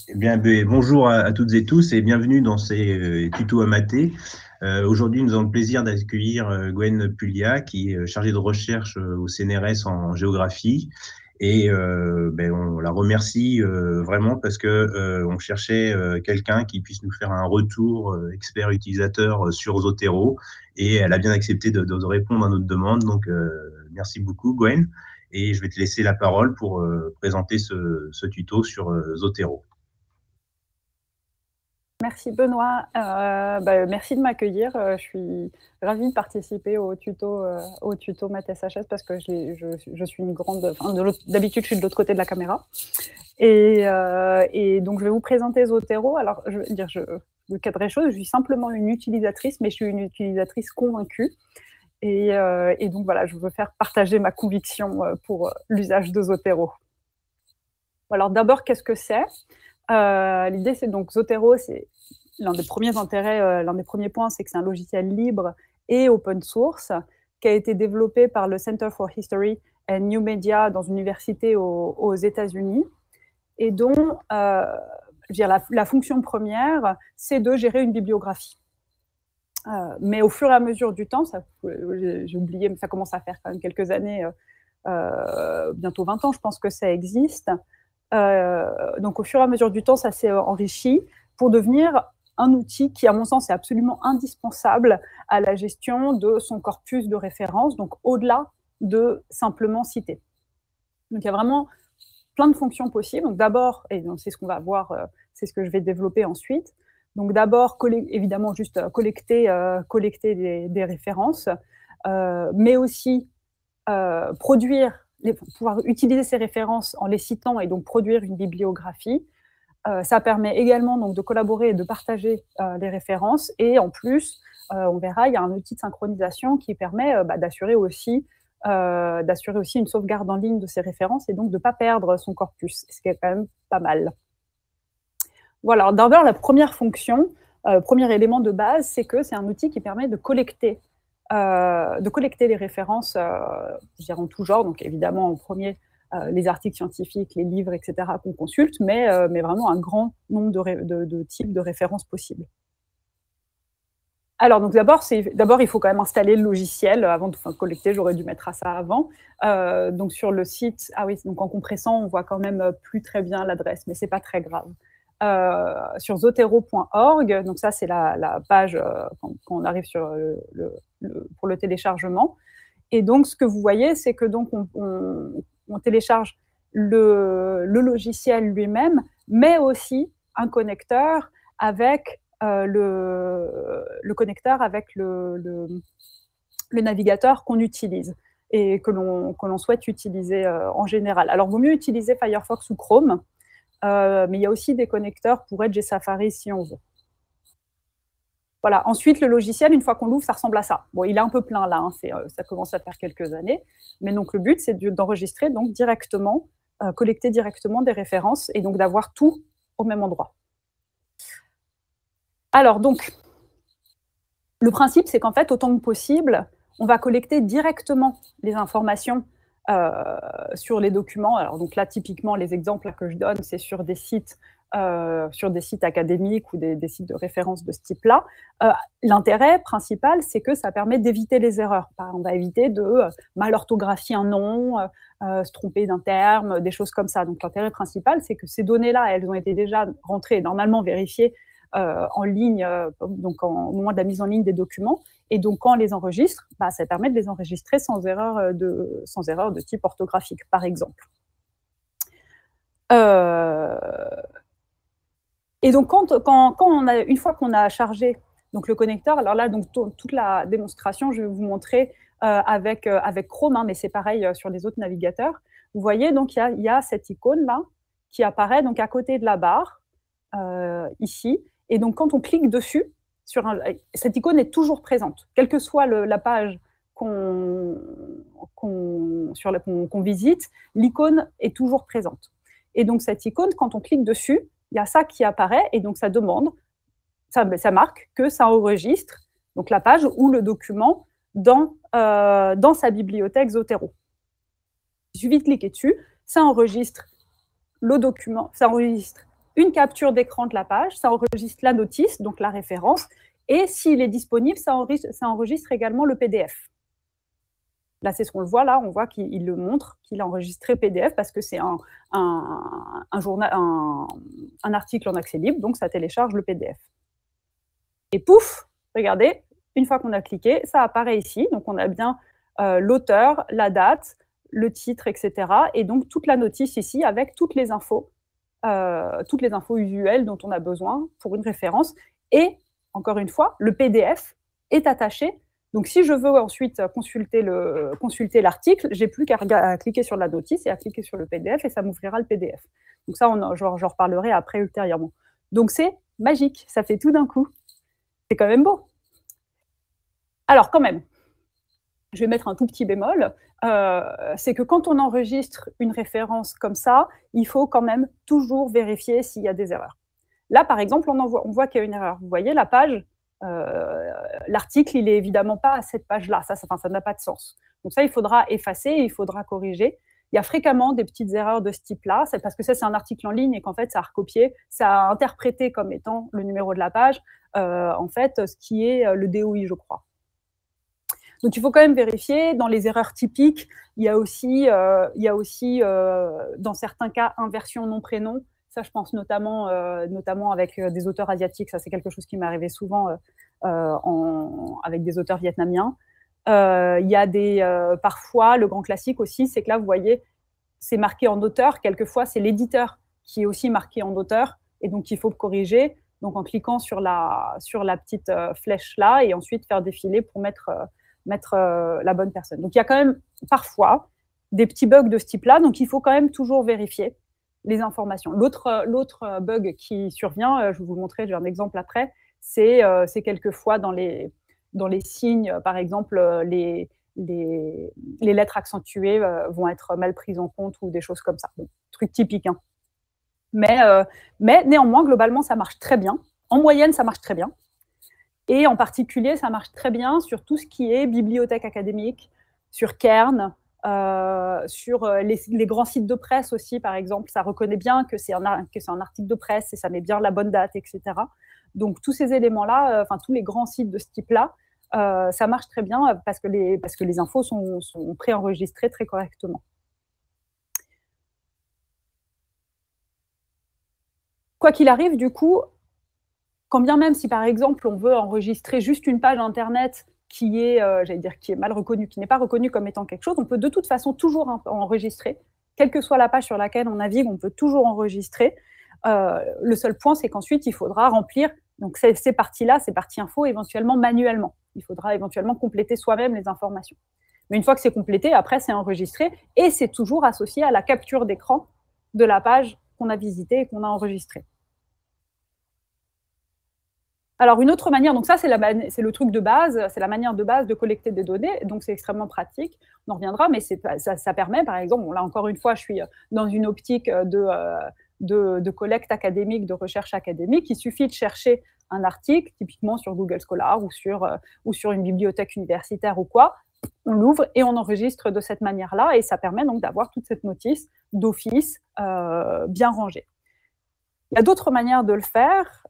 Eh bien, bonjour à toutes et tous et bienvenue dans ces tutos à maths. Aujourd'hui, nous avons le plaisir d'accueillir Gwen Puglia, qui est chargée de recherche au CNRS en géographie. Et on la remercie vraiment parce que on cherchait quelqu'un qui puisse nous faire un retour expert utilisateur sur Zotero. Et elle a bien accepté de répondre à notre demande. Donc, merci beaucoup, Gwen. Et je vais te laisser la parole pour présenter ce tuto sur Zotero. Merci Benoît, merci de m'accueillir. Je suis ravie de participer au tuto Math SHS parce que je suis une grande. D'habitude, je suis de l'autre côté de la caméra. Et donc, je vais vous présenter Zotero. Alors, je veux dire, je cadre les choses. Je suis simplement une utilisatrice, mais je suis une utilisatrice convaincue. Et donc, voilà, je veux faire partager ma conviction pour l'usage de Zotero. Alors, d'abord, qu'est-ce que c'est ? L'idée, c'est donc Zotero, c'est l'un des premiers intérêts, l'un des premiers points, c'est que c'est un logiciel libre et open source qui a été développé par le Center for History and New Media dans une université aux États-Unis et dont la fonction première, c'est de gérer une bibliographie. Mais au fur et à mesure du temps, j'ai oublié, mais ça commence à faire quand même quelques années, bientôt 20 ans, je pense que ça existe. Donc, au fur et à mesure du temps, ça s'est enrichi pour devenir un outil qui, à mon sens, est absolument indispensable à la gestion de son corpus de références, donc au-delà de simplement citer. Donc, il y a vraiment plein de fonctions possibles. Donc, d'abord, et c'est ce qu'on va voir, c'est ce que je vais développer ensuite. Donc, d'abord, évidemment, juste collecter des références, mais aussi pouvoir utiliser ces références en les citant et donc produire une bibliographie. Ça permet également donc, de collaborer et de partager les références. Et en plus, on verra, il y a un outil de synchronisation qui permet d'assurer aussi une sauvegarde en ligne de ces références et donc de ne pas perdre son corpus, ce qui est quand même pas mal. Voilà, d'abord, la première fonction, premier élément de base, c'est que c'est un outil qui permet de collecter les références, je dirais en tout genre, donc évidemment en premier les articles scientifiques, les livres, etc. qu'on consulte, mais vraiment un grand nombre de types de références possibles. Alors, donc d'abord, il faut quand même installer le logiciel avant de collecter. J'aurais dû mettre ça avant. Donc sur le site, ah oui, donc en compressant, on voit quand même plus très bien l'adresse, mais c'est pas très grave. Sur zotero.org, donc ça c'est la page quand on arrive pour le téléchargement. Et donc ce que vous voyez, c'est que donc on télécharge le logiciel lui-même, mais aussi un connecteur avec le connecteur avec le navigateur qu'on utilise et que l'on souhaite utiliser en général. Alors, il vaut mieux utiliser Firefox ou Chrome, mais il y a aussi des connecteurs pour Edge et Safari si on veut. Voilà. Ensuite, le logiciel, une fois qu'on l'ouvre, ça ressemble à ça. Bon, il est un peu plein là, hein, ça commence à faire quelques années, mais donc le but, c'est d'enregistrer donc directement, collecter directement des références et donc d'avoir tout au même endroit. Alors, donc, le principe, c'est qu'en fait, autant que possible, on va collecter directement les informations sur les documents. Alors, donc là, typiquement, les exemples que je donne, c'est sur des sites académiques ou des sites de référence de ce type-là. L'intérêt principal, c'est que ça permet d'éviter les erreurs. On va éviter de mal orthographier un nom, se tromper d'un terme, des choses comme ça. Donc, l'intérêt principal, c'est que ces données-là, elles ont été déjà rentrées, normalement vérifiées, en ligne, donc au moment de la mise en ligne des documents. Et donc, quand on les enregistre, ça permet de les enregistrer sans erreur de type orthographique, par exemple. Et donc, une fois qu'on a chargé donc, le connecteur, alors là, donc, toute la démonstration, je vais vous montrer avec Chrome, hein, mais c'est pareil sur les autres navigateurs. Vous voyez, donc, il y a cette icône-là qui apparaît donc, à côté de la barre, ici. Et donc, quand on clique dessus, cette icône est toujours présente. Quelle que soit la page qu'on visite, l'icône est toujours présente. Et donc, cette icône, quand on clique dessus, il y a ça qui apparaît, et donc ça demande, ça marque que ça enregistre donc la page ou le document dans sa bibliothèque Zotero. Il suffit de cliquer dessus, ça enregistre le document, ça enregistre une capture d'écran de la page, ça enregistre la notice, donc la référence, et s'il est disponible, ça enregistre également le PDF. Là, c'est ce qu'on le voit, là, on voit qu'il le montre, qu'il a enregistré PDF parce que c'est un article en accès libre, donc ça télécharge le PDF. Et pouf, regardez, une fois qu'on a cliqué, ça apparaît ici, donc on a bien l'auteur, la date, le titre, etc. Et donc toute la notice ici avec toutes les infos usuelles dont on a besoin pour une référence. Et, encore une fois, le PDF est attaché. Donc, si je veux ensuite consulter l'article, j'ai plus qu'à cliquer sur la notice et à cliquer sur le PDF et ça m'ouvrira le PDF. Donc ça, j'en reparlerai après ultérieurement. Donc, c'est magique, ça fait tout d'un coup. C'est quand même beau. Alors, quand même, je vais mettre un tout petit bémol, c'est que quand on enregistre une référence comme ça, il faut quand même toujours vérifier s'il y a des erreurs. Là, par exemple, on voit qu'il y a une erreur. Vous voyez, la page, l'article, il n'est évidemment pas à cette page-là. Ça n'a pas de sens. Donc ça, il faudra effacer, il faudra corriger. Il y a fréquemment des petites erreurs de ce type-là. C'est parce que ça, c'est un article en ligne et qu'en fait, ça a recopié, ça a interprété comme étant le numéro de la page, en fait, ce qui est le DOI, je crois. Donc, il faut quand même vérifier. Dans les erreurs typiques, il y a aussi dans certains cas, inversion nom-prénom. Ça, je pense notamment avec des auteurs asiatiques. Ça, c'est quelque chose qui m'est arrivé souvent avec des auteurs vietnamiens. Il y a parfois, le grand classique aussi, c'est que là, vous voyez, c'est marqué en auteur. Quelquefois, c'est l'éditeur qui est aussi marqué en auteur. Et donc, il faut corriger. Donc, en cliquant sur la petite flèche là et ensuite faire défiler pour mettre la bonne personne. Donc, il y a quand même parfois des petits bugs de ce type-là. Donc, il faut quand même toujours vérifier les informations. L'autre bug qui survient, je vais vous le montrer, j'ai un exemple après, c'est quelquefois dans les signes, par exemple, les lettres accentuées vont être mal prises en compte ou des choses comme ça. Bon, truc typique. Hein. Mais néanmoins, globalement, ça marche très bien. En moyenne, ça marche très bien. Et en particulier, ça marche très bien sur tout ce qui est bibliothèque académique, sur Cairn, sur les grands sites de presse aussi, par exemple. Ça reconnaît bien que c'est un article de presse et ça met bien la bonne date, etc. Donc, tous ces éléments-là, tous les grands sites de ce type-là, ça marche très bien parce que les infos sont préenregistrées très correctement. Quoi qu'il arrive, du coup, quand bien même si, par exemple, on veut enregistrer juste une page Internet qui est mal reconnue, qui n'est pas reconnue comme étant quelque chose, on peut de toute façon toujours enregistrer. Quelle que soit la page sur laquelle on navigue, on peut toujours enregistrer. Le seul point, c'est qu'ensuite, il faudra remplir donc ces parties-là, ces parties info, éventuellement manuellement. Il faudra éventuellement compléter soi-même les informations. Mais une fois que c'est complété, après, c'est enregistré et c'est toujours associé à la capture d'écran de la page qu'on a visitée et qu'on a enregistrée. Alors, une autre manière, donc ça, c'est le truc de base, c'est la manière de base de collecter des données, donc c'est extrêmement pratique, on en reviendra, mais ça permet, par exemple, là encore une fois, je suis dans une optique de collecte académique, de recherche académique, il suffit de chercher un article, typiquement sur Google Scholar ou sur une bibliothèque universitaire ou quoi, on l'ouvre et on enregistre de cette manière-là, et ça permet donc d'avoir toute cette notice d'office bien rangée. Il y a d'autres manières de le faire.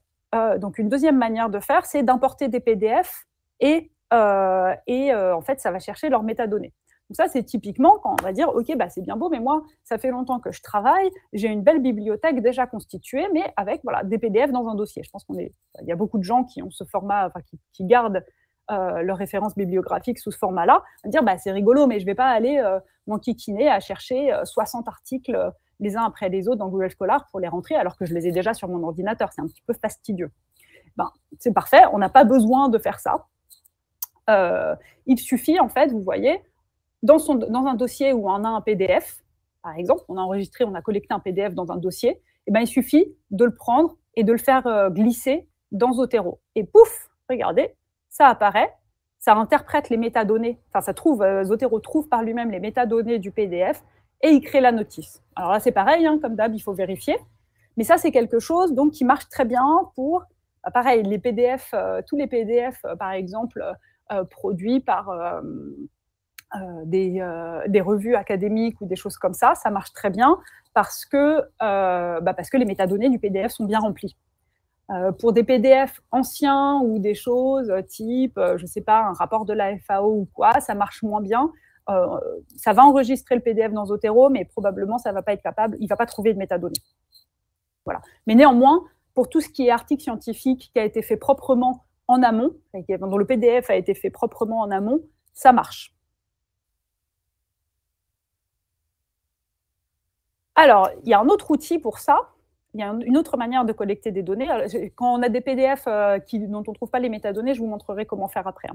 Donc, une deuxième manière de faire, c'est d'importer des PDF et en fait, ça va chercher leurs métadonnées. Donc ça, c'est typiquement quand on va dire, OK, c'est bien beau, mais moi, ça fait longtemps que je travaille, j'ai une belle bibliothèque déjà constituée, mais avec des PDF dans un dossier. Je pense il y a beaucoup de gens qui ont ce format, qui gardent leurs références bibliographiques sous ce format-là, à dire, c'est rigolo, mais je ne vais pas aller m'enquiquiner à chercher 60 articles les uns après les autres dans Google Scholar pour les rentrer, alors que je les ai déjà sur mon ordinateur. C'est un petit peu fastidieux. C'est parfait, on n'a pas besoin de faire ça. Il suffit, en fait, vous voyez, dans un dossier où on a un PDF, par exemple, on a collecté un PDF dans un dossier, il suffit de le prendre et de le faire glisser dans Zotero. Et pouf, regardez, ça apparaît, ça interprète les métadonnées, Zotero trouve par lui-même les métadonnées du PDF, et il crée la notice. Alors là, c'est pareil, comme d'hab, il faut vérifier. Mais ça, c'est quelque chose donc, qui marche très bien pour, pareil, les PDF, tous les PDF, par exemple, produits par des revues académiques ou des choses comme ça marche très bien parce que les métadonnées du PDF sont bien remplies. Pour des PDF anciens ou des choses type, je ne sais pas, un rapport de la FAO ou quoi, ça marche moins bien. Ça va enregistrer le PDF dans Zotero, mais probablement, ça ne va pas être capable, il ne va pas trouver de métadonnées. Voilà. Mais néanmoins, pour tout ce qui est article scientifique qui a été fait proprement en amont, dont le PDF a été fait proprement en amont, ça marche. Alors, il y a un autre outil pour ça. Il y a une autre manière de collecter des données. Quand on a des PDF dont on ne trouve pas les métadonnées, je vous montrerai comment faire après.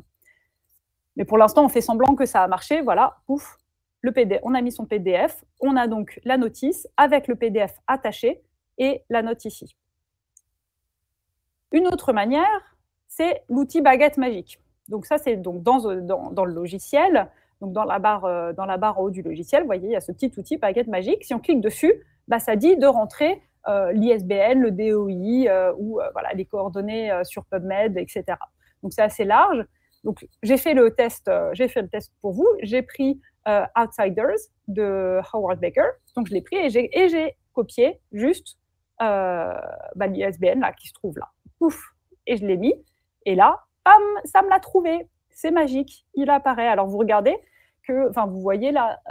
Mais pour l'instant, on fait semblant que ça a marché. Voilà, pouf, le PDF, on a mis son PDF. On a donc la notice avec le PDF attaché et la note ici. Une autre manière, c'est l'outil baguette magique. Donc ça, c'est donc dans le logiciel. Donc dans la barre en haut du logiciel, vous voyez, il y a ce petit outil baguette magique. Si on clique dessus, ça dit de rentrer l'ISBN, le DOI ou voilà, les coordonnées sur PubMed, etc. Donc c'est assez large. Donc j'ai fait le test pour vous. J'ai pris Outsiders de Howard Baker. Donc je l'ai pris et j'ai copié juste l'ISBN là qui se trouve là. Pouf, et je l'ai mis. Et là, bam, ça me l'a trouvé. C'est magique, il apparaît. Alors vous regardez vous voyez là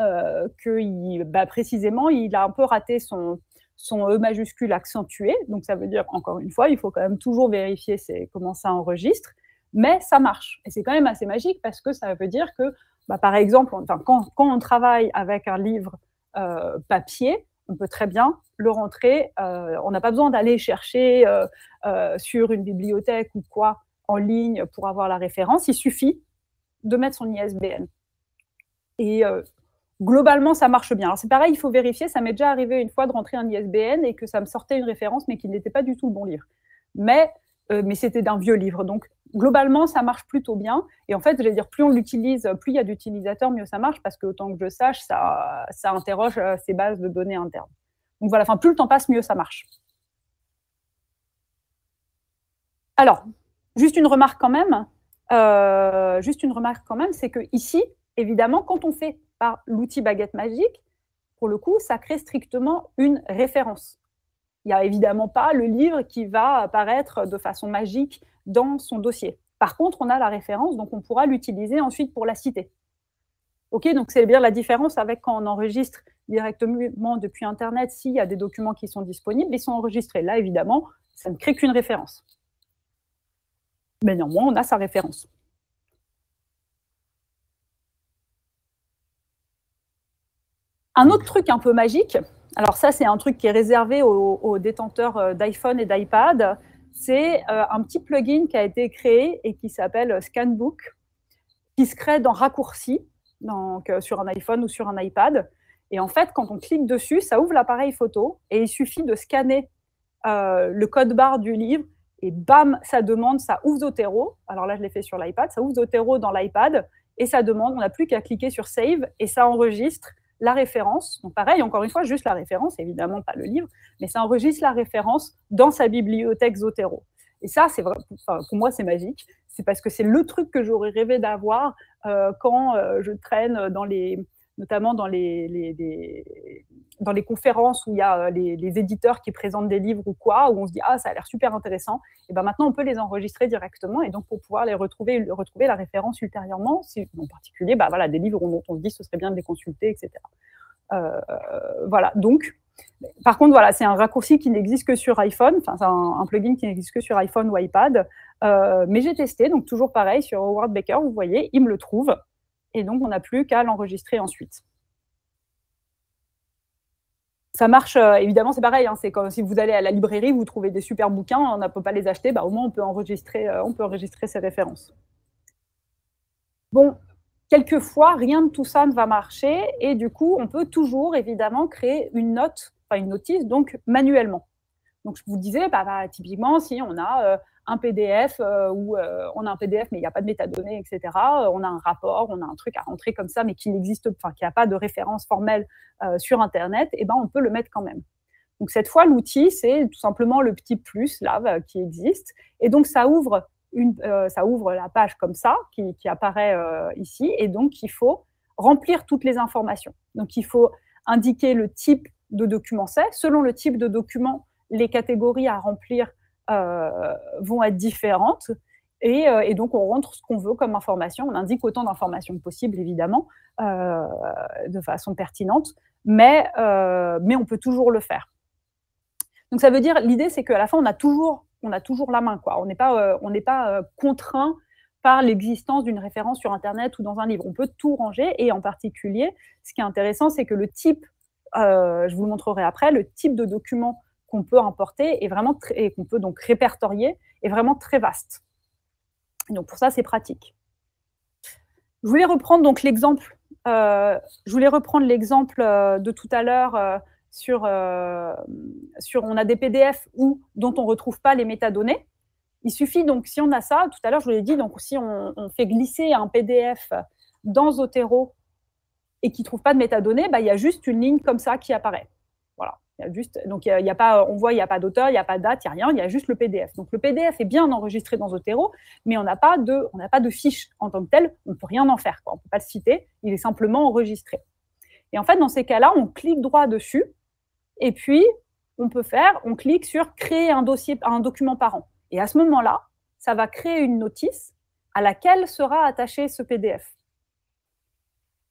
que précisément, il a un peu raté son E majuscule accentué. Donc ça veut dire, encore une fois, il faut quand même toujours vérifier comment ça enregistre. Mais ça marche. Et c'est quand même assez magique parce que ça veut dire que, par exemple, quand on travaille avec un livre papier, on peut très bien le rentrer. On n'a pas besoin d'aller chercher sur une bibliothèque ou quoi en ligne pour avoir la référence. Il suffit de mettre son ISBN. Et globalement, ça marche bien. Alors c'est pareil, il faut vérifier. Ça m'est déjà arrivé une fois de rentrer un ISBN et que ça me sortait une référence, mais qui n'était pas du tout le bon livre. Mais c'était d'un vieux livre. Donc, globalement, ça marche plutôt bien. Et en fait, je vais dire, plus on l'utilise, plus il y a d'utilisateurs, mieux ça marche, parce que autant que je sache, ça interroge ces bases de données internes. Donc voilà, plus le temps passe, mieux ça marche. Alors, juste une remarque quand même, c'est que ici, évidemment, quand on fait par l'outil baguette magique, pour le coup, ça crée strictement une référence. Il n'y a évidemment pas le livre qui va apparaître de façon magique dans son dossier. Par contre, on a la référence, donc on pourra l'utiliser ensuite pour la citer. OK, donc c'est bien la différence avec quand on enregistre directement depuis Internet, s'il y a des documents qui sont disponibles, ils sont enregistrés. Là, évidemment, ça ne crée qu'une référence. Mais néanmoins, on a sa référence. Un autre truc un peu magique, alors ça, c'est un truc qui est réservé aux détenteurs d'iPhone et d'iPad, c'est un petit plugin qui a été créé et qui s'appelle Scanbook, qui se crée dans Raccourci, donc sur un iPhone ou sur un iPad. Et en fait, quand on clique dessus, ça ouvre l'appareil photo et il suffit de scanner le code barre du livre et bam, ça demande, ça ouvre Zotero. Alors là, je l'ai fait sur l'iPad, ça ouvre Zotero dans l'iPad et ça demande, on n'a plus qu'à cliquer sur Save et ça enregistre la référence. Donc pareil, encore une fois, juste la référence, évidemment pas le livre, mais ça enregistre la référence dans sa bibliothèque Zotero. Et ça, c'est vrai, pour moi, c'est magique. C'est parce que c'est le truc que j'aurais rêvé d'avoir quand je traîne notamment dans les conférences où il y a les éditeurs qui présentent des livres ou quoi, où on se dit « Ah, ça a l'air super intéressant ». Et ben maintenant, on peut les enregistrer directement et donc pour pouvoir retrouver la référence ultérieurement, en particulier voilà, des livres dont on se dit « ce serait bien de les consulter », etc. Voilà, donc, par contre, voilà, c'est un raccourci qui n'existe que sur iPhone, enfin, c'est un plugin qui n'existe que sur iPhone ou iPad, mais j'ai testé, donc toujours pareil, sur Howard Baker, vous voyez, il me le trouve, et donc on n'a plus qu'à l'enregistrer ensuite. Ça marche, évidemment, c'est pareil, hein, c'est comme si vous allez à la librairie, vous trouvez des super bouquins, on ne peut pas les acheter, au moins on peut enregistrer ces références. Bon, quelquefois, rien de tout ça ne va marcher, et du coup, on peut toujours, évidemment, créer une notice, donc manuellement. Donc, je vous disais, typiquement, si on a un PDF, où on a un PDF, mais il n'y a pas de métadonnées, etc., on a un rapport, on a un truc à rentrer comme ça, mais qui n'existe pas, qui n'a pas de référence formelle sur Internet, et on peut le mettre quand même. Donc, cette fois, l'outil, c'est tout simplement le petit plus, là, qui existe, et donc, ça ouvre la page comme ça, qui apparaît ici, et donc il faut remplir toutes les informations. Donc, il faut indiquer le type de document c'est. Selon le type de document, les catégories à remplir vont être différentes. Et donc, on rentre ce qu'on veut comme information. On indique autant d'informations que possible, évidemment, de façon pertinente, mais on peut toujours le faire. Donc, ça veut dire, l'idée, c'est qu'à la fin, on a toujours la main, quoi. On n'est pas contraint par l'existence d'une référence sur Internet ou dans un livre. On peut tout ranger, et en particulier, ce qui est intéressant, c'est que le type, je vous le montrerai après, le type de document qu'on peut importer et qu'on peut donc répertorier est vraiment très vaste. Donc pour ça, c'est pratique. Je voulais reprendre donc l'exemple de tout à l'heure sur on a des PDF dont on ne retrouve pas les métadonnées. Il suffit donc, si on a ça, tout à l'heure je vous l'ai dit, donc si on fait glisser un PDF dans Zotero et qui ne trouve pas de métadonnées, il y a juste une ligne comme ça qui apparaît. Voilà. Donc, on voit, il n'y a pas d'auteur, il n'y a pas de date, il n'y a rien, il y a juste le PDF. Donc, le PDF est bien enregistré dans Zotero, mais on n'a pas de fiche en tant que telle, on ne peut rien en faire, quoi. On ne peut pas le citer, il est simplement enregistré. Et en fait, dans ces cas-là, on clique droit dessus, et puis, on clique sur « Créer un document par an ». Et à ce moment-là, ça va créer une notice à laquelle sera attaché ce PDF.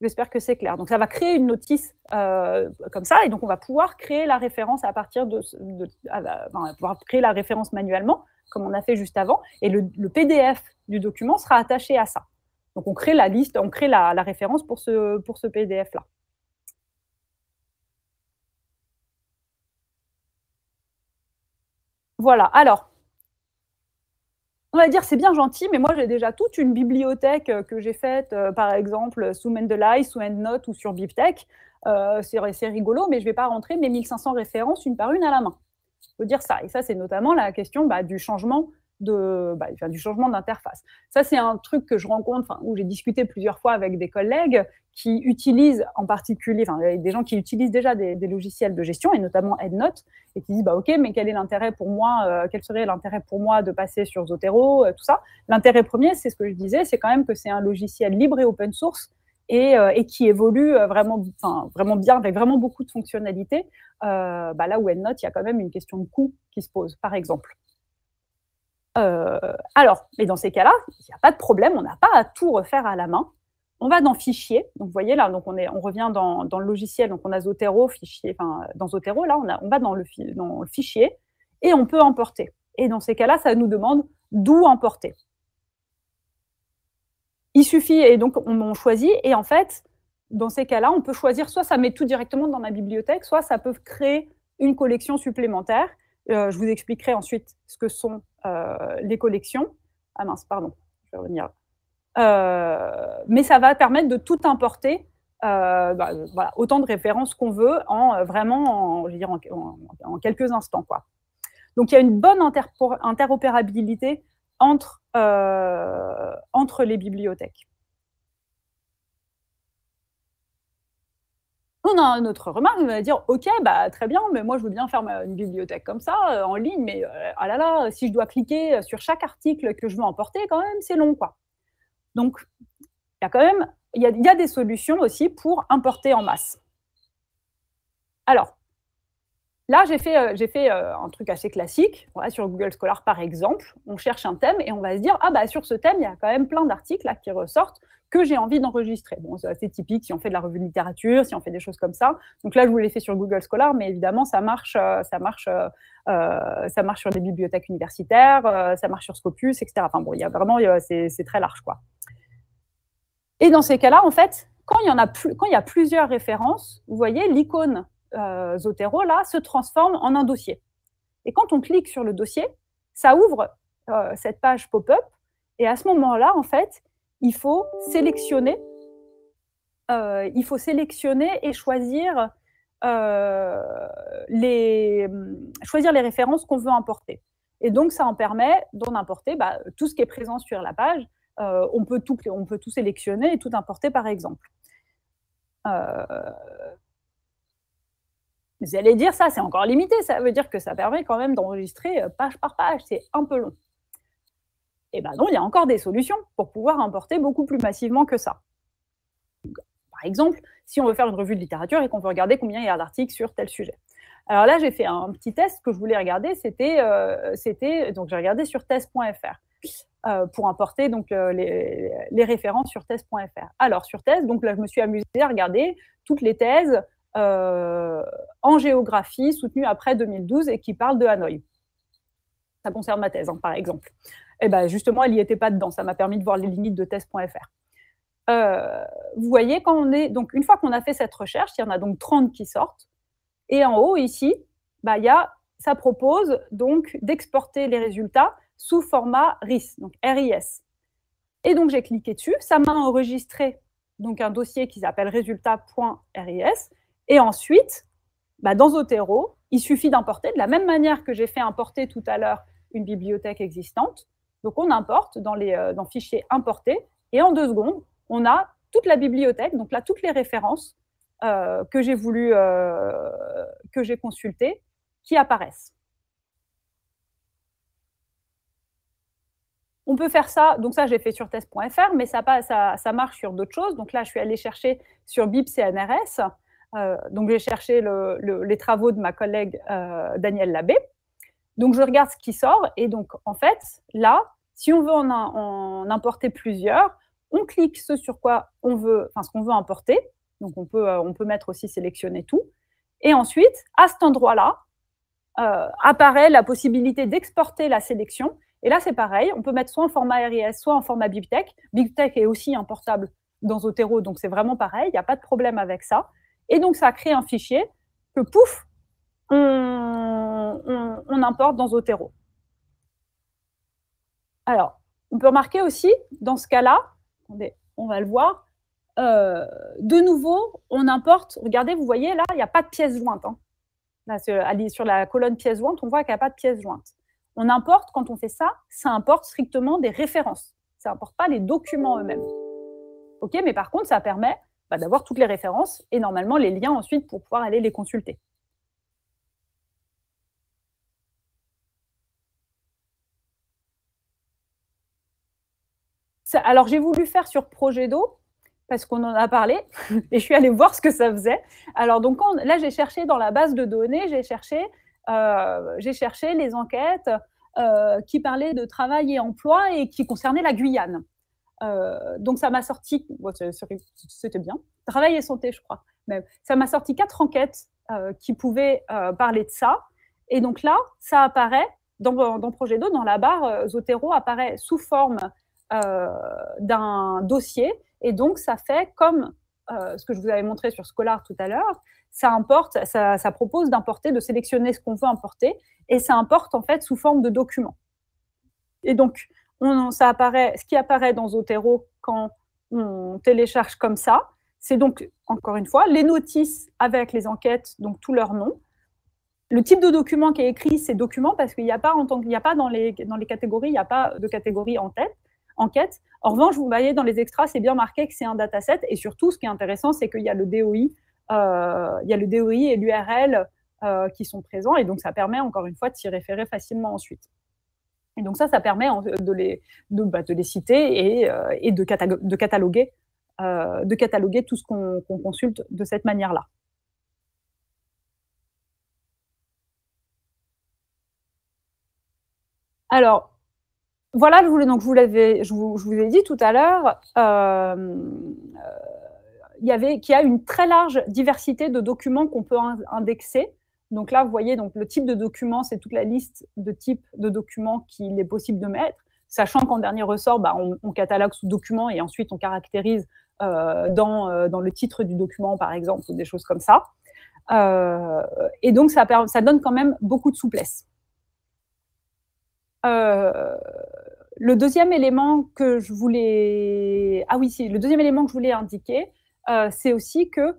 J'espère que c'est clair. Donc, ça va créer une notice comme ça, et donc on va pouvoir créer la référence à partir on va pouvoir créer la référence manuellement, comme on a fait juste avant, et le PDF du document sera attaché à ça. Donc, on crée la liste, on crée la référence pour ce PDF-là. Voilà. Alors, on va dire c'est bien gentil, mais moi j'ai déjà toute une bibliothèque que j'ai faite, par exemple, sous Mendeley, sous EndNote ou sur BibTeX. C'est rigolo, mais je ne vais pas rentrer mes 1500 références une par une à la main. Il faut dire ça. Et ça, c'est notamment la question du changement d'interface. Ça, c'est un truc que je rencontre, où j'ai discuté plusieurs fois avec des collègues qui utilisent en particulier, des gens qui utilisent déjà des logiciels de gestion, et notamment EndNote, et qui disent ok, mais quel serait l'intérêt pour moi de passer sur Zotero, tout ça. L'intérêt premier, c'est ce que je disais, c'est quand même que c'est un logiciel libre et open source, et qui évolue vraiment bien, avec vraiment beaucoup de fonctionnalités, là où EndNote, il y a quand même une question de coût qui se pose, par exemple. Mais dans ces cas-là, il n'y a pas de problème, on n'a pas à tout refaire à la main. On va dans Fichier, donc vous voyez là, donc on revient dans le logiciel, donc on a Zotero, Fichier, dans Zotero, là, on va dans le Fichier, et on peut importer. Et dans ces cas-là, ça nous demande d'où importer. Il suffit, et donc on choisit, et en fait, dans ces cas-là, on peut choisir, soit ça met tout directement dans ma bibliothèque, soit ça peut créer une collection supplémentaire. Je vous expliquerai ensuite ce que sont les collections. Ah mince, pardon, je vais revenir. Mais ça va permettre de tout importer, voilà, autant de références qu'on veut, en quelques instants, quoi. Donc, il y a une bonne interopérabilité entre les bibliothèques. On a une autre remarque, on va dire, ok, très bien, mais moi je veux bien faire une bibliothèque comme ça, en ligne, mais ah là là, si je dois cliquer sur chaque article que je veux emporter, quand même, c'est long, quoi. Donc, il y a des solutions aussi pour importer en masse. Alors, là, j'ai fait un truc assez classique. Voilà, sur Google Scholar, par exemple, on cherche un thème et on va se dire, sur ce thème, il y a quand même plein d'articles là qui ressortent que j'ai envie d'enregistrer. Bon, c'est assez typique si on fait de la revue de littérature, si on fait des choses comme ça. Donc là, je vous l'ai fait sur Google Scholar, mais évidemment, ça marche sur des bibliothèques universitaires, ça marche sur Scopus, etc. Enfin bon, il y a vraiment, c'est très large, quoi. Et dans ces cas-là, en fait, quand il y a plusieurs références, vous voyez, l'icône Zotero, là, se transforme en un dossier. Et quand on clique sur le dossier, ça ouvre cette page pop-up, et à ce moment-là, en fait, il faut sélectionner et choisir les références qu'on veut importer. Et donc, ça en permet d'en importer tout ce qui est présent sur la page. On peut tout sélectionner et tout importer, par exemple. Vous allez dire, ça, c'est encore limité. Ça veut dire que ça permet quand même d'enregistrer page par page. C'est un peu long. Eh bien non, il y a encore des solutions pour pouvoir importer beaucoup plus massivement que ça. par exemple, si on veut faire une revue de littérature et qu'on veut regarder combien il y a d'articles sur tel sujet. Alors là, j'ai fait un petit test que je voulais regarder, donc j'ai regardé sur thèse.fr pour importer donc, les références sur thèse.fr. Alors sur thèse, donc là, je me suis amusée à regarder toutes les thèses en géographie soutenues après 2012 et qui parlent de Hanoï. Ça concerne ma thèse, hein, par exemple. Et ben justement, elle n'y était pas dedans. Ça m'a permis de voir les limites de thèse.fr. Vous voyez, donc, une fois qu'on a fait cette recherche, il y en a donc 30 qui sortent. Et en haut, ici, ça propose donc d'exporter les résultats sous format RIS, donc RIS. Et donc, j'ai cliqué dessus. Ça m'a enregistré donc, un dossier qui s'appelle résultats.ris. Et ensuite, dans Zotero, il suffit d'importer de la même manière que j'ai fait importer tout à l'heure une bibliothèque existante. Donc, on importe dans fichier importer. Et en 2 secondes, on a toute la bibliothèque, donc là, toutes les références que j'ai consultées qui apparaissent. On peut faire ça, donc ça, j'ai fait sur thèse.fr, mais ça marche sur d'autres choses. Donc là, je suis allée chercher sur BibCNRS. Donc, j'ai cherché les travaux de ma collègue Danielle Labbé. Donc, je regarde ce qui sort. Et donc, en fait, là, si on veut en importer plusieurs, on clique ce sur quoi ce qu'on veut importer. Donc, on peut mettre aussi sélectionner tout. Et ensuite, à cet endroit-là, apparaît la possibilité d'exporter la sélection. Et là, c'est pareil. On peut mettre soit en format RIS, soit en format BibTeX. BibTeX est aussi importable dans Zotero, donc c'est vraiment pareil. Il n'y a pas de problème avec ça. Et donc, ça crée un fichier que, pouf, on importe dans Zotero. Alors, on peut remarquer aussi, dans ce cas-là, on va le voir, de nouveau, on importe, regardez, vous voyez, là, il n'y a pas de pièce jointe. Hein. Là, sur la colonne pièce jointe, on voit qu'il n'y a pas de pièce jointe. On importe, quand on fait ça, ça importe strictement des références. Ça n'importe pas les documents eux-mêmes. OK, mais par contre, ça permet d'avoir toutes les références et normalement les liens ensuite pour pouvoir aller les consulter. Alors, j'ai voulu faire sur Progetto parce qu'on en a parlé et je suis allée voir ce que ça faisait. Alors, donc, là, j'ai cherché dans la base de données, j'ai cherché les enquêtes qui parlaient de travail et emploi et qui concernaient la Guyane. Donc, ça m'a sorti, c'était bien, travail et santé, je crois, même. Ça m'a sorti 4 enquêtes qui pouvaient parler de ça. Et donc là, ça apparaît dans Progetto, dans la barre, Zotero apparaît sous forme d'un dossier. Et donc, ça fait comme ce que je vous avais montré sur Scholar tout à l'heure, ça propose d'importer, de sélectionner ce qu'on veut importer, et ça importe en fait sous forme de document. Et donc, ce qui apparaît dans Zotero quand on télécharge comme ça, c'est donc, encore une fois, les notices avec les enquêtes, donc tout leur nom. Le type de document qui est écrit, c'est document, parce qu'il n'y a pas, dans les catégories, il n'y a pas de catégorie enquête. En revanche, vous voyez, dans les extras, c'est bien marqué que c'est un dataset. Et surtout, ce qui est intéressant, c'est qu'il y a le DOI, et l'URL qui sont présents. Et donc, ça permet, encore une fois, de s'y référer facilement ensuite. Et donc, ça permet de les citer et de cataloguer tout ce qu'on consulte de cette manière-là. Alors, voilà, je vous ai dit tout à l'heure qu'il y a une très large diversité de documents qu'on peut indexer. Donc là, vous voyez, donc, le type de document, c'est toute la liste de types de documents qu'il est possible de mettre, sachant qu'en dernier ressort, on catalogue sous document et ensuite on caractérise dans le titre du document, par exemple, ou des choses comme ça. Et donc, ça donne quand même beaucoup de souplesse. Le deuxième élément que je voulais indiquer, c'est aussi que,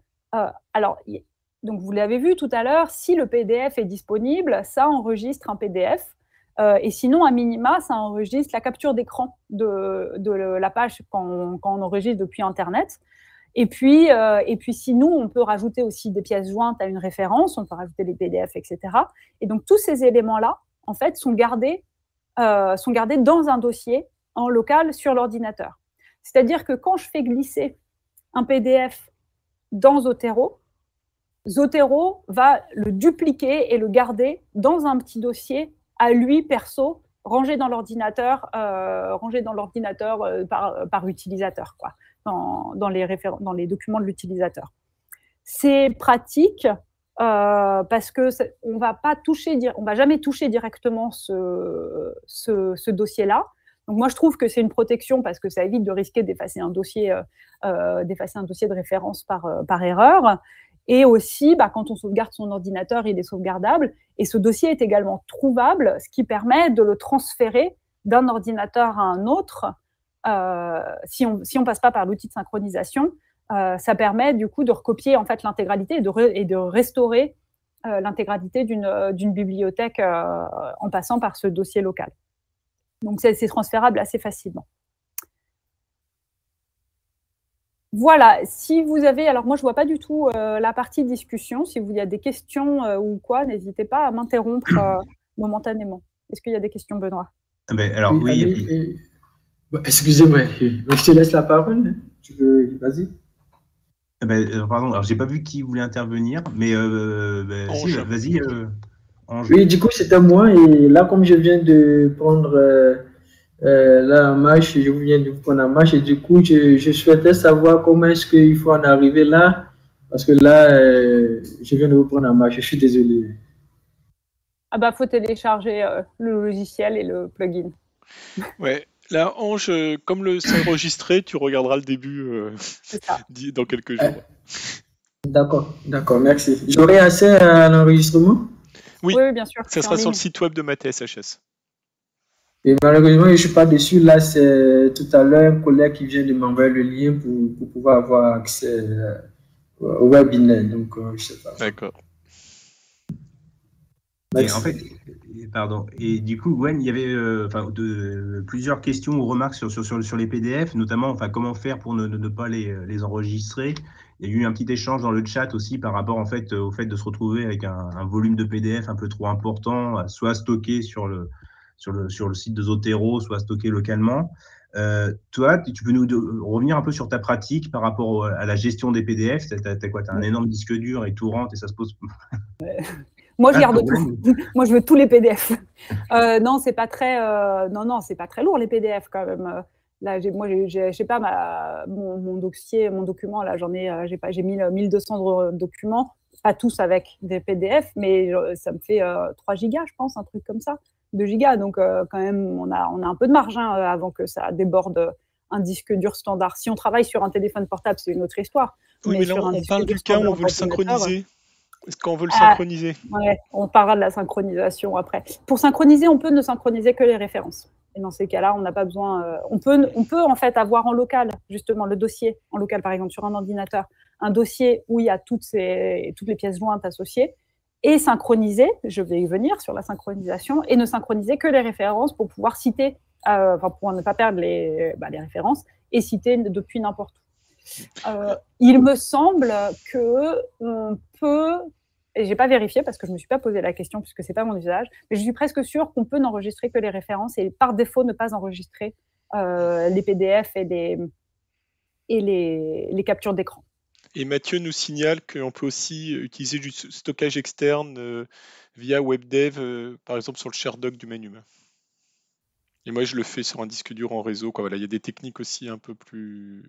donc vous l'avez vu tout à l'heure, si le PDF est disponible, ça enregistre un PDF, et sinon, à minima, ça enregistre la capture d'écran de la page quand on enregistre depuis Internet. Et puis, si nous, on peut rajouter aussi des pièces jointes à une référence, on peut rajouter les PDF, etc. Et donc, tous ces éléments-là, en fait, sont gardés dans un dossier en local sur l'ordinateur. C'est-à-dire que quand je fais glisser un PDF dans Zotero. Zotero va le dupliquer et le garder dans un petit dossier à lui perso, rangé dans l'ordinateur par utilisateur, quoi, dans les documents de l'utilisateur. C'est pratique parce que on va jamais toucher directement ce dossier-là. Donc moi, je trouve que c'est une protection parce que ça évite de risquer d'effacer un dossier de référence par erreur. Et aussi, quand on sauvegarde son ordinateur, il est sauvegardable. Et ce dossier est également trouvable, ce qui permet de le transférer d'un ordinateur à un autre. Si on passe pas par l'outil de synchronisation, ça permet du coup de recopier en fait l'intégralité et de restaurer l'intégralité d'une bibliothèque en passant par ce dossier local. Donc, c'est transférable assez facilement. Voilà, si vous avez... Alors, moi, je ne vois pas du tout la partie discussion. Si vous y a des questions ou quoi, n'hésitez pas à m'interrompre momentanément. Est-ce qu'il y a des questions, Benoît? Alors, oui. Excusez-moi, je te laisse la parole. Tu veux... Vas-y. Pardon, alors j'ai pas vu qui voulait intervenir, mais si, vas-y. Oui, du coup, c'était moi. Et là, comme je viens de prendre la marche, je viens de prendre la marche. Et du coup, je souhaitais savoir comment est-ce qu'il faut en arriver là. Parce que là, je viens de reprendre la marche. Je suis désolé. Faut télécharger le logiciel et le plugin. Ouais. Là, Ange, comme c'est enregistré, tu regarderas le début dans quelques jours. D'accord, merci. J'aurai accès à l'enregistrement? Oui, bien sûr. Ça sera sur le site web de MathsSHS. Et malheureusement, je ne suis pas dessus. Là, c'est tout à l'heure un collègue qui vient de m'envoyer le lien pour pouvoir avoir accès au webinaire. Donc, je ne sais pas. D'accord. Et en fait, pardon. Et du coup, Gwen, il y avait plusieurs questions ou remarques sur les PDF, notamment comment faire pour ne pas les enregistrer. Il y a eu un petit échange dans le chat aussi par rapport au fait de se retrouver avec un volume de PDF un peu trop important, soit stocké sur le site de Zotero, soit stocké localement. Toi, tu peux nous revenir un peu sur ta pratique par rapport à la gestion des PDF? T'as quoi? T'as un énorme disque dur et tout rentre et ça se pose... Moi, je garde tout. Moi, je veux tous les PDF. Non, c'est pas très. C'est pas très lourd les PDF quand même. Là, je sais pas mon document là, j'ai 1200 documents, pas tous avec des PDF, mais ça me fait 3 gigas, je pense, un truc comme ça, 2 gigas. Donc quand même, on a un peu de marge avant que ça déborde un disque dur standard. Si on travaille sur un téléphone portable, c'est une autre histoire. Oui, mais là, on parle du cas où on veut le synchroniser. Est-ce qu'on veut le synchroniser? Ouais, on parlera de la synchronisation après. Pour synchroniser, on peut ne synchroniser que les références. Et dans ces cas-là, on n'a pas besoin. On peut en fait avoir en local, justement, le dossier en local, par exemple, sur un ordinateur, un dossier où il y a toutes les pièces jointes associées, et synchroniser. Je vais y venir sur la synchronisation, et ne synchroniser que les références pour pouvoir citer, pour ne pas perdre les références et citer depuis n'importe où. Il me semble qu'on peut, et j'ai pas vérifié parce que je me suis pas posé la question puisque c'est pas mon usage, mais je suis presque sûre qu'on peut n'enregistrer que les références et par défaut ne pas enregistrer les PDF et les captures d'écran. Et Mathieu nous signale qu'on peut aussi utiliser du stockage externe via WebDev, par exemple sur le ShareDoc du Manume. Et moi, je le fais sur un disque dur en réseau. Voilà, il y a des techniques aussi un peu plus...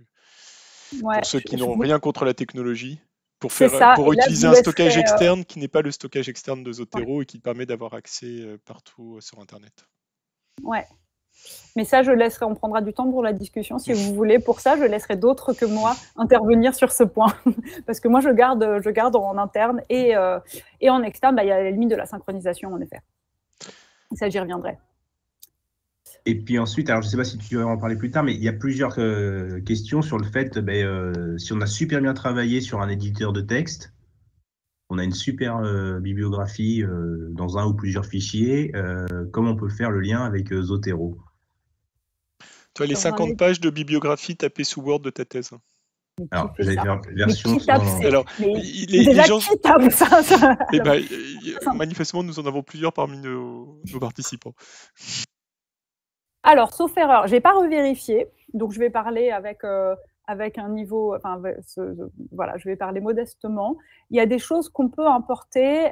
Ouais, pour ceux qui n'ont rien contre la technologie, pour utiliser un stockage externe qui n'est pas le stockage externe de Zotero et qui permet d'avoir accès partout sur Internet. Ouais. Mais ça, on prendra du temps pour la discussion si vous voulez. Pour ça, je laisserai d'autres que moi intervenir sur ce point. Parce que moi, je garde en interne et en externe, il y a la limite de la synchronisation, en effet. Ça, j'y reviendrai. Et puis ensuite, alors je ne sais pas si tu vas en parler plus tard, mais il y a plusieurs questions sur le fait, si on a super bien travaillé sur un éditeur de texte, on a une super bibliographie dans un ou plusieurs fichiers, comment on peut faire le lien avec Zotero? Tu as les 50 pages de bibliographie tapées sous Word de ta thèse. Alors, j'allais faire version sans... Alors, les gens... qui tapent ça manifestement, nous en avons plusieurs parmi nos participants. Alors, sauf erreur, je n'ai pas revérifié, donc je vais parler avec avec un niveau, enfin, voilà, je vais parler modestement. Il y a des choses qu'on peut importer.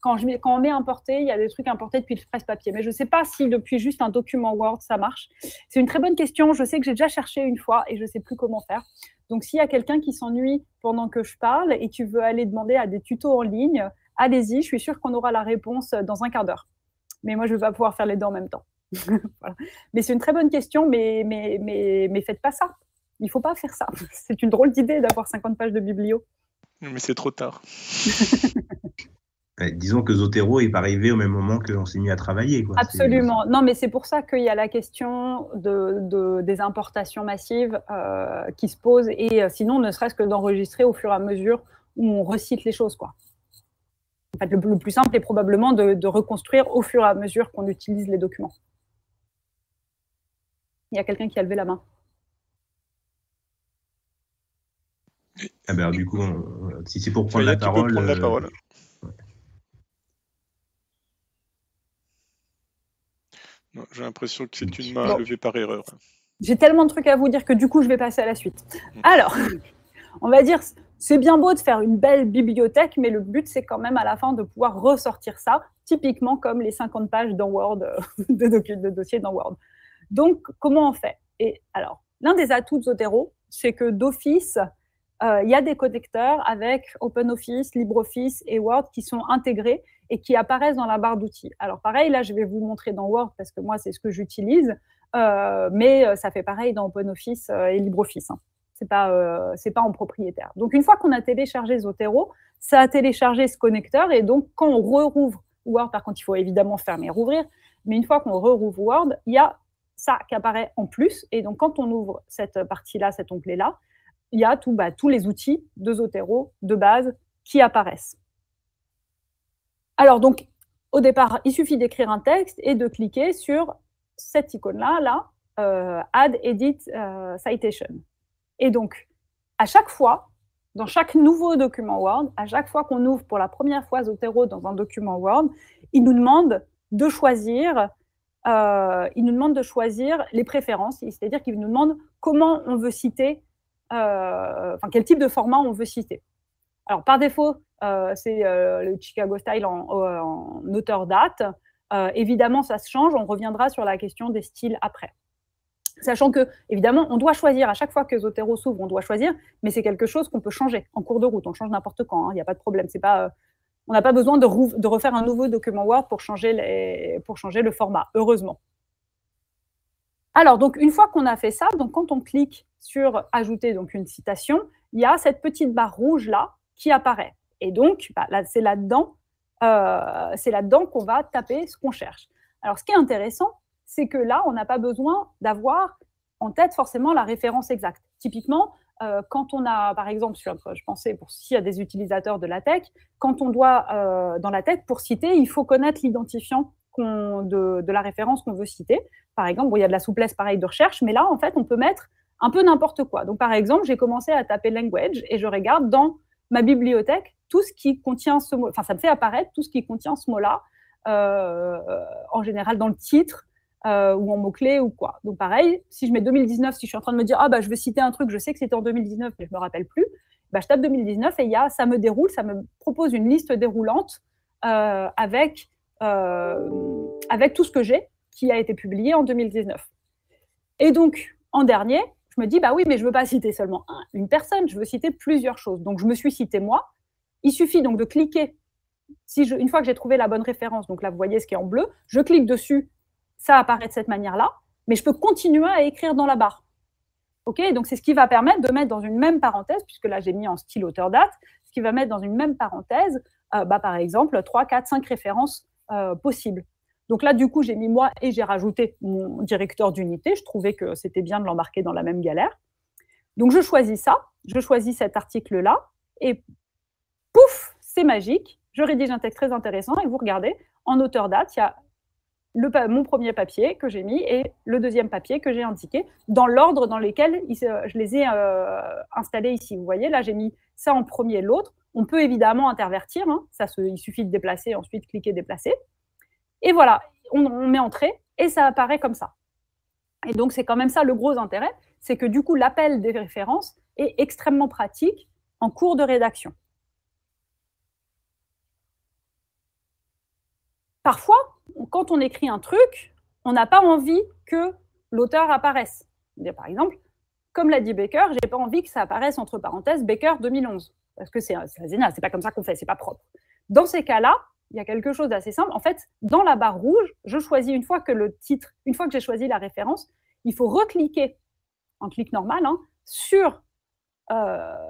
Quand on met importer, il y a des trucs importés depuis le presse-papier. Mais je ne sais pas si depuis juste un document Word, ça marche. C'est une très bonne question. Je sais que j'ai déjà cherché une fois et je ne sais plus comment faire. Donc, s'il y a quelqu'un qui s'ennuie pendant que je parle et tu veux aller demander à des tutos en ligne, allez-y. Je suis sûre qu'on aura la réponse dans un quart d'heure. Mais moi, je ne vais pas pouvoir faire les deux en même temps. Voilà. Mais c'est une très bonne question, mais faites pas ça. Il ne faut pas faire ça. C'est une drôle d'idée d'avoir 50 pages de biblio. Mais c'est trop tard. Disons que Zotero n'est pas arrivé au même moment qu'on s'est mis à travailler, quoi. Absolument. Non, mais c'est pour ça qu'il y a la question des importations massives qui se pose, et sinon, ne serait-ce que d'enregistrer au fur et à mesure où on recite les choses, quoi. En fait, le plus simple est probablement de reconstruire au fur et à mesure qu'on utilise les documents. Il y a quelqu'un qui a levé la main. Ah ben, du coup, si c'est pour prendre la parole... Tu peux prendre la parole. J'ai l'impression que c'est une main levée par erreur. J'ai tellement de trucs à vous dire que du coup, je vais passer à la suite. Alors, on va dire, c'est bien beau de faire une belle bibliothèque, mais le but, c'est quand même à la fin de pouvoir ressortir ça, typiquement comme les 50 pages dans Word, de dossiers dans Word. Donc, comment on fait? Et alors, l'un des atouts de Zotero, c'est que d'office, il y a des connecteurs avec OpenOffice, LibreOffice et Word qui sont intégrés et qui apparaissent dans la barre d'outils. Alors pareil, là, je vais vous montrer dans Word parce que moi, c'est ce que j'utilise, mais ça fait pareil dans OpenOffice et LibreOffice. Hein. C'est pas en propriétaire. Donc, une fois qu'on a téléchargé Zotero, ça a téléchargé ce connecteur et donc, quand on rouvre Word, par contre, il faut évidemment fermer et rouvrir, mais une fois qu'on rouvre Word, il y a ça qui apparaît en plus. Et donc, quand on ouvre cette partie-là, cet onglet-là, il y a tous les outils de Zotero de base qui apparaissent. Alors, donc, au départ, il suffit d'écrire un texte et de cliquer sur cette icône-là, Add, Edit, Citation. Et donc, à chaque fois, dans chaque nouveau document Word, à chaque fois qu'on ouvre pour la première fois Zotero dans un document Word, il nous demande de choisir les préférences, c'est-à-dire qu'il nous demande comment on veut citer, quel type de format on veut citer. Alors, par défaut, c'est le Chicago Style en auteur-date. Évidemment, ça se change. On reviendra sur la question des styles après. Sachant que, évidemment, on doit choisir. À chaque fois que Zotero s'ouvre, on doit choisir. Mais c'est quelque chose qu'on peut changer en cours de route. On change n'importe quand. Il n'y a pas de problème. On n'a pas besoin de refaire un nouveau document Word pour changer le format, heureusement. Alors, donc, une fois qu'on a fait ça, donc, quand on clique sur « Ajouter donc, une citation », il y a cette petite barre rouge-là qui apparaît. Et donc, c'est là-dedans qu'on va taper ce qu'on cherche. Alors, ce qui est intéressant, c'est que là, on n'a pas besoin d'avoir en tête forcément la référence exacte. Typiquement, quand on a, par exemple, je pensais s'il y a des utilisateurs de LaTeX, quand on doit, dans LaTeX, pour citer, il faut connaître l'identifiant de la référence qu'on veut citer. Par exemple, il y a de la souplesse pareil de recherche, mais là, en fait, on peut mettre un peu n'importe quoi. Donc, par exemple, j'ai commencé à taper language et je regarde dans ma bibliothèque tout ce qui contient ce mot. Enfin, ça me fait apparaître tout ce qui contient ce mot-là, en général dans le titre ou en mots-clés ou quoi. Donc, pareil, si je mets 2019, si je suis en train de me dire « Ah, je veux citer un truc, je sais que c'était en 2019, mais je ne me rappelle plus », je tape 2019 et ça me déroule, ça me propose une liste déroulante avec tout ce que j'ai qui a été publié en 2019. Et donc, en dernier, je me dis, oui, mais je ne veux pas citer seulement une personne, je veux citer plusieurs choses. Donc, je me suis cité moi. Il suffit donc de cliquer. Une fois que j'ai trouvé la bonne référence, donc là, vous voyez ce qui est en bleu, je clique dessus, ça apparaît de cette manière-là, mais je peux continuer à écrire dans la barre. Okay, donc, c'est ce qui va permettre de mettre dans une même parenthèse, puisque là, j'ai mis en style auteur-date, ce qui va mettre dans une même parenthèse, par exemple, 3, 4, 5 références possibles. Donc là, du coup, j'ai mis moi et j'ai rajouté mon directeur d'unité. Je trouvais que c'était bien de l'embarquer dans la même galère. Donc, je choisis ça. Je choisis cet article-là. Et pouf, c'est magique. Je rédige un texte très intéressant. Et vous regardez, en auteur-date, il y a mon premier papier que j'ai mis et le deuxième papier que j'ai indiqué dans l'ordre dans lequel je les ai installés ici. Vous voyez, là, j'ai mis ça en premier, l'autre. On peut évidemment intervertir. Hein. Il suffit de déplacer, ensuite cliquer, déplacer. Et voilà, on met entrée et ça apparaît comme ça. Et donc, c'est quand même ça le gros intérêt, c'est que du coup, l'appel des références est extrêmement pratique en cours de rédaction. Parfois, quand on écrit un truc, on n'a pas envie que l'auteur apparaisse. Par exemple, comme l'a dit Baker, je n'ai pas envie que ça apparaisse entre parenthèses Baker 2011, parce que c'est génial, c'est pas comme ça qu'on fait, c'est pas propre. Dans ces cas-là, il y a quelque chose d'assez simple. En fait, dans la barre rouge, je choisis une fois que j'ai choisi la référence, il faut recliquer en clic normal sur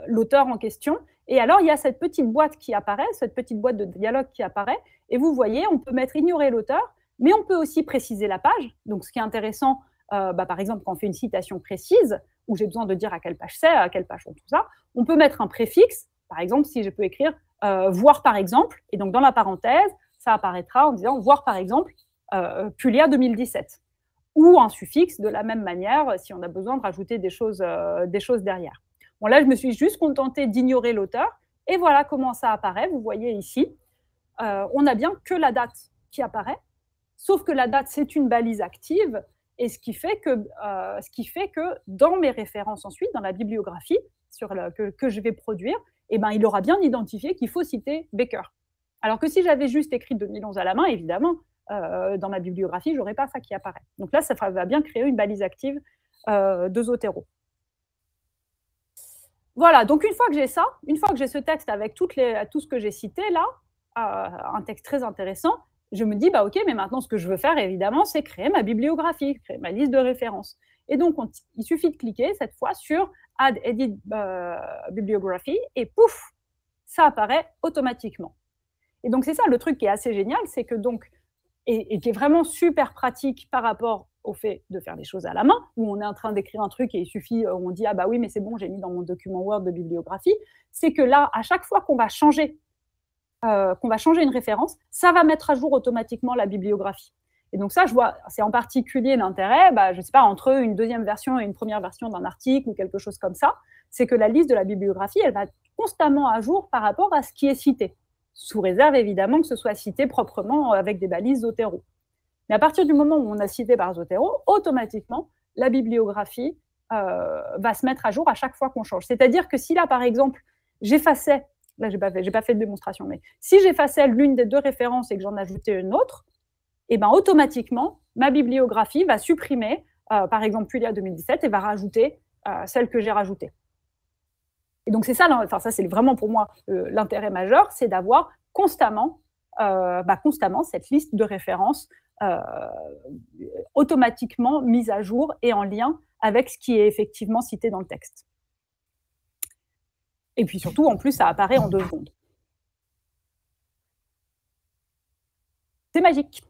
l'auteur en question. Et alors, il y a cette petite boîte qui apparaît, cette petite boîte de dialogue qui apparaît. Et vous voyez, on peut mettre ignorer l'auteur, mais on peut aussi préciser la page. Donc, ce qui est intéressant, par exemple, quand on fait une citation précise, où j'ai besoin de dire à quelle page c'est, à quelle page tout ça, on peut mettre un préfixe. Par exemple, si je peux écrire voir par exemple, et donc dans la parenthèse, ça apparaîtra en disant voir par exemple Puglia 2017. Ou un suffixe de la même manière si on a besoin de rajouter des choses derrière. Bon, là, je me suis juste contentée d'ignorer l'auteur, et voilà comment ça apparaît. Vous voyez ici, on n'a bien que la date qui apparaît, sauf que la date, c'est une balise active, et ce qui fait que dans mes références ensuite, dans la bibliographie que je vais produire, eh ben, il aura bien identifié qu'il faut citer Baker. Alors que si j'avais juste écrit 2011 à la main, évidemment, dans ma bibliographie, je n'aurais pas ça qui apparaît. Donc là, ça va bien créer une balise active de Zotero. Voilà, donc une fois que j'ai ça, une fois que j'ai ce texte avec tout ce que j'ai cité là, un texte très intéressant, je me dis, ok, mais maintenant, ce que je veux faire, évidemment, c'est créer ma bibliographie, créer ma liste de références. Et donc, il suffit de cliquer cette fois sur Add Edit Bibliography, et pouf, ça apparaît automatiquement. Et donc, c'est ça le truc qui est assez génial, c'est que donc, et qui est vraiment super pratique par rapport au fait de faire des choses à la main, où on est en train d'écrire un truc et il suffit, on dit, ah bah oui, mais c'est bon, j'ai mis dans mon document Word de bibliographie, c'est que là, à chaque fois qu'on va changer une référence, ça va mettre à jour automatiquement la bibliographie. Et donc ça, je vois, c'est en particulier l'intérêt, je ne sais pas, entre une deuxième version et une première version d'un article ou quelque chose comme ça, c'est que la liste de la bibliographie, elle va être constamment à jour par rapport à ce qui est cité, sous réserve évidemment que ce soit cité proprement avec des balises Zotero. Mais à partir du moment où on a cité par Zotero, automatiquement, la bibliographie va se mettre à jour à chaque fois qu'on change. C'est-à-dire que si là, par exemple, j'effaçais, là, je n'ai pas fait de démonstration, mais si j'effaçais l'une des deux références et que j'en ajoutais une autre, et ben automatiquement, ma bibliographie va supprimer, par exemple, Puglia 2017 et va rajouter celle que j'ai rajoutée. Et donc, c'est ça, enfin, ça, c'est vraiment pour moi l'intérêt majeur, c'est d'avoir constamment cette liste de références automatiquement mise à jour et en lien avec ce qui est effectivement cité dans le texte. Et puis surtout, en plus, ça apparaît en 2 secondes. C'est magique.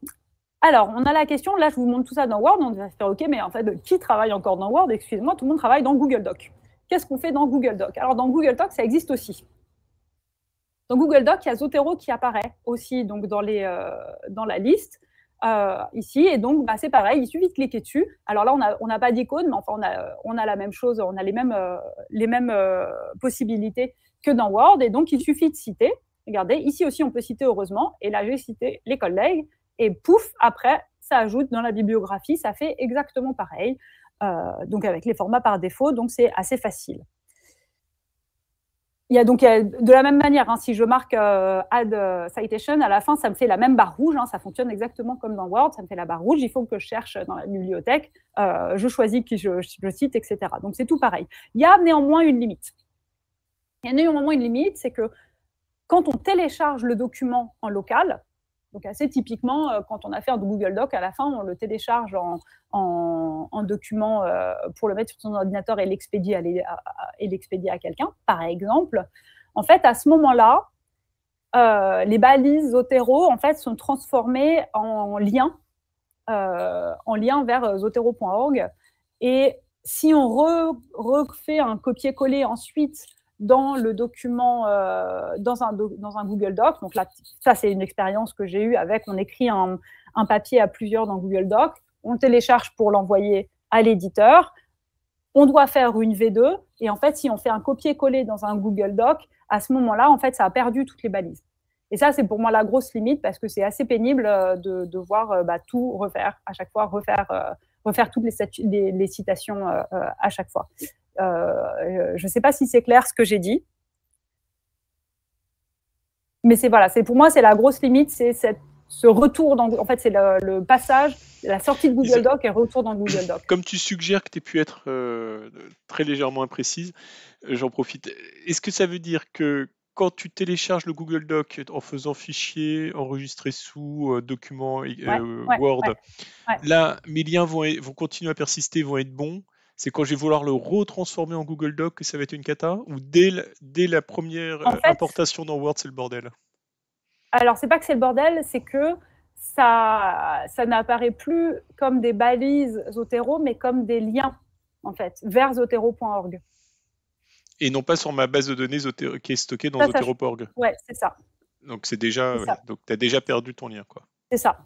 Alors, on a la question, là, je vous montre tout ça dans Word, on va se faire OK, mais en fait, qui travaille encore dans Word? Excusez-moi, tout le monde travaille dans Google Doc. Qu'est-ce qu'on fait dans Google Doc? Alors, dans Google Doc, ça existe aussi. Dans Google Doc, il y a Zotero qui apparaît aussi donc, dans la liste, ici, et donc c'est pareil, il suffit de cliquer dessus. Alors là, on n'a pas d'icône, mais enfin, on a la même chose, on a les mêmes possibilités que dans Word, et donc il suffit de citer. Regardez, ici aussi, on peut citer heureusement, et là, j'ai cité les collègues, et pouf, après, ça ajoute dans la bibliographie, ça fait exactement pareil, donc avec les formats par défaut, donc c'est assez facile. Il y a donc de la même manière, si je marque Add Citation, à la fin, ça me fait la même barre rouge, ça fonctionne exactement comme dans Word, ça me fait la barre rouge, il faut que je cherche dans la bibliothèque, je choisis qui je cite, etc. Donc c'est tout pareil. Il y a néanmoins une limite. Il y a néanmoins une limite, c'est que quand on télécharge le document en local, donc assez typiquement, quand on a fait un Google Doc, à la fin, on le télécharge en document pour le mettre sur son ordinateur et l'expédier à quelqu'un, par exemple. En fait, à ce moment-là, les balises Zotero en fait, sont transformées en lien vers zotero.org. Et si on refait un copier-coller ensuite dans le document, dans un Google Doc. Donc là, ça, c'est une expérience que j'ai eue avec, on écrit un papier à plusieurs dans Google Doc, on le télécharge pour l'envoyer à l'éditeur, on doit faire une V2, et en fait, si on fait un copier-coller dans un Google Doc, à ce moment-là, en fait, ça a perdu toutes les balises. Et ça, c'est pour moi la grosse limite, parce que c'est assez pénible de devoir tout refaire, à chaque fois refaire refaire toutes les citations à chaque fois. Je ne sais pas si c'est clair ce que j'ai dit. Mais pour moi, c'est la grosse limite, c'est ce retour en fait, c'est le passage, la sortie de Google Doc et retour dans Google Doc. Comme tu suggères que tu aies pu être très légèrement imprécise, j'en profite. Est-ce que ça veut dire que quand tu télécharges le Google Doc en faisant fichier, enregistré sous document Word, là, mes liens vont continuer à persister, vont être bons? C'est quand je vais vouloir le retransformer en Google Doc que ça va être une cata? Ou dès la première importation dans Word, c'est le bordel? Alors, c'est pas que c'est le bordel, c'est que ça n'apparaît plus comme des balises Zotero, mais comme des liens, en fait, vers zotero.org. Et non pas sur ma base de données qui est stockée dans zotero.org. Ouais, c'est ça. Donc, c'est déjà, donc tu as déjà perdu ton lien, quoi. C'est ça,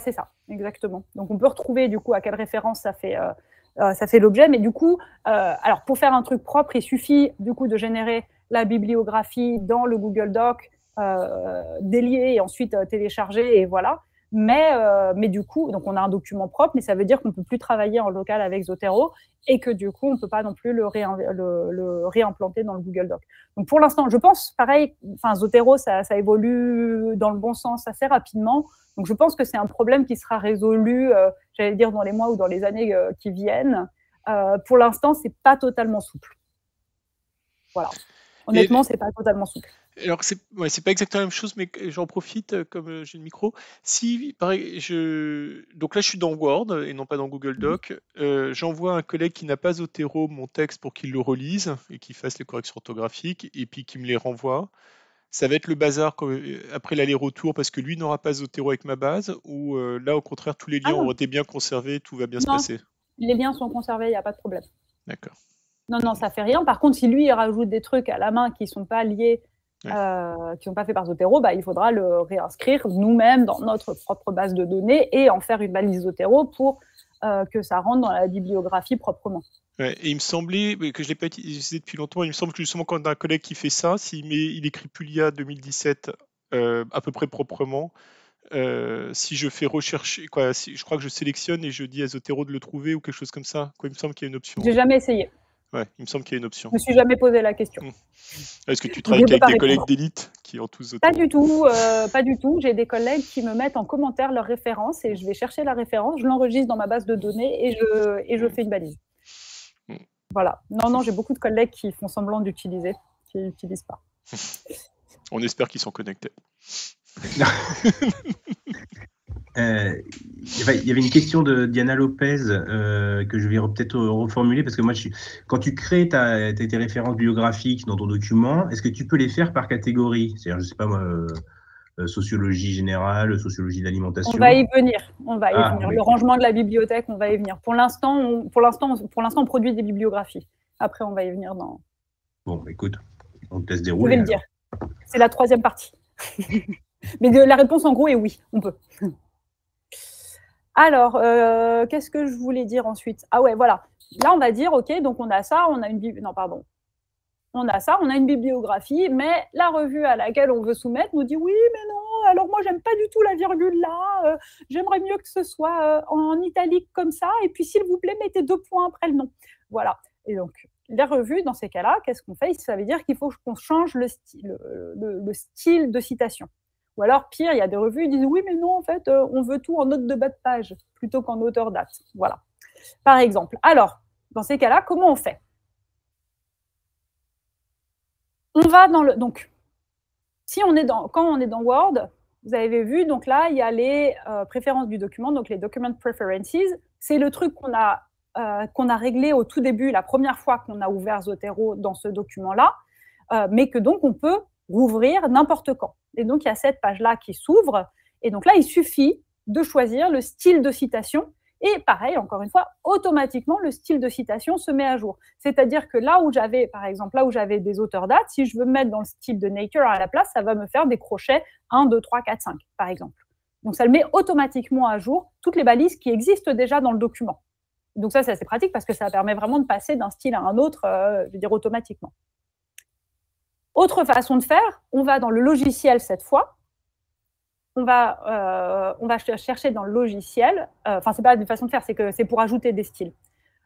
c'est ça, exactement. Donc, on peut retrouver, du coup, à quelle référence ça fait l'objet, mais du coup, alors, pour faire un truc propre, il suffit, du coup, de générer la bibliographie dans le Google Doc, délier et ensuite télécharger, et voilà. Mais du coup, donc on a un document propre, mais ça veut dire qu'on ne peut plus travailler en local avec Zotero et que du coup, on ne peut pas non plus le réimplanter dans le Google Doc. Donc pour l'instant, je pense, pareil, Zotero, ça évolue dans le bon sens assez rapidement. Donc je pense que c'est un problème qui sera résolu, j'allais dire, dans les mois ou dans les années qui viennent. Pour l'instant, ce n'est pas totalement souple. Voilà. Honnêtement, ce n'est pas totalement souple. Alors, c'est pas exactement la même chose, mais j'en profite comme j'ai le micro. Si, pareil, donc là, je suis dans Word et non pas dans Google Doc. J'envoie à un collègue qui n'a pas Zotero mon texte pour qu'il le relise et qu'il fasse les corrections orthographiques et puis qu'il me les renvoie. Ça va être le bazar après l'aller-retour parce que lui n'aura pas Zotero avec ma base ou là, au contraire, tous les liens ont été bien conservés, tout va bien se passer. Les liens sont conservés, il n'y a pas de problème. D'accord. Non, ça fait rien. Par contre, si lui, il rajoute des trucs à la main qui ne sont pas liés, qui ne sont pas faits par Zotero, il faudra le réinscrire nous-mêmes dans notre propre base de données et en faire une balise Zotero pour que ça rentre dans la bibliographie proprement. Ouais, et il me semblait, que je ne l'ai pas utilisé depuis longtemps, il me semble que justement quand on a un collègue qui fait ça, il écrit Pulya 2017 à peu près proprement, si je fais rechercher, je crois que je sélectionne et je dis à Zotero de le trouver ou quelque chose comme ça, il me semble qu'il y a une option. J'ai jamais essayé. Ouais, il me semble qu'il y a une option. Je me suis jamais posé la question. Est-ce que tu travailles avec des collègues d'élite qui ont tous Zotero? Pas du tout, pas du tout. J'ai des collègues qui me mettent en commentaire leurs références et je vais chercher la référence, je l'enregistre dans ma base de données et je fais une balise. Voilà. Non, j'ai beaucoup de collègues qui font semblant d'utiliser, qui n'utilisent pas. On espère qu'ils sont connectés. Il y avait une question de Diana Lopez que je vais peut-être reformuler parce que moi, quand tu crées tes références biographiques dans ton document, est-ce que tu peux les faire par catégorie? C'est-à-dire, je ne sais pas moi, sociologie générale, sociologie de l'alimentation. On va y venir. Le rangement de la bibliothèque, on va y venir. Pour l'instant, on produit des bibliographies. Après, on va y venir dans. Bon, écoute, on te laisse dérouler. Je vais le dire. C'est la troisième partie. Mais la réponse, en gros, est oui, on peut. Alors, qu'est-ce que je voulais dire ensuite? Ah ouais, voilà. Là, on va dire, OK, donc on a ça, on a une bibliographie, mais la revue à laquelle on veut soumettre nous dit oui, mais non, alors moi, j'aime pas du tout la virgule là, j'aimerais mieux que ce soit en italique comme ça, et puis s'il vous plaît, mettez 2 points après le nom. Voilà. Et donc, les revues, dans ces cas-là, qu'est-ce qu'on fait? Ça veut dire qu'il faut qu'on change le style de citation. Ou alors, pire, il y a des revues qui disent « Oui, mais non, en fait, on veut tout en note de bas de page plutôt qu'en auteur-date. » Voilà, par exemple. Alors, dans ces cas-là, comment on fait? On va dans le… Donc, quand on est dans Word, vous avez vu, donc là, il y a les préférences du document, donc les Document Preferences. C'est le truc qu'on a réglé au tout début, la première fois qu'on a ouvert Zotero dans ce document-là, mais que donc on peut rouvrir n'importe quand. Et donc, il y a cette page-là qui s'ouvre. Et donc là, il suffit de choisir le style de citation. Et pareil, encore une fois, automatiquement, le style de citation se met à jour. C'est-à-dire que là où j'avais, par exemple, des auteurs dates, si je veux mettre dans le style de Nature à la place, ça va me faire des crochets 1, 2, 3, 4, 5, par exemple. Donc, ça le met automatiquement à jour toutes les balises qui existent déjà dans le document. Donc ça, c'est assez pratique parce que ça permet vraiment de passer d'un style à un autre, je veux dire, automatiquement. Autre façon de faire, on va dans le logiciel cette fois, on va chercher dans le logiciel, enfin, c'est pas une façon de faire, c'est pour ajouter des styles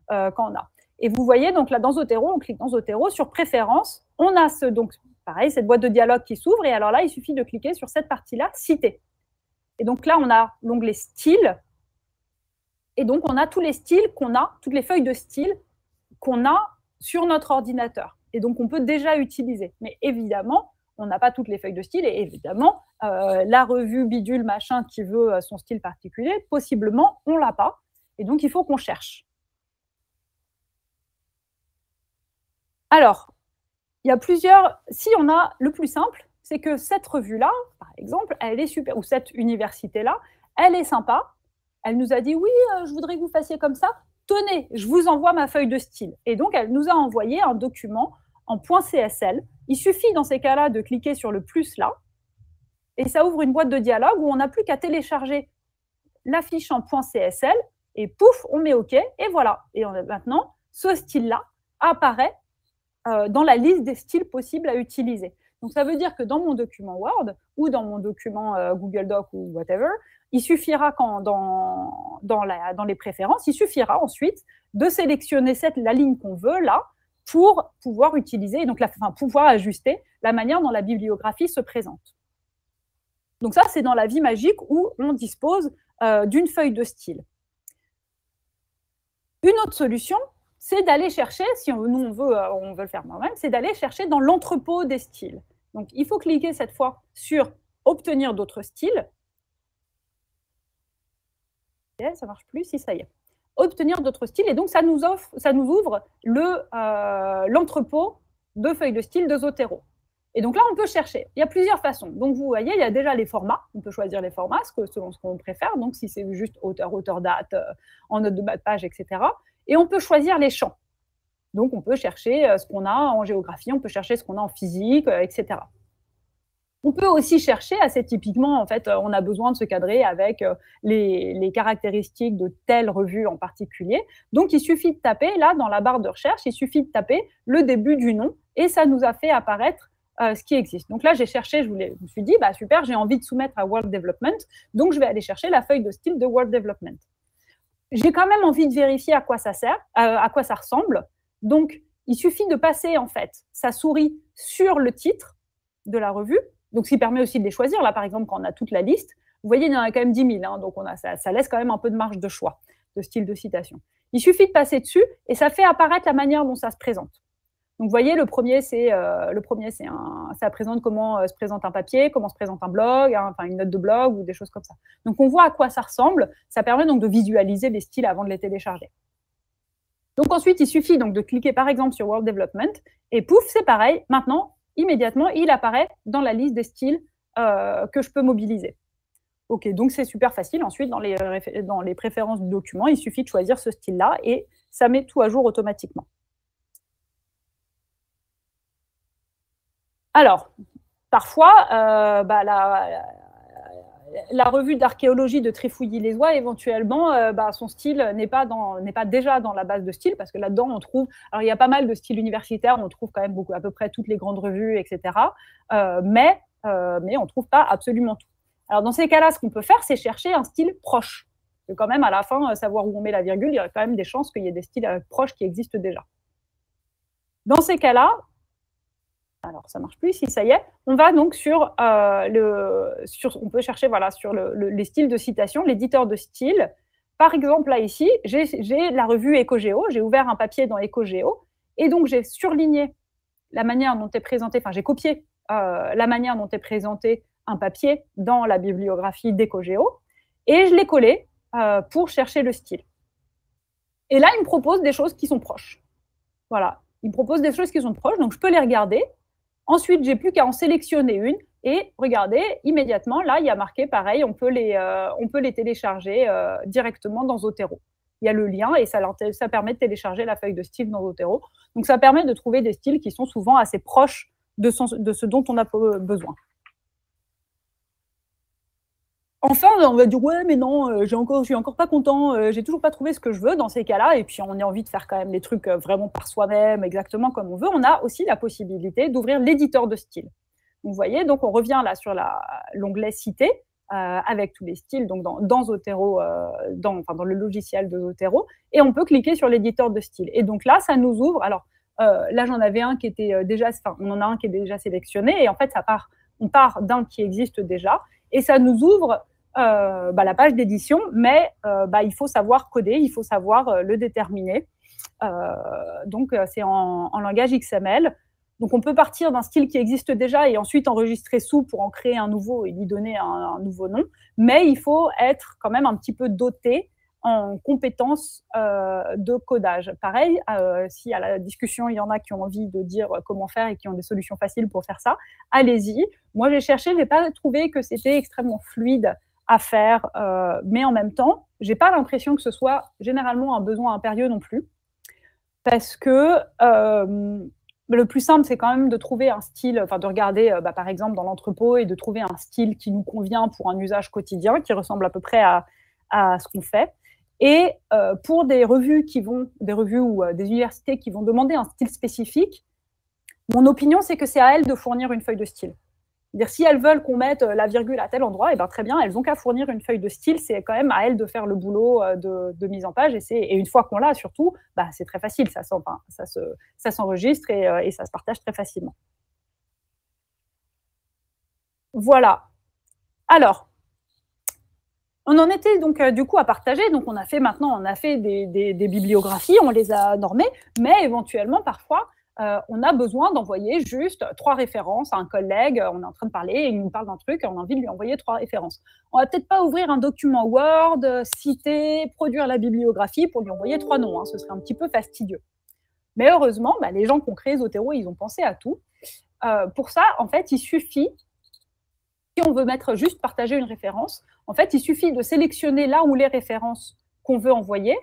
quand on a. Et vous voyez, donc là, dans Zotero, on clique dans Zotero, sur Préférences, on a donc, pareil, cette boîte de dialogue qui s'ouvre, et alors là, il suffit de cliquer sur cette partie-là, Citer. Et donc là, on a l'onglet Style, et donc on a tous les styles qu'on a, toutes les feuilles de style qu'on a sur notre ordinateur. Et donc, on peut déjà utiliser. Mais évidemment, on n'a pas toutes les feuilles de style, et évidemment, la revue bidule machin qui veut son style particulier, possiblement, on ne l'a pas. Et donc, il faut qu'on cherche. Alors, il y a plusieurs... Si on a le plus simple, c'est que cette revue-là, par exemple, elle est super, ou cette université-là, elle est sympa. Elle nous a dit, oui, je voudrais que vous fassiez comme ça. Tenez, je vous envoie ma feuille de style. Et donc, elle nous a envoyé un document en .csl. Il suffit dans ces cas-là de cliquer sur le plus là, et ça ouvre une boîte de dialogue où on n'a plus qu'à télécharger la fiche en .csl, et pouf, on met OK, et voilà. Et maintenant, ce style-là apparaît dans la liste des styles possibles à utiliser. Donc, ça veut dire que dans mon document Word ou dans mon document Google Doc ou whatever, il suffira, dans les préférences, il suffira ensuite de sélectionner la ligne qu'on veut là pour pouvoir utiliser, donc pouvoir ajuster la manière dont la bibliographie se présente. Donc ça, c'est dans la vie magique où on dispose d'une feuille de style. Une autre solution, c'est d'aller chercher, si nous on veut le faire moi-même, c'est d'aller chercher dans l'entrepôt des styles. Donc, il faut cliquer cette fois sur « Obtenir d'autres styles ». Okay, ça ne marche plus, si ça y est. Obtenir d'autres styles, et donc ça nous ouvre l'entrepôt de feuilles de style de Zotero. Et donc là, on peut chercher. Il y a plusieurs façons. Donc, vous voyez, il y a déjà les formats. On peut choisir les formats selon ce qu'on préfère. Donc, si c'est juste auteur-date, en note de bas de page, etc. Et on peut choisir les champs. Donc, on peut chercher ce qu'on a en géographie, on peut chercher ce qu'on a en physique, etc. On peut aussi chercher, assez typiquement, en fait, on a besoin de se cadrer avec les caractéristiques de telle revue en particulier. Donc, il suffit de taper, là, dans la barre de recherche, il suffit de taper le début du nom, et ça nous a fait apparaître ce qui existe. Donc là, j'ai cherché, je me suis dit, bah, super, j'ai envie de soumettre à World Development, donc je vais aller chercher la feuille de style de World Development. J'ai quand même envie de vérifier à quoi ça sert, à quoi ça ressemble. Donc, il suffit de passer, en fait, sa souris sur le titre de la revue, donc ce qui permet aussi de les choisir. Là, par exemple, quand on a toute la liste, vous voyez, il y en a quand même 10 000, hein, donc ça laisse quand même un peu de marge de choix, de style de citation. Il suffit de passer dessus, et ça fait apparaître la manière dont ça se présente. Donc, vous voyez, ça présente comment se présente un papier, comment se présente un blog, enfin une note de blog ou des choses comme ça. Donc, on voit à quoi ça ressemble. Ça permet donc de visualiser les styles avant de les télécharger. Donc ensuite, il suffit donc de cliquer par exemple sur World Development et pouf, c'est pareil. Maintenant, immédiatement, il apparaît dans la liste des styles que je peux mobiliser. Ok, donc c'est super facile. Ensuite, dans les préférences du document, il suffit de choisir ce style-là et ça met tout à jour automatiquement. Alors, parfois, la revue d'archéologie de Trifouilly-les-Oies, éventuellement, son style n'est pas déjà dans la base de style, parce que là-dedans, on trouve... Alors, il y a pas mal de styles universitaires, on trouve quand même à peu près toutes les grandes revues, etc. Mais on ne trouve pas absolument tout. Alors, dans ces cas-là, ce qu'on peut faire, c'est chercher un style proche. Et quand même, à la fin, savoir où on met la virgule, il y a quand même des chances qu'il y ait des styles proches qui existent déjà. Dans ces cas-là, alors, ça ne marche plus, si ça y est. On va donc on peut chercher sur les styles de citation, l'éditeur de style. Par exemple, là, ici, j'ai la revue Ecogéo. J'ai ouvert un papier dans Ecogéo. Et donc, j'ai surligné la manière dont est présenté, enfin, j'ai copié la manière dont est présenté un papier dans la bibliographie d'Ecogéo. Et je l'ai collé pour chercher le style. Et là, il me propose des choses qui sont proches. Voilà. Il me propose des choses qui sont proches, donc je peux les regarder. Ensuite, j'ai plus qu'à en sélectionner une et regardez, immédiatement, là, il y a marqué pareil, on peut les télécharger directement dans Zotero. Il y a le lien et ça permet de télécharger la feuille de style dans Zotero. Donc, ça permet de trouver des styles qui sont souvent assez proches de ce dont on a besoin. Enfin, on va dire, ouais, mais non, je suis encore pas content, j'ai toujours pas trouvé ce que je veux dans ces cas-là, et puis on a envie de faire quand même les trucs vraiment par soi-même, exactement comme on veut. On a aussi la possibilité d'ouvrir l'éditeur de style. Vous voyez, donc on revient là sur l'onglet Citer, avec tous les styles, donc dans Zotero, dans le logiciel de Zotero, et on peut cliquer sur l'éditeur de style. Et donc là, ça nous ouvre. Alors là, j'en avais un qui était on en a un qui est déjà sélectionné, et en fait, on part d'un qui existe déjà, et ça nous ouvre la page d'édition, mais il faut savoir coder, il faut savoir le déterminer. Donc, c'est en langage XML. Donc, on peut partir d'un style qui existe déjà et ensuite enregistrer sous pour en créer un nouveau et lui donner un nouveau nom. Mais il faut être quand même un petit peu doté en compétences de codage. Pareil, si à la discussion, il y en a qui ont envie de dire comment faire et qui ont des solutions faciles pour faire ça, allez-y. Moi, j'ai cherché, je n'ai pas trouvé que c'était extrêmement fluide à faire, mais en même temps, je n'ai pas l'impression que ce soit généralement un besoin impérieux non plus, parce que le plus simple, c'est quand même de trouver un style, de regarder par exemple dans l'entrepôt et de trouver un style qui nous convient pour un usage quotidien, qui ressemble à peu près à ce qu'on fait. Et pour des revues ou des universités qui vont demander un style spécifique, mon opinion, c'est que c'est à elles de fournir une feuille de style. C'est-à-dire, si elles veulent qu'on mette la virgule à tel endroit, très bien, elles n'ont qu'à fournir une feuille de style. C'est quand même à elles de faire le boulot de mise en page. Et une fois qu'on l'a, surtout, c'est très facile. Ça s'enregistre et ça se partage très facilement. Voilà. Alors, on en était donc du coup à partager. Donc, on a fait des bibliographies, on les a normées, mais éventuellement, parfois, on a besoin d'envoyer juste 3 références à un collègue. On est en train de parler, il nous parle d'un truc, et on a envie de lui envoyer 3 références. On va peut-être pas ouvrir un document Word, citer, produire la bibliographie pour lui envoyer 3 noms. Hein, ce serait un petit peu fastidieux. Mais heureusement, les gens qui ont créé Zotero, ils ont pensé à tout. Pour ça, en fait, il suffit, si on veut mettre juste partager une référence, en fait, il suffit de sélectionner là où les références qu'on veut envoyer,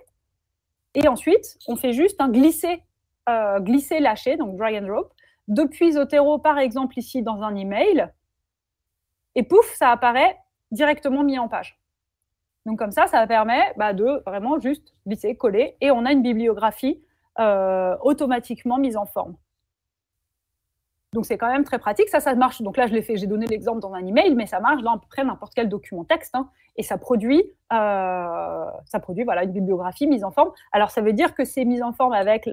et ensuite, on fait juste un glisser-lâcher, donc drag and drop, depuis Zotero, par exemple, ici, dans un email, et pouf, ça apparaît directement mis en page. Donc, comme ça permet de vraiment juste glisser, coller, et on a une bibliographie automatiquement mise en forme. Donc, c'est quand même très pratique. Ça marche. Donc là, j'ai donné l'exemple dans un email, mais ça marche dans à peu près n'importe quel document texte, hein, et ça produit une bibliographie mise en forme. Alors, ça veut dire que c'est mis en forme avec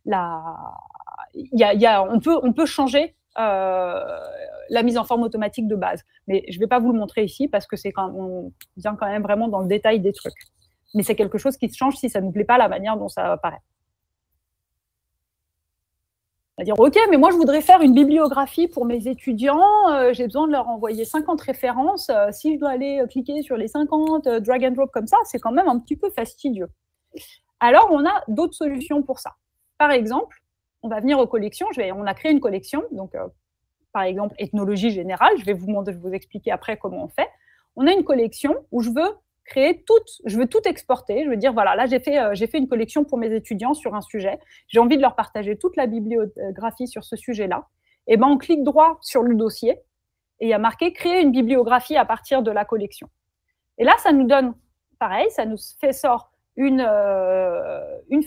on peut changer la mise en forme automatique de base. Mais je ne vais pas vous le montrer ici parce que on vient quand même vraiment dans le détail des trucs. Mais c'est quelque chose qui se change si ça ne nous plaît pas la manière dont ça apparaît. On va dire, OK, mais moi, je voudrais faire une bibliographie pour mes étudiants. J'ai besoin de leur envoyer 50 références. Si je dois aller cliquer sur les 50, drag and drop comme ça, c'est quand même un petit peu fastidieux. Alors, on a d'autres solutions pour ça. Par exemple, on va venir aux collections. On a créé une collection. Donc, par exemple, ethnologie générale. Je vais vous expliquer après comment on fait. On a une collection où je veux tout exporter. Je veux dire, voilà, là, j'ai fait une collection pour mes étudiants sur un sujet. J'ai envie de leur partager toute la bibliographie sur ce sujet-là. Et on clique droit sur le dossier et il y a marqué « Créer une bibliographie à partir de la collection ». Et là, ça nous donne, pareil, ça nous sort une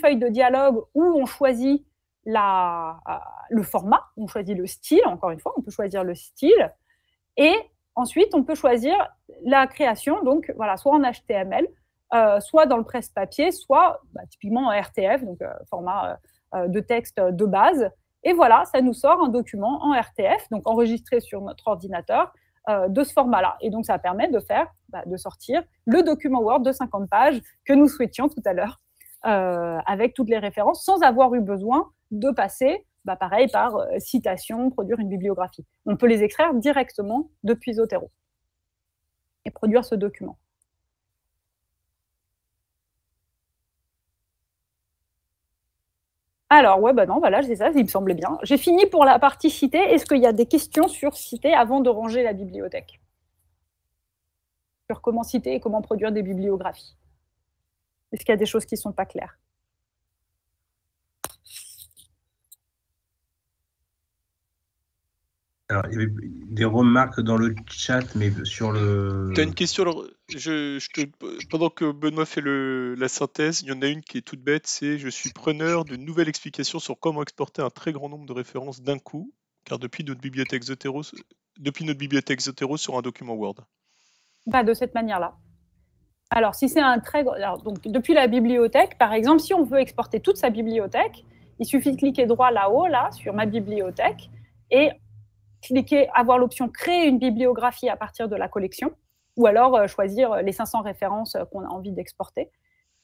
feuille de dialogue où on choisit le format, on choisit le style, encore une fois, on peut choisir le style. Et ensuite, on peut choisir la création, donc voilà, soit en HTML, soit dans le presse-papier, soit typiquement en RTF, donc format de texte de base. Et voilà, ça nous sort un document en RTF, donc enregistré sur notre ordinateur, de ce format-là. Et donc, ça permet de sortir le document Word de 50 pages que nous souhaitions tout à l'heure, avec toutes les références, sans avoir eu besoin de passer pareil, par citation, produire une bibliographie. On peut les extraire directement depuis Zotero et produire ce document. Alors, non, voilà, c'est ça, il me semblait bien. J'ai fini pour la partie cité. Est-ce qu'il y a des questions sur cité avant de ranger la bibliothèque? Sur comment citer et comment produire des bibliographies? Est-ce qu'il y a des choses qui ne sont pas claires? Alors, il y avait des remarques dans le chat, mais sur le... Tu as une question, alors, pendant que Benoît fait la synthèse, il y en a une qui est toute bête, c'est « Je suis preneur de nouvelles explications sur comment exporter un très grand nombre de références d'un coup, car depuis notre bibliothèque Zotero sur un document Word. » De cette manière-là. Alors, si c'est un très... Alors, donc, depuis la bibliothèque, par exemple, si on veut exporter toute sa bibliothèque, il suffit de cliquer droit là-haut, là, sur ma bibliothèque, et avoir l'option créer une bibliographie à partir de la collection, ou alors choisir les 500 références qu'on a envie d'exporter.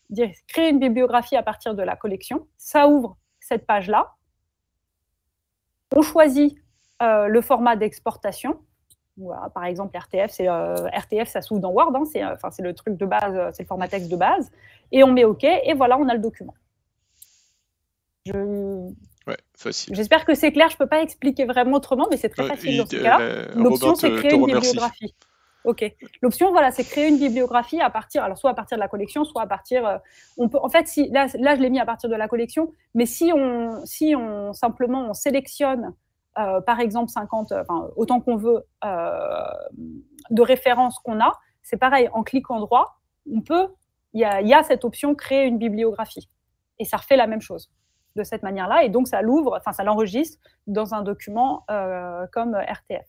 Dire créer une bibliographie à partir de la collection, ça ouvre cette page-là. On choisit le format d'exportation. Voilà, par exemple, RTF, ça s'ouvre dans Word, hein, c'est le truc de base, c'est le format texte de base. Et on met OK, et voilà, on a le document. Ouais, facile. J'espère que c'est clair, je ne peux pas expliquer vraiment autrement, mais c'est très facile dans ce cas-là. L'option, c'est créer une bibliographie. OK. L'option, voilà, c'est créer une bibliographie à partir, alors soit à partir de la collection, soit à partir, on peut, en fait, là, je l'ai mis à partir de la collection, mais si on simplement on sélectionne, par exemple, 50, autant qu'on veut, de références qu'on a, c'est pareil, en cliquant droit, il y a cette option créer une bibliographie, et ça refait la même chose de cette manière-là, et donc ça l'ouvre, ça l'enregistre dans un document comme RTF.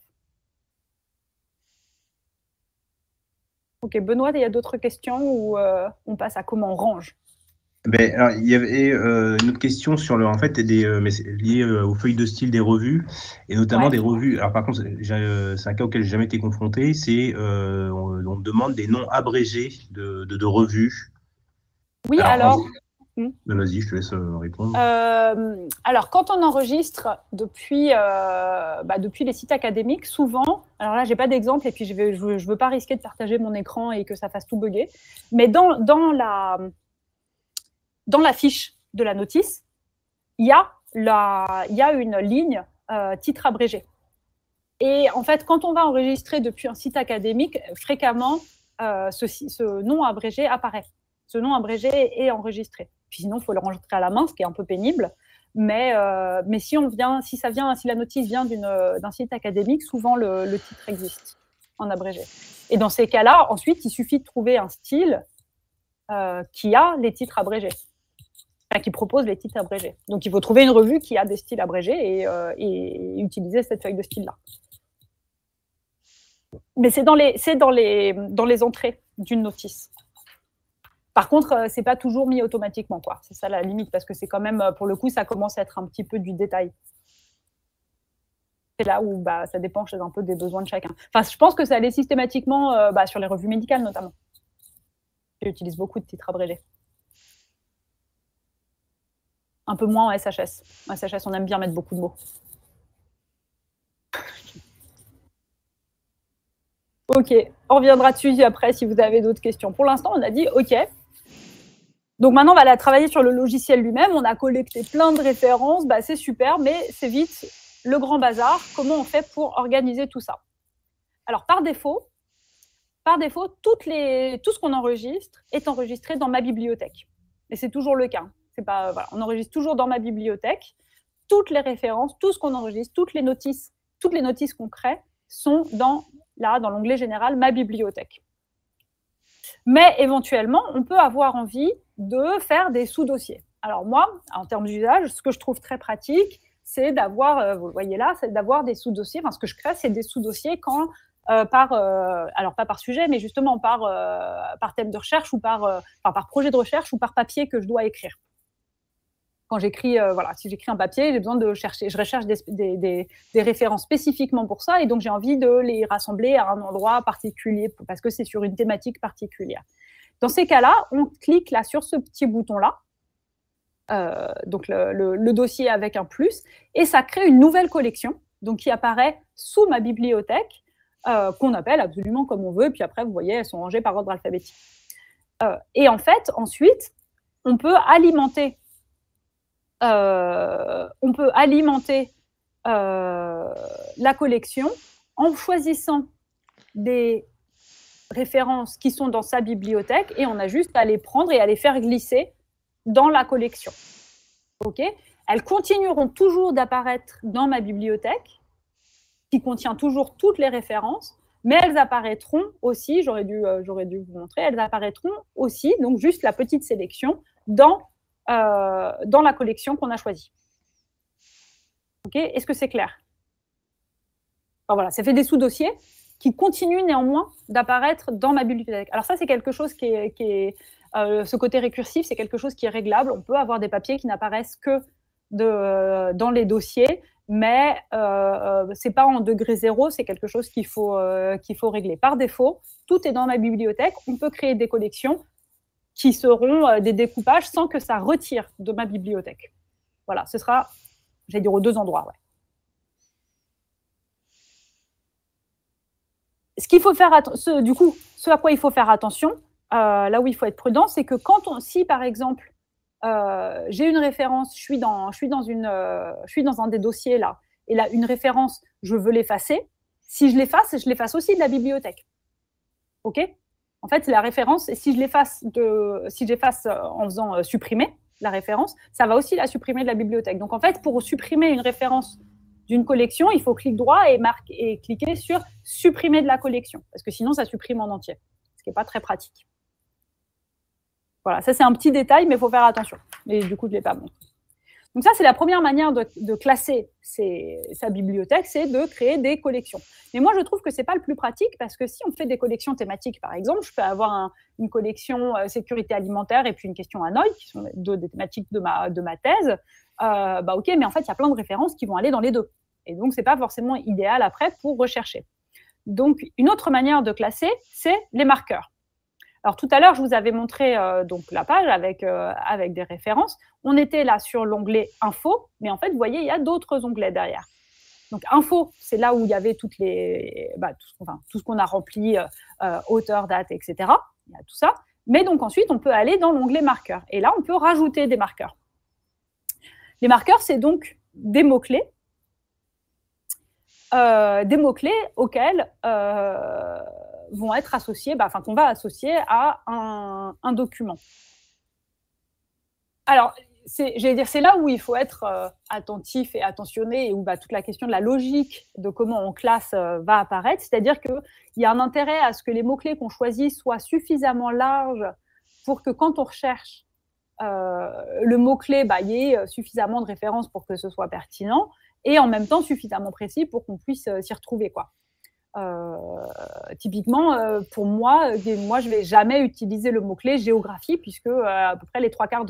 Ok, Benoît, il y a d'autres questions ou on passe à comment on range? Alors, il y avait une autre question sur en fait, mais c'est lié aux feuilles de style des revues, et notamment des revues. Alors par contre, c'est un cas auquel j'ai jamais été confronté, c'est on demande des noms abrégés de revues. Oui, alors vas-y, je te laisse répondre. Alors, quand on enregistre depuis les sites académiques, souvent, alors là, je n'ai pas d'exemple et puis je veux pas risquer de partager mon écran et que ça fasse tout bugger, mais dans la fiche de la notice, il y a une ligne titre abrégé. Et en fait, quand on va enregistrer depuis un site académique, fréquemment, ce nom abrégé apparaît. Ce nom abrégé est enregistré. Puis sinon, il faut l'enregistrer à la main, ce qui est un peu pénible. Mais si la notice vient d'un site académique, souvent le titre existe en abrégé. Et dans ces cas-là, ensuite, il suffit de trouver un style qui a les titres abrégés, qui propose les titres abrégés. Donc, il faut trouver une revue qui a des styles abrégés et utiliser cette feuille de style-là. Mais c'est dans les entrées d'une notice. Par contre, c'est pas toujours mis automatiquement, quoi. C'est ça la limite, parce que c'est quand même, pour le coup, ça commence à être un petit peu du détail. C'est là où ça dépend un peu des besoins de chacun. Enfin, je pense que ça allait systématiquement sur les revues médicales, notamment. J'utilise beaucoup de titres abrégés. Un peu moins en SHS. En SHS, on aime bien mettre beaucoup de mots. Ok, on reviendra dessus après si vous avez d'autres questions. Pour l'instant, on a dit OK. Donc maintenant, on va aller travailler sur le logiciel lui-même. On a collecté plein de références, c'est super, mais c'est vite le grand bazar. Comment on fait pour organiser tout ça? Alors, par défaut, tout ce qu'on enregistre est enregistré dans ma bibliothèque. Et c'est toujours le cas. On enregistre toujours dans ma bibliothèque. Toutes les références, tout ce qu'on enregistre, toutes les notices qu'on crée sont dans l'onglet général, ma bibliothèque. Mais éventuellement, on peut avoir envie de faire des sous-dossiers. Alors moi, en termes d'usage, ce que je trouve très pratique, c'est d'avoir, vous le voyez là, c'est d'avoir des sous-dossiers. Enfin, ce que je crée, c'est des sous-dossiers quand alors pas par sujet, mais justement par thème de recherche ou par projet de recherche ou par papier que je dois écrire. Quand j'écris, si j'écris un papier, j'ai besoin de chercher, je recherche des références spécifiquement pour ça, et donc j'ai envie de les rassembler à un endroit particulier parce que c'est sur une thématique particulière. Dans ces cas-là, on clique là sur ce petit bouton-là, donc le dossier avec un plus, et ça crée une nouvelle collection, donc qui apparaît sous ma bibliothèque, qu'on appelle absolument comme on veut, puis après, vous voyez, elles sont rangées par ordre alphabétique. Et en fait, ensuite, on peut alimenter la collection en choisissant des références qui sont dans sa bibliothèque, et on a juste à les prendre et à les faire glisser dans la collection. Ok ? Elles continueront toujours d'apparaître dans ma bibliothèque, qui contient toujours toutes les références, mais elles apparaîtront aussi, j'aurais dû vous montrer, elles apparaîtront aussi, donc juste la petite sélection, dans la collection qu'on a choisie. Ok ? Est-ce que c'est clair ? Voilà, ça fait des sous-dossiers. qui continuent néanmoins d'apparaître dans ma bibliothèque. Alors ça, c'est quelque chose qui est ce côté récursif, c'est quelque chose qui est réglable. On peut avoir des papiers qui n'apparaissent que dans les dossiers, mais ce n'est pas en degré zéro, c'est quelque chose qu'il faut régler. Par défaut, tout est dans ma bibliothèque. On peut créer des collections qui seront des découpages sans que ça retire de ma bibliothèque. Voilà, ce sera, j'allais dire, aux deux endroits. Ouais. Ce qu'il faut faire, du coup, ce à quoi il faut faire attention, là où il faut être prudent, c'est que si par exemple, j'ai une référence, je suis dans un des dossiers là, et là, une référence, je veux l'effacer, si je l'efface aussi de la bibliothèque. OK ? En fait, la référence, si je l'efface en faisant supprimer la référence, ça va aussi la supprimer de la bibliothèque. Donc, en fait, pour supprimer une référence d'une collection, il faut cliquer droit et cliquer sur « Supprimer de la collection », parce que sinon, ça supprime en entier, ce qui n'est pas très pratique. Voilà, ça, c'est un petit détail, mais il faut faire attention. Mais du coup, je ne l'ai pas montré. Donc ça, c'est la première manière de classer sa bibliothèque, c'est de créer des collections. Mais moi, je trouve que ce n'est pas le plus pratique, parce que si on fait des collections thématiques, par exemple, je peux avoir une collection sécurité alimentaire et puis une question Hanoï, qui sont deux des thématiques de ma thèse. OK, mais en fait, il y a plein de références qui vont aller dans les deux. Et donc, ce n'est pas forcément idéal après pour rechercher. Donc, une autre manière de classer, c'est les marqueurs. Alors, tout à l'heure, je vous avais montré donc, la page avec des références. On était là sur l'onglet « Info », mais en fait, vous voyez, il y a d'autres onglets derrière. Donc, « Info », c'est là où il y avait tout ce qu'on a rempli, auteur, date, etc. Il y a tout ça. Mais donc, ensuite, on peut aller dans l'onglet « Marqueurs ». Et là, on peut rajouter des marqueurs. Les marqueurs, c'est donc des mots-clés. Auxquels vont être associés, qu'on va associer à un document. Alors, j'allais dire, c'est là où il faut être attentif et attentionné, et où toute la question de la logique de comment on classe va apparaître. C'est-à-dire qu'il y a un intérêt à ce que les mots-clés qu'on choisit soient suffisamment larges pour que quand on recherche le mot-clé, il y ait suffisamment de références pour que ce soit pertinent, et en même temps suffisamment précis pour qu'on puisse s'y retrouver, quoi. Typiquement, pour moi, je ne vais jamais utiliser le mot-clé géographie, puisque à peu près les 3/4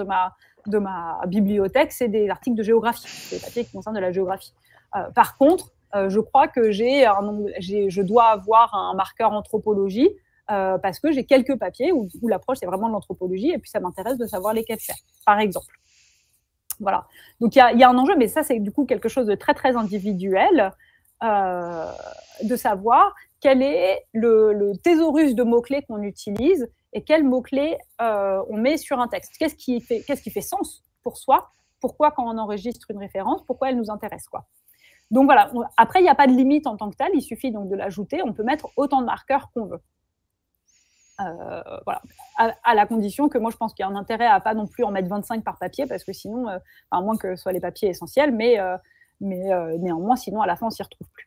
de ma bibliothèque, c'est des articles de géographie, des papiers qui concernent de la géographie. Par contre, je crois que je dois avoir un marqueur anthropologie, parce que j'ai quelques papiers où l'approche, c'est vraiment de l'anthropologie, et puis ça m'intéresse de savoir lesquels faire, par exemple. Voilà. Donc, il y a un enjeu, mais ça, c'est du coup quelque chose de très, très individuel, de savoir quel est le thésaurus de mots-clés qu'on utilise et quels mots-clés on met sur un texte. Qu'est-ce qui fait sens pour soi? Pourquoi, quand on enregistre une référence, pourquoi elle nous intéresse, quoi. Donc, voilà. Après, il n'y a pas de limite en tant que tel. Il suffit donc de l'ajouter. On peut mettre autant de marqueurs qu'on veut. Voilà, à la condition que moi je pense qu'il y a un intérêt à pas non plus en mettre 25 par papier, parce que sinon, à moins que ce soit les papiers essentiels, mais néanmoins sinon à la fin on s'y retrouve plus.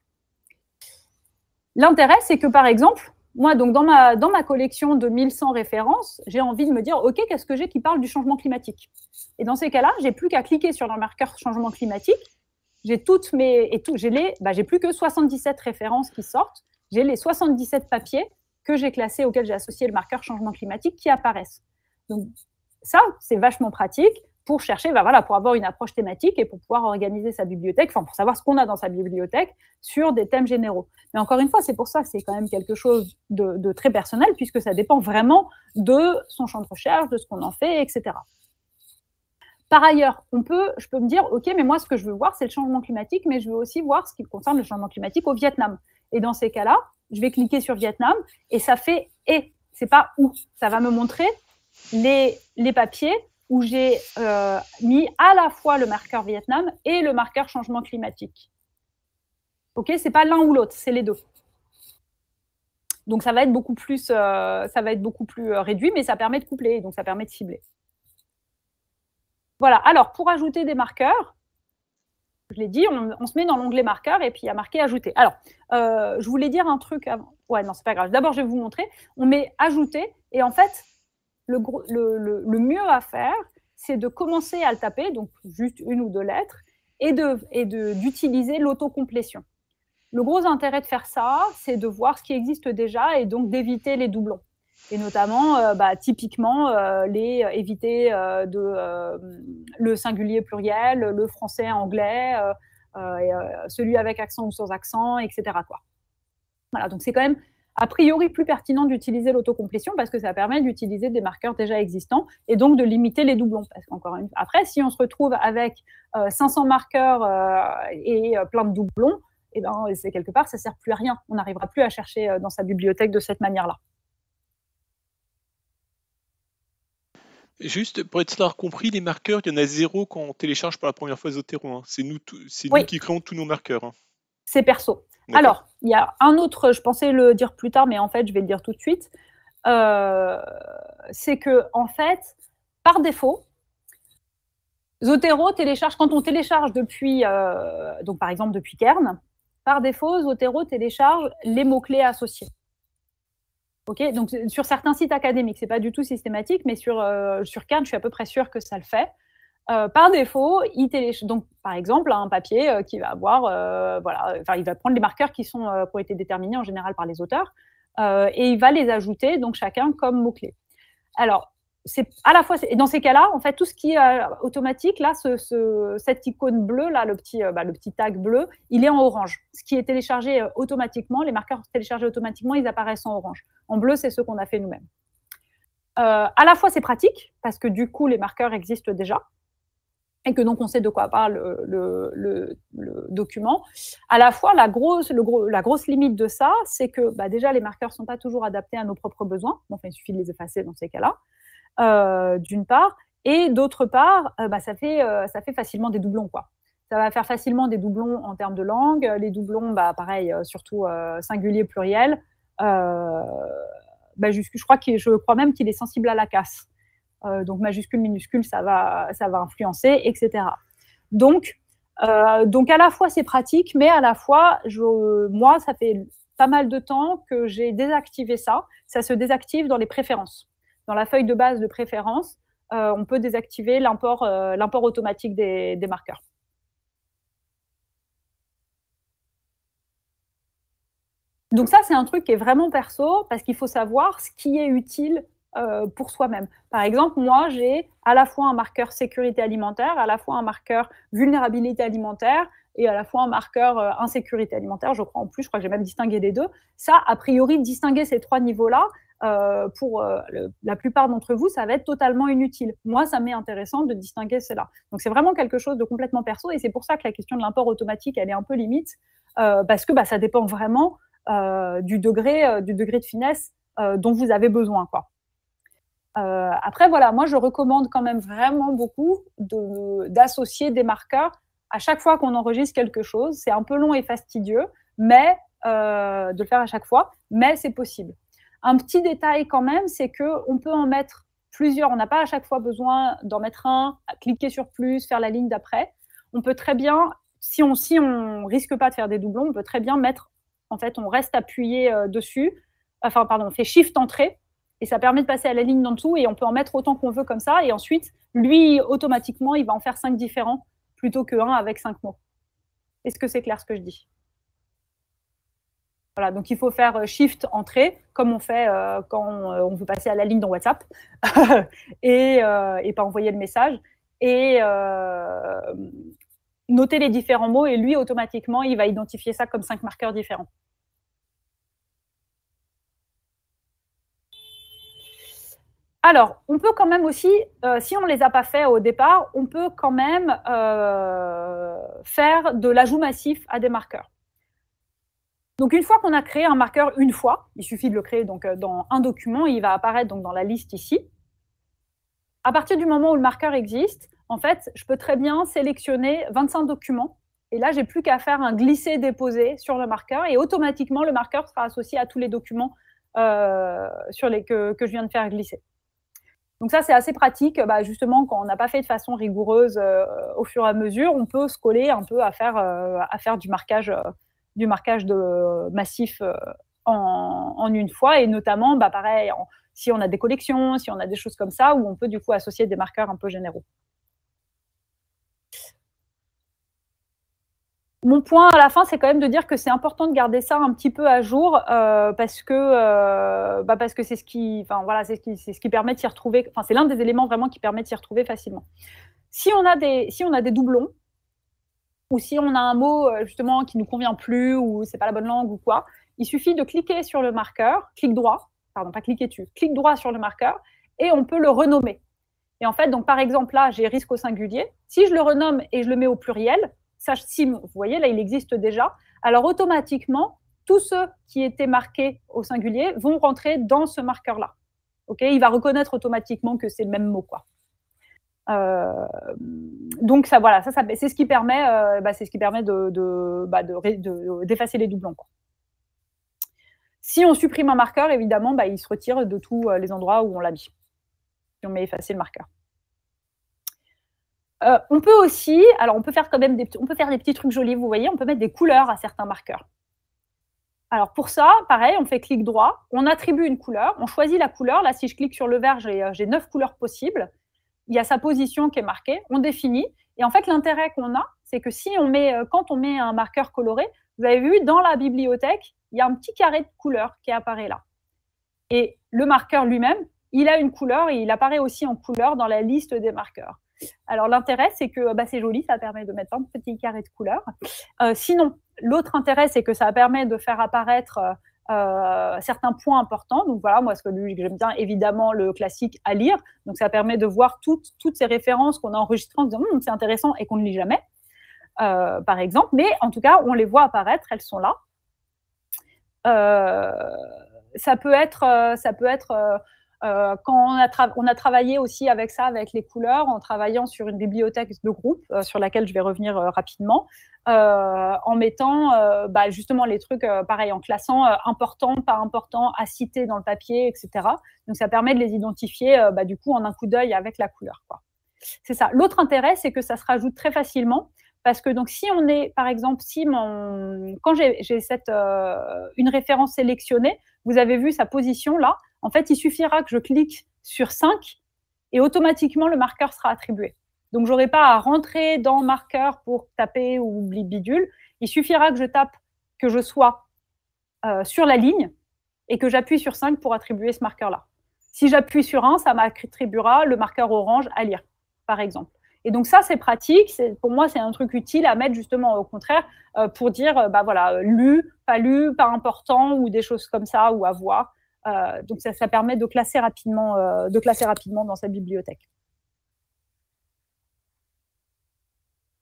L'intérêt, c'est que par exemple, moi donc dans ma collection de 1100 références, j'ai envie de me dire ok, qu'est-ce que j'ai qui parle du changement climatique, et dans ces cas-là, j'ai plus qu'à cliquer sur le marqueur changement climatique, j'ai j'ai plus que 77 références qui sortent, j'ai les 77 papiers que j'ai classés, auxquels j'ai associé le marqueur changement climatique, qui apparaissent. Donc ça, c'est vachement pratique pour chercher, pour avoir une approche thématique et pour pouvoir organiser sa bibliothèque, pour savoir ce qu'on a dans sa bibliothèque sur des thèmes généraux. Mais encore une fois, c'est pour ça que c'est quand même quelque chose de très personnel, puisque ça dépend vraiment de son champ de recherche, de ce qu'on en fait, etc. Par ailleurs, je peux me dire, ok, mais moi, ce que je veux voir, c'est le changement climatique, mais je veux aussi voir ce qui concerne le changement climatique au Vietnam. Et dans ces cas-là, je vais cliquer sur Vietnam et ça fait « et », c'est pas « où ». Ça va me montrer les papiers où j'ai mis à la fois le marqueur Vietnam et le marqueur changement climatique. Ok, c'est pas l'un ou l'autre, c'est les deux. Donc ça va être beaucoup plus réduit, mais ça permet de coupler, donc ça permet de cibler. Voilà, alors pour ajouter des marqueurs, je l'ai dit, on se met dans l'onglet marqueur et puis il y a marqué ajouter. Alors, je voulais dire un truc avant. Ouais, non, c'est pas grave. D'abord, je vais vous montrer. On met ajouter et en fait, le mieux à faire, c'est de commencer à le taper, donc juste une ou deux lettres, et d'utiliser l'autocomplétion. le gros intérêt de faire ça, c'est de voir ce qui existe déjà et donc d'éviter les doublons. Et notamment, typiquement, éviter le singulier pluriel, le français anglais, celui avec accent ou sans accent, etc. quoi. Voilà, donc c'est quand même a priori plus pertinent d'utiliser l'autocomplétion parce que ça permet d'utiliser des marqueurs déjà existants et donc de limiter les doublons. Parce qu'encore une fois, après, si on se retrouve avec 500 marqueurs et plein de doublons, et ben, c'est quelque part, ça ne sert plus à rien. On n'arrivera plus à chercher dans sa bibliothèque de cette manière-là. Juste pour être sûr compris, les marqueurs, il y en a 0 quand on télécharge pour la première fois Zotero. Hein. C'est nous qui créons tous nos marqueurs. Hein. C'est perso. Alors, il y a un autre, je pensais le dire plus tard, mais en fait, je vais le dire tout de suite. C'est que, en fait, par défaut, Zotero télécharge, quand on télécharge depuis, donc par exemple depuis Kern, par défaut, Zotero télécharge les mots-clés associés. Okay, donc sur certains sites académiques, ce n'est pas du tout systématique, mais sur Kern, je suis à peu près sûre que ça le fait. Par défaut, il télécharge, donc par exemple, un papier qui va avoir, il va prendre les marqueurs qui ont été déterminés en général par les auteurs et il va les ajouter, donc chacun comme mots-clés. Alors, c'est à la fois, dans ces cas-là, en fait, tout ce qui est automatique, là, cette icône bleue, là, le petit tag bleu, il est en orange. Ce qui est téléchargé automatiquement, les marqueurs téléchargés automatiquement, ils apparaissent en orange. En bleu, c'est ceux qu'on a fait nous-mêmes. À la fois, c'est pratique, parce que du coup, les marqueurs existent déjà, et que donc on sait de quoi parle le document. À la fois, la grosse limite de ça, c'est que déjà, les marqueurs ne sont pas toujours adaptés à nos propres besoins. Enfin, il suffit de les effacer dans ces cas-là. D'une part, et d'autre part, ça fait facilement des doublons, quoi. Ça va faire facilement des doublons en termes de langue. Les doublons, pareil, surtout singulier, pluriel. Je crois même qu'il est sensible à la casse. Donc majuscule, minuscule, ça va influencer, etc. Donc à la fois c'est pratique, mais à la fois, moi, ça fait pas mal de temps que j'ai désactivé ça. Ça se désactive dans les préférences. Dans la feuille de base de préférence, on peut désactiver l'import automatique des marqueurs. Donc ça, c'est un truc qui est vraiment perso, parce qu'il faut savoir ce qui est utile pour soi-même. Par exemple, moi, j'ai à la fois un marqueur sécurité alimentaire, à la fois un marqueur vulnérabilité alimentaire, et à la fois un marqueur insécurité alimentaire, je crois que j'ai même distingué les deux. Ça, a priori, distinguer ces trois niveaux-là, pour la plupart d'entre vous, ça va être totalement inutile. Moi, ça m'est intéressant de distinguer cela. Donc, c'est vraiment quelque chose de complètement perso, et c'est pour ça que la question de l'import automatique, elle est un peu limite, parce que ça dépend vraiment du degré de finesse dont vous avez besoin, quoi. Après, voilà, moi, je recommande quand même vraiment beaucoup d'associer des marqueurs à chaque fois qu'on enregistre quelque chose. C'est un peu long et fastidieux, mais de le faire à chaque fois, mais c'est possible. Un petit détail quand même, c'est qu'on peut en mettre plusieurs. On n'a pas à chaque fois besoin d'en mettre un, cliquer sur plus, faire la ligne d'après. On peut très bien, si on risque pas de faire des doublons, on peut très bien mettre, en fait, on reste appuyé dessus, on fait Shift Entrée, et ça permet de passer à la ligne d'en dessous, et on peut en mettre autant qu'on veut comme ça, et ensuite, lui, automatiquement, il va en faire 5 différents, plutôt que 1 avec 5 mots. Est-ce que c'est clair ce que je dis ? Voilà, donc il faut faire Shift Entrée, comme on fait quand on veut passer à la ligne dans WhatsApp, et pas envoyer le message, et noter les différents mots, et lui, automatiquement, il va identifier ça comme 5 marqueurs différents. Alors, on peut quand même aussi, si on ne les a pas fait au départ, on peut quand même faire de l'ajout massif à des marqueurs. Donc, une fois qu'on a créé un marqueur une fois, il suffit de le créer donc, dans un document, il va apparaître donc, dans la liste ici. À partir du moment où le marqueur existe, en fait, je peux très bien sélectionner 25 documents. Et là, je n'ai plus qu'à faire un glisser-déposer sur le marqueur, et automatiquement, le marqueur sera associé à tous les documents que je viens de faire glisser. Donc ça, c'est assez pratique. Justement, quand on n'a pas fait de façon rigoureuse au fur et à mesure, on peut se coller un peu à faire du marquage de massif en une fois. Et notamment, pareil, si on a des collections, si on a des choses comme ça, où on peut du coup associer des marqueurs un peu généraux. Mon point à la fin, c'est quand même de dire que c'est important de garder ça un petit peu à jour parce que c'est ce qui, enfin voilà, c'est ce qui permet de s'y retrouver. Enfin, c'est l'un des éléments vraiment qui permet de s'y retrouver facilement. Si on a des doublons ou si on a un mot justement qui nous convient plus ou c'est pas la bonne langue ou quoi, il suffit de cliquer sur le marqueur, clic droit, pardon, pas cliquer dessus, clic droit sur le marqueur et on peut le renommer. Et en fait, donc par exemple là, j'ai risque au singulier. Si je le renomme et je le mets au pluriel, vous voyez, là, il existe déjà. Alors, automatiquement, tous ceux qui étaient marqués au singulier vont rentrer dans ce marqueur-là. Okay, il va reconnaître automatiquement que c'est le même mot, quoi. Donc, ça, voilà, c'est ce qui permet, d'effacer les doublons, quoi. Si on supprime un marqueur, évidemment, il se retire de tous les endroits où on l'a mis. Si on met effacer le marqueur. On peut aussi, alors on peut faire quand même des petits trucs jolis, vous voyez, on peut mettre des couleurs à certains marqueurs. Alors pour ça, pareil, on fait clic droit, on attribue une couleur, on choisit la couleur. Là, si je clique sur le vert, j'ai 9 couleurs possibles. Il y a sa position qui est marquée, on définit. Et en fait, l'intérêt qu'on a, c'est que quand on met un marqueur coloré, vous avez vu, dans la bibliothèque, il y a un petit carré de couleur qui apparaît là. Et le marqueur lui-même, il a une couleur et il apparaît aussi en couleur dans la liste des marqueurs. Alors, l'intérêt, c'est que c'est joli, ça permet de mettre un petit carré de couleur. Sinon, l'autre intérêt, c'est que ça permet de faire apparaître certains points importants. Donc, voilà, moi, ce que j'aime bien, évidemment, le classique à lire. Donc, ça permet de voir toutes ces références qu'on a enregistrées en disant « c'est intéressant » et qu'on ne lit jamais, par exemple. Mais, en tout cas, on les voit apparaître, elles sont là. Ça peut être quand on a travaillé aussi avec ça, avec les couleurs, en travaillant sur une bibliothèque de groupe, sur laquelle je vais revenir rapidement, en mettant justement les trucs, pareil, en classant important, pas important, à citer dans le papier, etc. Donc, ça permet de les identifier, du coup, en un coup d'œil avec la couleur, quoi. C'est ça. L'autre intérêt, c'est que ça se rajoute très facilement. Parce que donc, si on est, par exemple, quand j'ai une référence sélectionnée, vous avez vu sa position là, en fait, il suffira que je clique sur 5 et automatiquement, le marqueur sera attribué. Donc, je n'aurai pas à rentrer dans marqueur pour taper ou bidule. Il suffira que je sois sur la ligne et que j'appuie sur 5 pour attribuer ce marqueur-là. Si j'appuie sur 1, ça m'attribuera le marqueur orange à lire, par exemple. Et donc ça, c'est pratique. Pour moi, c'est un truc utile à mettre justement au contraire pour dire, voilà, lu, pas important ou des choses comme ça ou à voir. Donc ça permet de classer rapidement dans sa bibliothèque.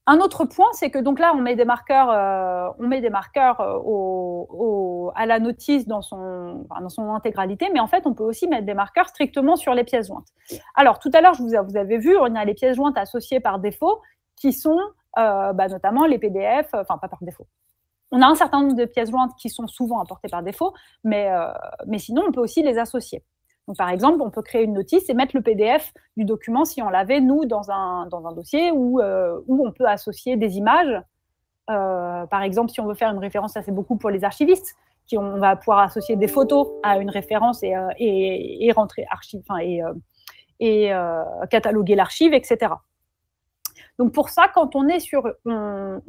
Un autre point, c'est que donc là, on met des marqueurs, à la notice dans son intégralité, mais en fait, on peut aussi mettre des marqueurs strictement sur les pièces jointes. Alors, tout à l'heure, vous avez vu, on a les pièces jointes associées par défaut, qui sont notamment les PDF, enfin, pas par défaut. On a un certain nombre de pièces jointes qui sont souvent apportées par défaut, mais sinon, on peut aussi les associer. Donc, par exemple, on peut créer une notice et mettre le PDF du document si on l'avait, nous, dans un dossier où on peut associer des images. Par exemple, si on veut faire une référence, ça c'est beaucoup pour les archivistes, on va pouvoir associer des photos à une référence et rentrer cataloguer l'archive, etc. Donc, pour ça, quand on est sur une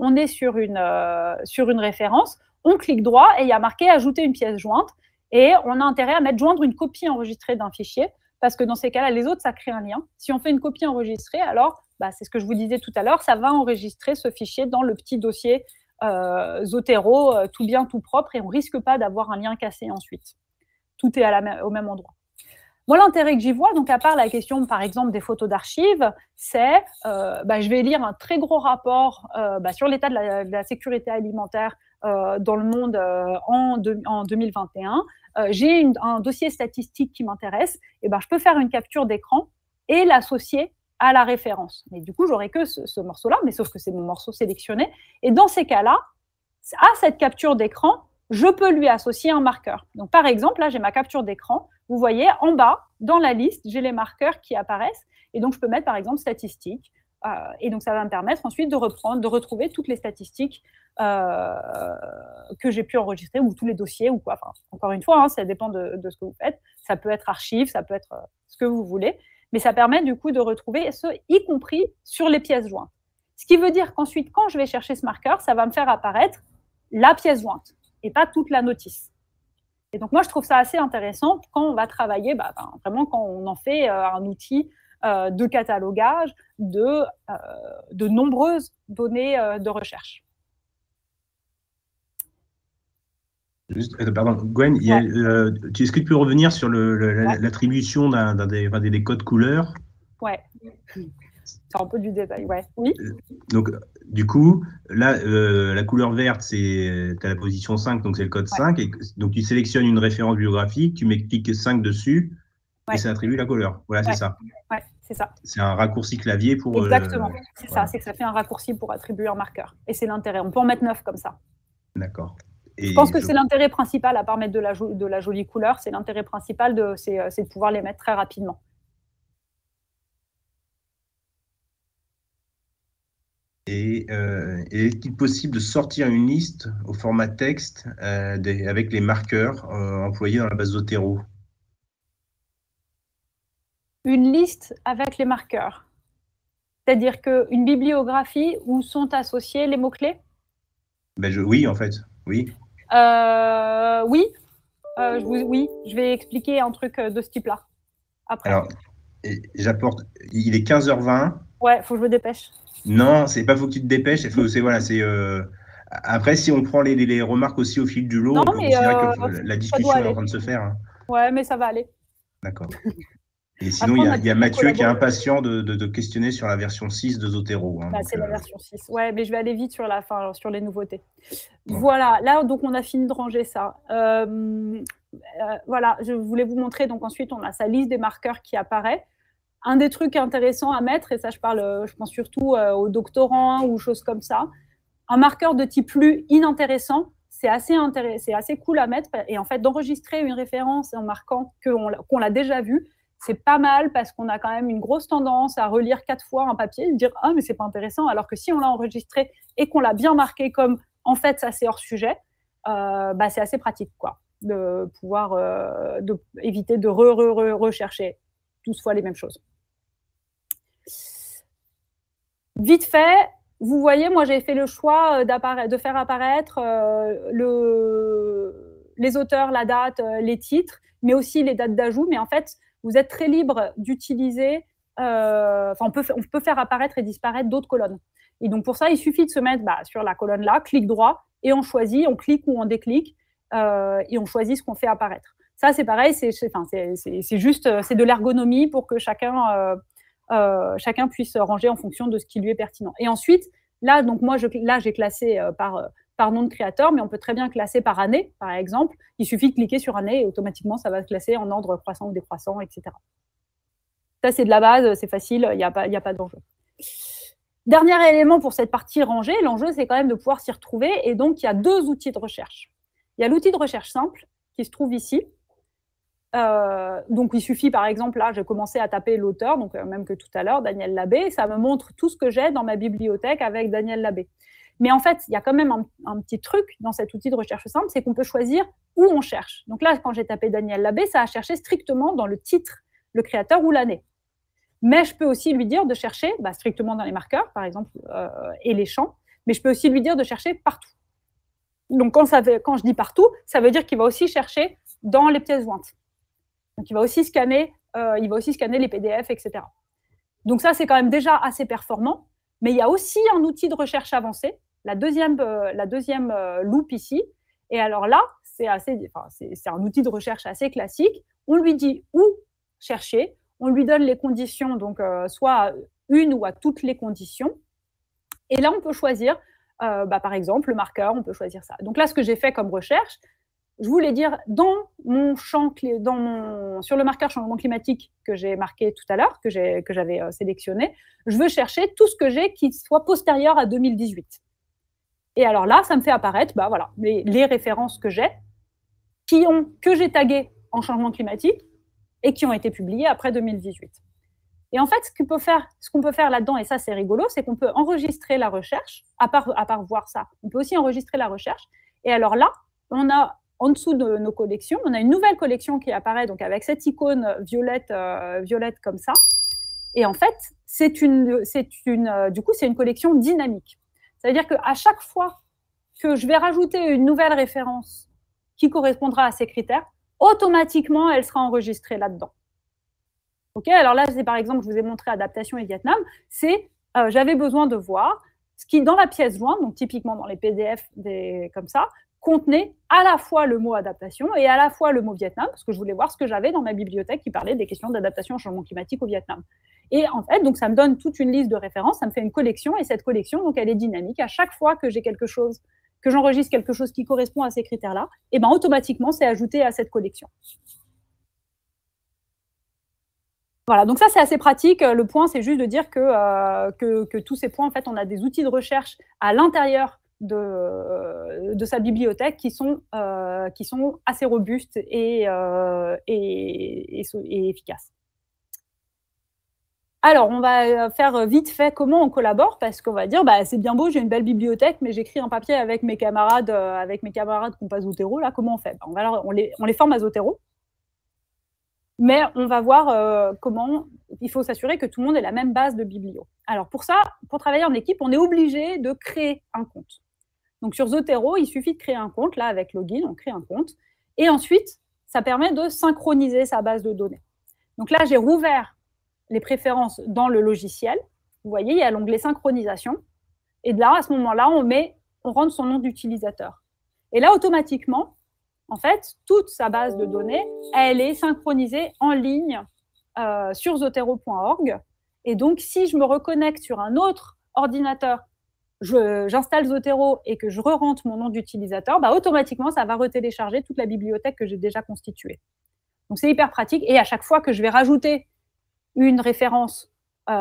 référence, on clique droit et il y a marqué « Ajouter une pièce jointe ». Et on a intérêt à mettre « Joindre une copie enregistrée d'un fichier » parce que dans ces cas-là, les autres, ça crée un lien. Si on fait une copie enregistrée, alors, c'est ce que je vous disais tout à l'heure, ça va enregistrer ce fichier dans le petit dossier Zotero, tout bien, tout propre, et on ne risque pas d'avoir un lien cassé ensuite. Tout est au même endroit. Moi, l'intérêt que j'y vois, donc à part la question, par exemple, des photos d'archives, c'est, je vais lire un très gros rapport sur l'état de la sécurité alimentaire dans le monde en 2021. J'ai un dossier statistique qui m'intéresse, et je peux faire une capture d'écran et l'associer à la référence. Mais du coup, j'aurai que ce morceau-là, mais sauf que c'est mon morceau sélectionné. Et dans ces cas-là, à cette capture d'écran, je peux lui associer un marqueur. Donc, par exemple, là, j'ai ma capture d'écran. Vous voyez, en bas, dans la liste, j'ai les marqueurs qui apparaissent. Et donc, je peux mettre, par exemple, statistiques. Et donc, ça va me permettre ensuite de retrouver toutes les statistiques que j'ai pu enregistrer, ou tous les dossiers, ou quoi. Enfin, encore une fois, ça dépend de ce que vous faites. Ça peut être archives, ça peut être ce que vous voulez. Mais ça permet, du coup, de retrouver y compris sur les pièces jointes. Ce qui veut dire qu'ensuite, quand je vais chercher ce marqueur, ça va me faire apparaître la pièce jointe et pas toute la notice. Et donc, moi, je trouve ça assez intéressant quand on va travailler, vraiment quand on en fait un outil de catalogage de nombreuses données de recherche. Juste, pardon, Gwen, est-ce que tu peux revenir sur l'attribution des codes couleurs? Ouais. C'est un peu du détail, ouais. Oui. Donc, du coup, là, la couleur verte, c'est à la position 5, donc c'est le code 5. Et donc, tu sélectionnes une référence bibliographique, tu mets clic 5 dessus, et ça attribue la couleur. Voilà, c'est ça. Ouais, c'est ça. C'est un raccourci clavier pour… Exactement, c'est ça. C'est que ça fait un raccourci pour attribuer un marqueur. Et c'est l'intérêt. On peut en mettre 9 comme ça. D'accord. Je pense que c'est l'intérêt principal, à part mettre de la jolie couleur, c'est l'intérêt principal, c'est de pouvoir les mettre très rapidement. Et est-il possible de sortir une liste au format texte avec les marqueurs employés dans la base Zotero? Une liste avec les marqueurs. C'est-à-dire qu'une bibliographie où sont associés les mots-clés? Oui, en fait, oui. Oui. Oui, je vais expliquer un truc de ce type-là après. Alors, j'apporte. Il est 15h20. Ouais, faut que je me dépêche. Non, c'est pas faut que tu te dépêches. Après, si on prend les remarques aussi au fil du lot, on peut considérer que la discussion est en train de se faire. Hein. Ouais, mais ça va aller. D'accord. Et sinon, il y a Mathieu qui est impatient de questionner sur la version 6 de Zotero. Hein, c'est la version 6. Ouais, mais je vais aller vite sur la fin, sur les nouveautés. Voilà, là, donc on a fini de ranger ça. Voilà, je voulais vous montrer. Donc ensuite, on a sa liste des marqueurs qui apparaît. Un des trucs intéressants à mettre, et ça, je pense surtout aux doctorants ou choses comme ça, un marqueur de type lu inintéressant, c'est assez cool à mettre. Et en fait, d'enregistrer une référence en marquant qu'on l'a déjà vue, c'est pas mal parce qu'on a quand même une grosse tendance à relire 4 fois un papier et dire « Ah, mais c'est pas intéressant », alors que si on l'a enregistré et qu'on l'a bien marqué comme « En fait, ça, c'est hors sujet », c'est assez pratique, quoi, de pouvoir éviter de rechercher 12 fois les mêmes choses. Vite fait, vous voyez, moi, j'ai fait le choix de faire apparaître les auteurs, la date, les titres, mais aussi les dates d'ajout. Mais en fait, vous êtes très libre d'utiliser, on peut faire apparaître et disparaître d'autres colonnes. Et donc, pour ça, il suffit de se mettre sur la colonne là, clic droit, et on choisit, on clique ou on déclique, et on choisit ce qu'on fait apparaître. Ça, c'est pareil, c'est de l'ergonomie pour que chacun puisse ranger en fonction de ce qui lui est pertinent. Et ensuite, là, donc moi, j'ai classé par nom de créateur, mais on peut très bien classer par année, par exemple. Il suffit de cliquer sur année et automatiquement, ça va se classer en ordre croissant ou décroissant, etc. Ça, c'est de la base, c'est facile, il n'y a pas d'enjeu. Dernier élément pour cette partie rangée, l'enjeu, c'est quand même de pouvoir s'y retrouver. Et donc, il y a 2 outils de recherche. Il y a l'outil de recherche simple qui se trouve ici. Donc, il suffit, par exemple, là, j'ai commencé à taper l'auteur, donc même que tout à l'heure, Daniel Labbé, et ça me montre tout ce que j'ai dans ma bibliothèque avec Daniel Labbé. Mais en fait, il y a quand même un petit truc dans cet outil de recherche simple, c'est qu'on peut choisir où on cherche. Donc là, quand j'ai tapé Daniel Labbé, ça a cherché strictement dans le titre, le créateur ou l'année. Mais je peux aussi lui dire de chercher strictement dans les marqueurs, par exemple, et les champs, mais je peux aussi lui dire de chercher partout. Donc, quand je dis partout, ça veut dire qu'il va aussi chercher dans les pièces jointes. Donc, il va aussi scanner les PDF, etc. Donc, ça, c'est quand même déjà assez performant. Mais il y a aussi un outil de recherche avancé, la deuxième loupe ici. Et alors là, c'est un outil de recherche assez classique. On lui dit où chercher. On lui donne les conditions, donc soit à une ou à toutes les conditions. Et là, on peut choisir, par exemple, le marqueur, on peut choisir ça. Donc là, ce que j'ai fait comme recherche, je voulais dire, dans mon champ, sur le marqueur changement climatique que j'ai marqué tout à l'heure, que j'avais sélectionné, je veux chercher tout ce que j'ai qui soit postérieur à 2018. Et alors là, ça me fait apparaître les références que j'ai, que j'ai taguées en changement climatique et qui ont été publiées après 2018. Et en fait, ce qu'on peut faire là-dedans, et ça c'est rigolo, c'est qu'on peut enregistrer la recherche, à part voir ça, on peut aussi enregistrer la recherche. Et alors là, on a en dessous de nos collections, on a une nouvelle collection qui apparaît donc avec cette icône violette comme ça. Et en fait, du coup, c'est une collection dynamique. Ça veut dire qu'à chaque fois que je vais rajouter une nouvelle référence qui correspondra à ces critères, automatiquement, elle sera enregistrée là-dedans. Okay, alors là, c'est par exemple, je vous ai montré adaptation et Vietnam, c'est j'avais besoin de voir ce qui, dans la pièce jointe, donc typiquement dans les PDF comme ça, contenait à la fois le mot adaptation et à la fois le mot Vietnam, parce que je voulais voir ce que j'avais dans ma bibliothèque qui parlait des questions d'adaptation au changement climatique au Vietnam. Et en fait, donc ça me donne toute une liste de références, ça me fait une collection, et cette collection, donc elle est dynamique. À chaque fois que j'ai quelque chose, que j'enregistre quelque chose qui correspond à ces critères-là, et ben automatiquement, c'est ajouté à cette collection. Voilà, donc ça, c'est assez pratique. Le point, c'est juste de dire que tous ces points, en fait, on a des outils de recherche à l'intérieur de sa bibliothèque qui sont assez robustes et efficaces. Alors, on va faire vite fait comment on collabore, parce qu'on va dire, bah, c'est bien beau, j'ai une belle bibliothèque, mais j'écris un papier avec mes camarades qui n'ont pas Zotero, là, comment on fait? On les forme à Zotero. Mais on va voir comment il faut s'assurer que tout le monde ait la même base de biblio. Alors pour ça, pour travailler en équipe, on est obligé de créer un compte. Donc sur Zotero, il suffit de créer un compte, là avec login, on crée un compte. Et ensuite, ça permet de synchroniser sa base de données. Donc là, j'ai rouvert les préférences dans le logiciel. Vous voyez, il y a l'onglet synchronisation. Et là, à ce moment-là, on rentre son nom d'utilisateur. Et là, automatiquement, en fait, toute sa base de données, elle est synchronisée en ligne sur zotero.org. Et donc, si je me reconnecte sur un autre ordinateur, j'installe Zotero et que je re-rentre mon nom d'utilisateur, bah, automatiquement, ça va retélécharger toute la bibliothèque que j'ai déjà constituée. Donc, c'est hyper pratique. Et à chaque fois que je vais rajouter une référence sur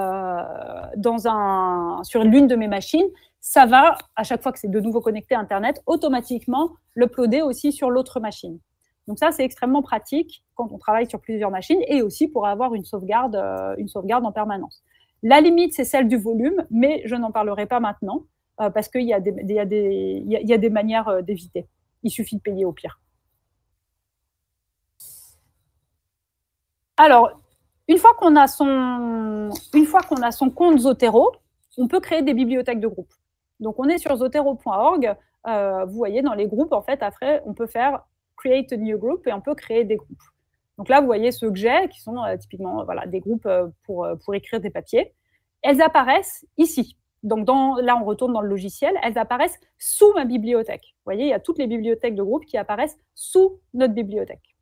l'une de mes machines, ça va, à chaque fois que c'est de nouveau connecté à Internet, automatiquement l'uploader aussi sur l'autre machine. Donc ça, c'est extrêmement pratique quand on travaille sur plusieurs machines et aussi pour avoir une sauvegarde en permanence. La limite, c'est celle du volume, mais je n'en parlerai pas maintenant parce qu'il y a des manières d'éviter. Il suffit de payer au pire. Alors, une fois qu'on a son compte Zotero, on peut créer des bibliothèques de groupe. Donc, on est sur zotero.org. Vous voyez, dans les groupes, en fait, après, on peut faire create a new group et on peut créer des groupes. Donc là, vous voyez ceux que j'ai, qui sont typiquement des groupes pour écrire des papiers. Elles apparaissent ici. Donc là, on retourne dans le logiciel. Elles apparaissent sous ma bibliothèque. Vous voyez, il y a toutes les bibliothèques de groupe qui apparaissent sous notre bibliothèque.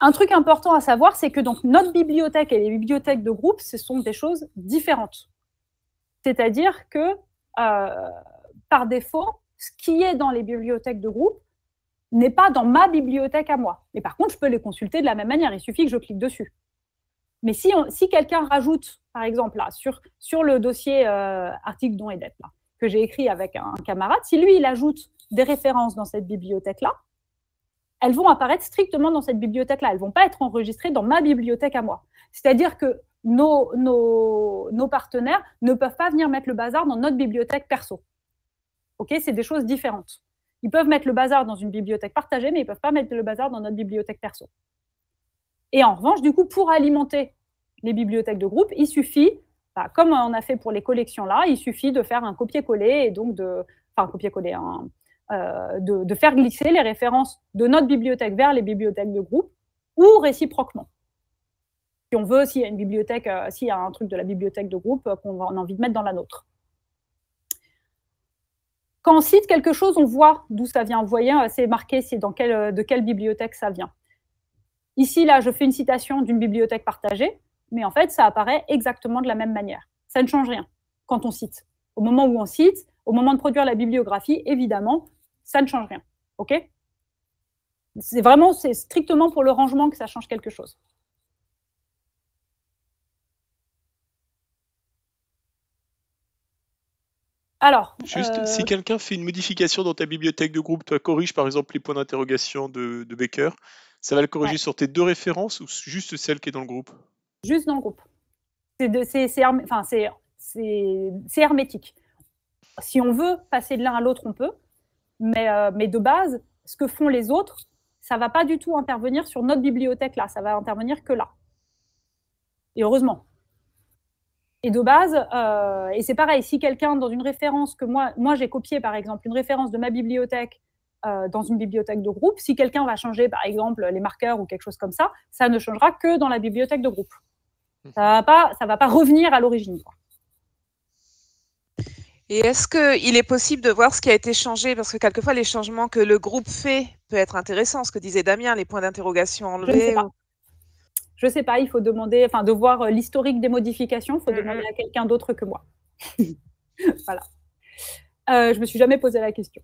Un truc important à savoir, c'est que donc, notre bibliothèque et les bibliothèques de groupe, ce sont des choses différentes. C'est-à-dire que, par défaut, ce qui est dans les bibliothèques de groupe n'est pas dans ma bibliothèque à moi. Mais par contre, je peux les consulter de la même manière. Il suffit que je clique dessus. Mais si quelqu'un rajoute, par exemple, là, sur le dossier article dons et dettes, là, que j'ai écrit avec un camarade, si lui, il ajoute des références dans cette bibliothèque-là, elles vont apparaître strictement dans cette bibliothèque-là. Elles ne vont pas être enregistrées dans ma bibliothèque à moi. C'est-à-dire que nos partenaires ne peuvent pas venir mettre le bazar dans notre bibliothèque perso. Okay, c'est des choses différentes. Ils peuvent mettre le bazar dans une bibliothèque partagée, mais ils ne peuvent pas mettre le bazar dans notre bibliothèque perso. Et en revanche, du coup, pour alimenter les bibliothèques de groupe, il suffit, comme on a fait pour les collections là, il suffit de faire un copier-coller et donc de faire glisser les références de notre bibliothèque vers les bibliothèques de groupe ou réciproquement. Si on veut, s'il y a une bibliothèque, s'il y a un truc de la bibliothèque de groupe qu'on a envie de mettre dans la nôtre. Quand on cite quelque chose, on voit d'où ça vient. Vous voyez, c'est marqué de quelle bibliothèque ça vient. Ici, là, je fais une citation d'une bibliothèque partagée, mais en fait, ça apparaît exactement de la même manière. Ça ne change rien quand on cite. Au moment où on cite, au moment de produire la bibliographie, évidemment, ça ne change rien. OK ? C'est strictement pour le rangement que ça change quelque chose. Alors, juste, si quelqu'un fait une modification dans ta bibliothèque de groupe, toi corrige par exemple les points d'interrogation de Becker, ça va le corriger sur tes deux références ou juste celle qui est dans le groupe? Juste dans le groupe. C'est hermétique. Si on veut passer de l'un à l'autre, on peut, mais de base, ce que font les autres, ça ne va pas du tout intervenir sur notre bibliothèque là, ça va intervenir que là. Et heureusement. Et de base, et c'est pareil, si quelqu'un dans une référence que moi j'ai copié par exemple une référence de ma bibliothèque dans une bibliothèque de groupe, si quelqu'un va changer par exemple les marqueurs ou quelque chose comme ça ne changera que dans la bibliothèque de groupe. Ça va pas revenir à l'origine. Et est-ce qu'il est possible de voir ce qui a été changé? Parce que quelquefois, les changements que le groupe fait peut être intéressant, ce que disait Damien, les points d'interrogation enlevés. Je ne sais pas, il faut demander, de voir l'historique des modifications, il faut demander à quelqu'un d'autre que moi. Voilà. Je ne me suis jamais posé la question.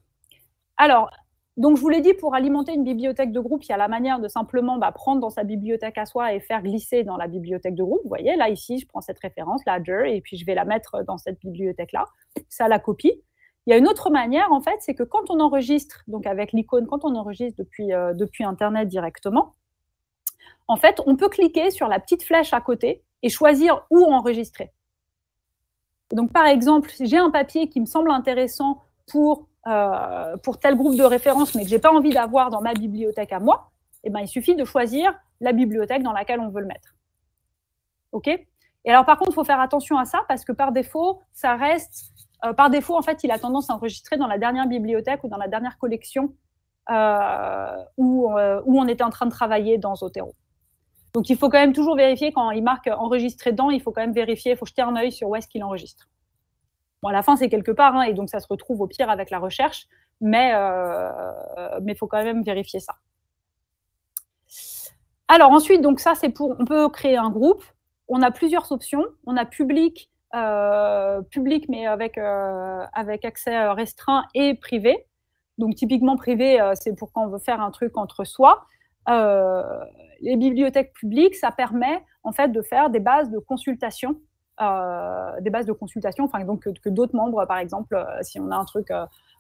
Alors, donc je vous l'ai dit, pour alimenter une bibliothèque de groupe, il y a la manière de simplement prendre dans sa bibliothèque à soi et faire glisser dans la bibliothèque de groupe. Vous voyez, là, ici, je prends cette référence, Ledger, et puis je vais la mettre dans cette bibliothèque-là. Ça la copie. Il y a une autre manière, en fait, c'est que quand on enregistre, donc avec l'icône, quand on enregistre depuis Internet directement, en fait, on peut cliquer sur la petite flèche à côté et choisir où enregistrer. Donc, par exemple, si j'ai un papier qui me semble intéressant pour tel groupe de référence, mais que je n'ai pas envie d'avoir dans ma bibliothèque à moi, il suffit de choisir la bibliothèque dans laquelle on veut le mettre. OK ? Et alors, par contre, il faut faire attention à ça parce que par défaut, ça reste... par défaut, en fait, il a tendance à enregistrer dans la dernière bibliothèque ou dans la dernière collection où on était en train de travailler dans Zotero. Donc, il faut quand même toujours vérifier quand il marque enregistrer dans, il faut quand même vérifier, il faut jeter un œil sur où est-ce qu'il enregistre. Bon, à la fin, c'est quelque part, et donc ça se retrouve au pire avec la recherche, mais il faut quand même vérifier ça. Alors ensuite, donc ça, c'est on peut créer un groupe. On a plusieurs options. On a public, mais avec accès restreint et privé. Donc typiquement privé, c'est pour quand on veut faire un truc entre soi. Les bibliothèques publiques, ça permet en fait de faire des bases de consultation. Donc que d'autres membres, par exemple, si on a un truc,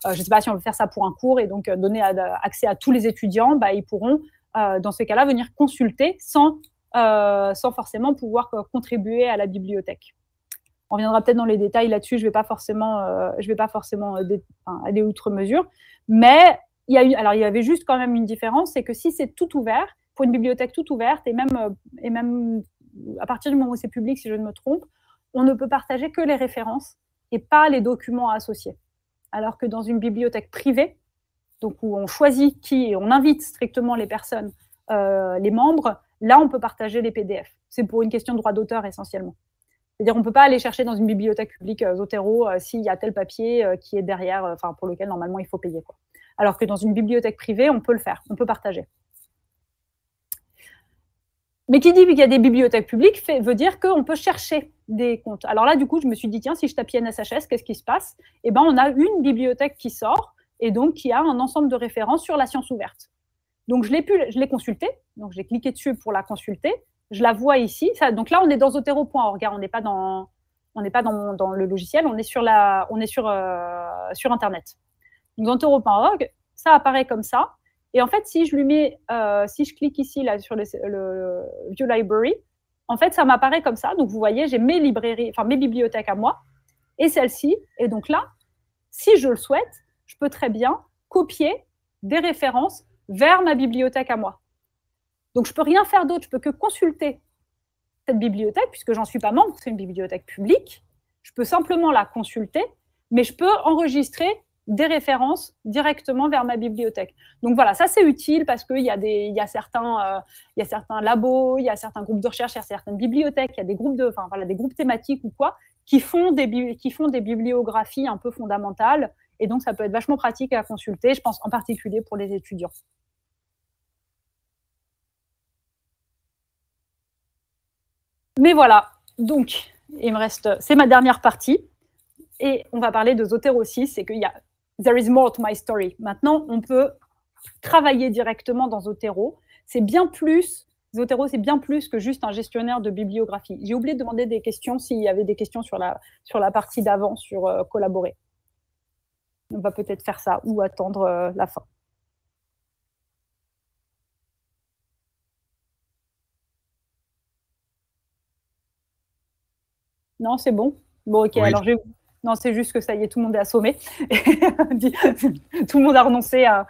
je ne sais pas si on veut faire ça pour un cours et donc donner accès à tous les étudiants, ils pourront, dans ces cas-là, venir consulter sans forcément pouvoir contribuer à la bibliothèque. On reviendra peut-être dans les détails là-dessus, je ne vais pas forcément aller outre mesure, mais il y avait juste quand même une différence, c'est que si c'est tout ouvert, pour une bibliothèque toute ouverte, et même à partir du moment où c'est public, si je ne me trompe, on ne peut partager que les références et pas les documents associés. Alors que dans une bibliothèque privée, donc où on choisit qui et on invite strictement les personnes, les membres, là, on peut partager les PDF. C'est pour une question de droit d'auteur essentiellement. C'est-à-dire qu'on ne peut pas aller chercher dans une bibliothèque publique Zotero s'il y a tel papier qui est derrière, pour lequel normalement il faut payer, quoi. Alors que dans une bibliothèque privée, on peut le faire, on peut partager. Mais qui dit qu'il y a des bibliothèques publiques veut dire qu'on peut chercher des comptes. Alors là, du coup, je me suis dit, tiens, si je tape INSHS, qu'est-ce qui se passe? On a une bibliothèque qui sort et donc qui a un ensemble de références sur la science ouverte. Donc, je l'ai consultée. Donc, j'ai cliqué dessus pour la consulter. Je la vois ici. Donc là, on est dans Zotero.org. On n'est pas dans le logiciel. On est sur Internet. Donc, Zotero.org, ça apparaît comme ça. Et en fait, si je clique ici là, sur le View Library, en fait, ça m'apparaît comme ça. Donc, vous voyez, j'ai mes bibliothèques à moi et celle-ci. Et donc là, si je le souhaite, je peux très bien copier des références vers ma bibliothèque à moi. Donc, je ne peux rien faire d'autre. Je ne peux que consulter cette bibliothèque, puisque j'en suis pas membre, c'est une bibliothèque publique. Je peux simplement la consulter, mais je peux enregistrer des références directement vers ma bibliothèque. Donc voilà, ça c'est utile parce qu'il y a certains labos, il y a certains groupes de recherche, il y a certaines bibliothèques, il y a des groupes des groupes thématiques ou quoi, qui font des bibliographies un peu fondamentales. Et donc ça peut être vachement pratique à consulter, je pense en particulier pour les étudiants. Mais voilà, donc c'est ma dernière partie. Et on va parler de Zotero 6, c'est qu'il y a There is more to my story. Maintenant, on peut travailler directement dans Zotero. Zotero, c'est bien plus que juste un gestionnaire de bibliographie. J'ai oublié de demander des questions, s'il y avait des questions sur la partie d'avant, sur collaborer. On va peut-être faire ça ou attendre la fin. Non, c'est bon. Bon, ok, oui. Alors non, c'est juste que ça y est, tout le monde est assommé. Tout le monde a renoncé à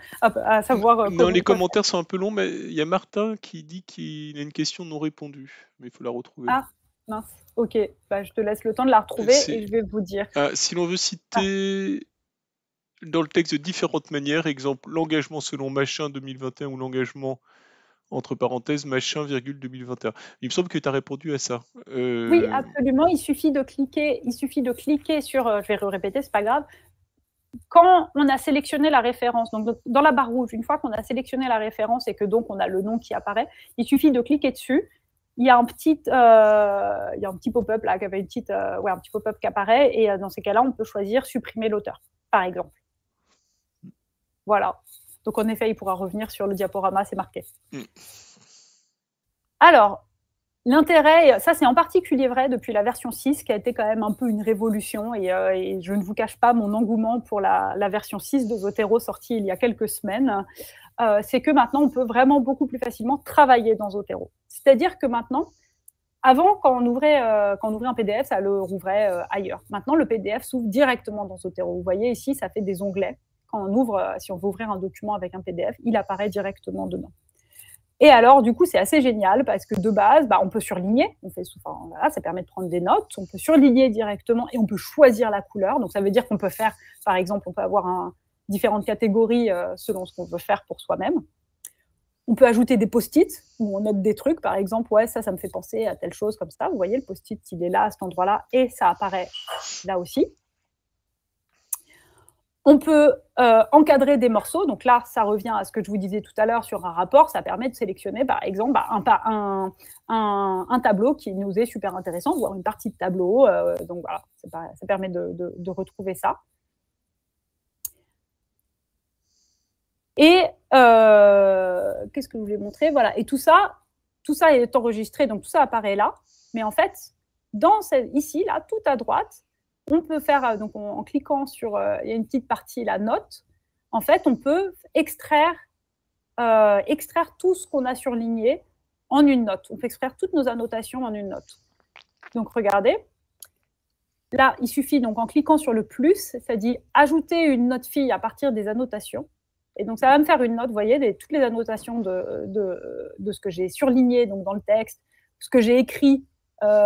savoir... Non, les commentaires sont un peu longs, mais il y a Martin qui dit qu'il a une question non répondue. Mais il faut la retrouver. Ah, Mince. Ok, bah, je te laisse le temps de la retrouver et je vais vous dire. Si l'on veut citer dans le texte de différentes manières, exemple l'engagement selon machin 2021 ou l'engagement entre parenthèses machin virgule 2021. Il me semble que tu as répondu à ça. Oui, absolument. Il suffit de cliquer sur. Je vais répéter, c'est pas grave. Quand on a sélectionné la référence, donc dans la barre rouge, une fois qu'on a sélectionné la référence et que donc on a le nom qui apparaît, il suffit de cliquer dessus. Il y a un petit pop-up là, un petit pop-up qui apparaît, et dans ces cas-là, on peut choisir supprimer l'auteur, par exemple. Voilà. Donc en effet, il pourra revenir sur le diaporama, c'est marqué. Alors, l'intérêt, ça c'est en particulier vrai depuis la version 6, qui a été quand même un peu une révolution, et je ne vous cache pas mon engouement pour la version 6 de Zotero sortie il y a quelques semaines. C'est que maintenant, on peut vraiment beaucoup plus facilement travailler dans Zotero. C'est-à-dire que maintenant, avant, quand on ouvrait un PDF, ça le rouvrait ailleurs. Maintenant, le PDF s'ouvre directement dans Zotero. Vous voyez ici, ça fait des onglets. Quand on ouvre, si on veut ouvrir un document avec un PDF, il apparaît directement dedans. Et alors, du coup, c'est assez génial parce que de base, on peut surligner. Voilà, ça permet de prendre des notes. On peut surligner directement et on peut choisir la couleur. Donc, ça veut dire qu'on peut faire, par exemple, on peut avoir différentes catégories selon ce qu'on veut faire pour soi-même. On peut ajouter des post-it où on note des trucs. Par exemple, ouais, ça me fait penser à telle chose comme ça. Vous voyez, le post-it, il est là, à cet endroit-là, et ça apparaît là aussi. On peut encadrer des morceaux. Donc là, ça revient à ce que je vous disais tout à l'heure sur un rapport. Ça permet de sélectionner, par exemple, un tableau qui nous est super intéressant, voire une partie de tableau. Donc voilà, ça permet de retrouver ça. Et qu'est-ce que je voulais montrer? Voilà. Et tout ça est enregistré, donc tout ça apparaît là. Mais en fait, ici, là, tout à droite, on peut faire, donc en cliquant sur, il y a une petite partie, la note. En fait, on peut extraire tout ce qu'on a surligné en une note. On peut extraire toutes nos annotations en une note. Donc, regardez. Là, il suffit, donc en cliquant sur le plus, ça dit ajouter une note fille à partir des annotations. Et donc, ça va me faire une note, vous voyez, toutes les annotations de ce que j'ai surligné donc dans le texte, ce que j'ai écrit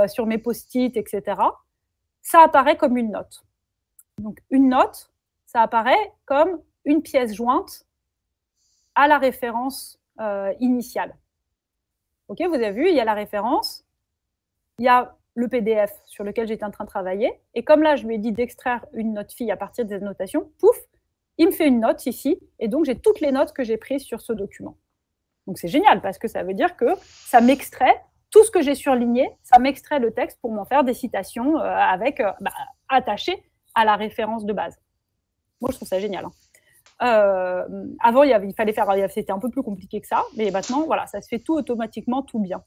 sur mes post-it, etc. Ça apparaît comme une note. Donc, une note, ça apparaît comme une pièce jointe à la référence initiale. OK, vous avez vu, il y a la référence, il y a le PDF sur lequel j'étais en train de travailler, et comme là, je lui ai dit d'extraire une note fille à partir des annotations, pouf, il me fait une note ici, et donc j'ai toutes les notes que j'ai prises sur ce document. Donc c'est génial, parce que ça veut dire que ça m'extrait tout ce que j'ai surligné, ça m'extrait le texte pour m'en faire des citations attachées à la référence de base. Moi, je trouve ça génial. Avant, il fallait faire, c'était un peu plus compliqué que ça, mais maintenant, voilà, ça se fait tout automatiquement, tout bien.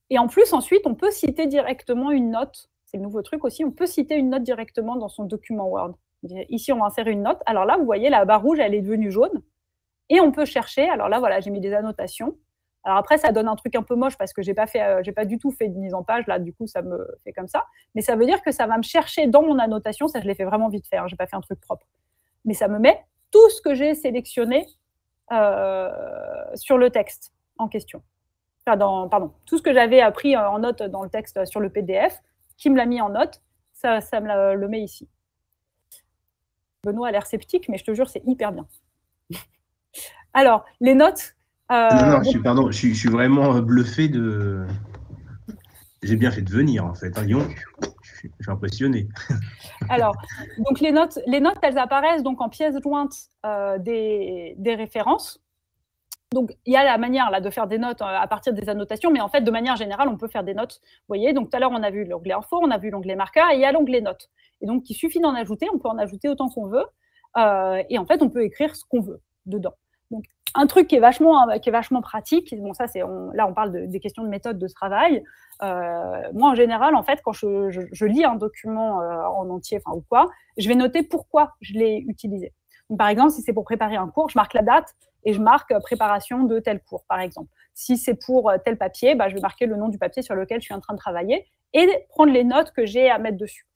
Et en plus, ensuite, on peut citer directement une note. C'est le nouveau truc aussi, on peut citer une note directement dans son document Word. Ici, on va insérer une note. Alors là, vous voyez, la barre rouge, elle est devenue jaune. Et on peut chercher. Alors là, voilà, j'ai mis des annotations. Alors après, ça donne un truc un peu moche parce que j'ai pas du tout fait de mise en page. Là, du coup, ça me fait comme ça. Mais ça veut dire que ça va me chercher dans mon annotation. Ça, je l'ai fait vraiment vite fait. J'ai pas fait un truc propre. Mais ça me met tout ce que j'ai sélectionné sur le texte en question. Enfin, tout ce que j'avais appris en note dans le texte sur le PDF, qui me l'a mis en note, ça me le met ici. Benoît a l'air sceptique, mais je te jure, c'est hyper bien. Alors, les notes... Non, je suis vraiment bluffé de... J'ai bien fait de venir, en fait. Lyon, je suis impressionné. Alors, donc les notes, elles apparaissent donc en pièces jointes des références. Donc, il y a la manière là, de faire des notes à partir des annotations, mais en fait, de manière générale, on peut faire des notes. Vous voyez, donc tout à l'heure, on a vu l'onglet info, on a vu l'onglet marqueur, et il y a l'onglet notes. Et donc, il suffit d'en ajouter, on peut en ajouter autant qu'on veut, et en fait, on peut écrire ce qu'on veut dedans. Donc, un truc qui est vachement pratique, bon, ça, là, on parle des questions de méthode de travail. Moi, en général, en fait, quand je lis un document en entier, ou quoi, je vais noter pourquoi je l'ai utilisé. Donc, par exemple, si c'est pour préparer un cours, je marque la date et je marque préparation de tel cours, par exemple. Si c'est pour tel papier, je vais marquer le nom du papier sur lequel je suis en train de travailler et prendre les notes que j'ai à mettre dessus.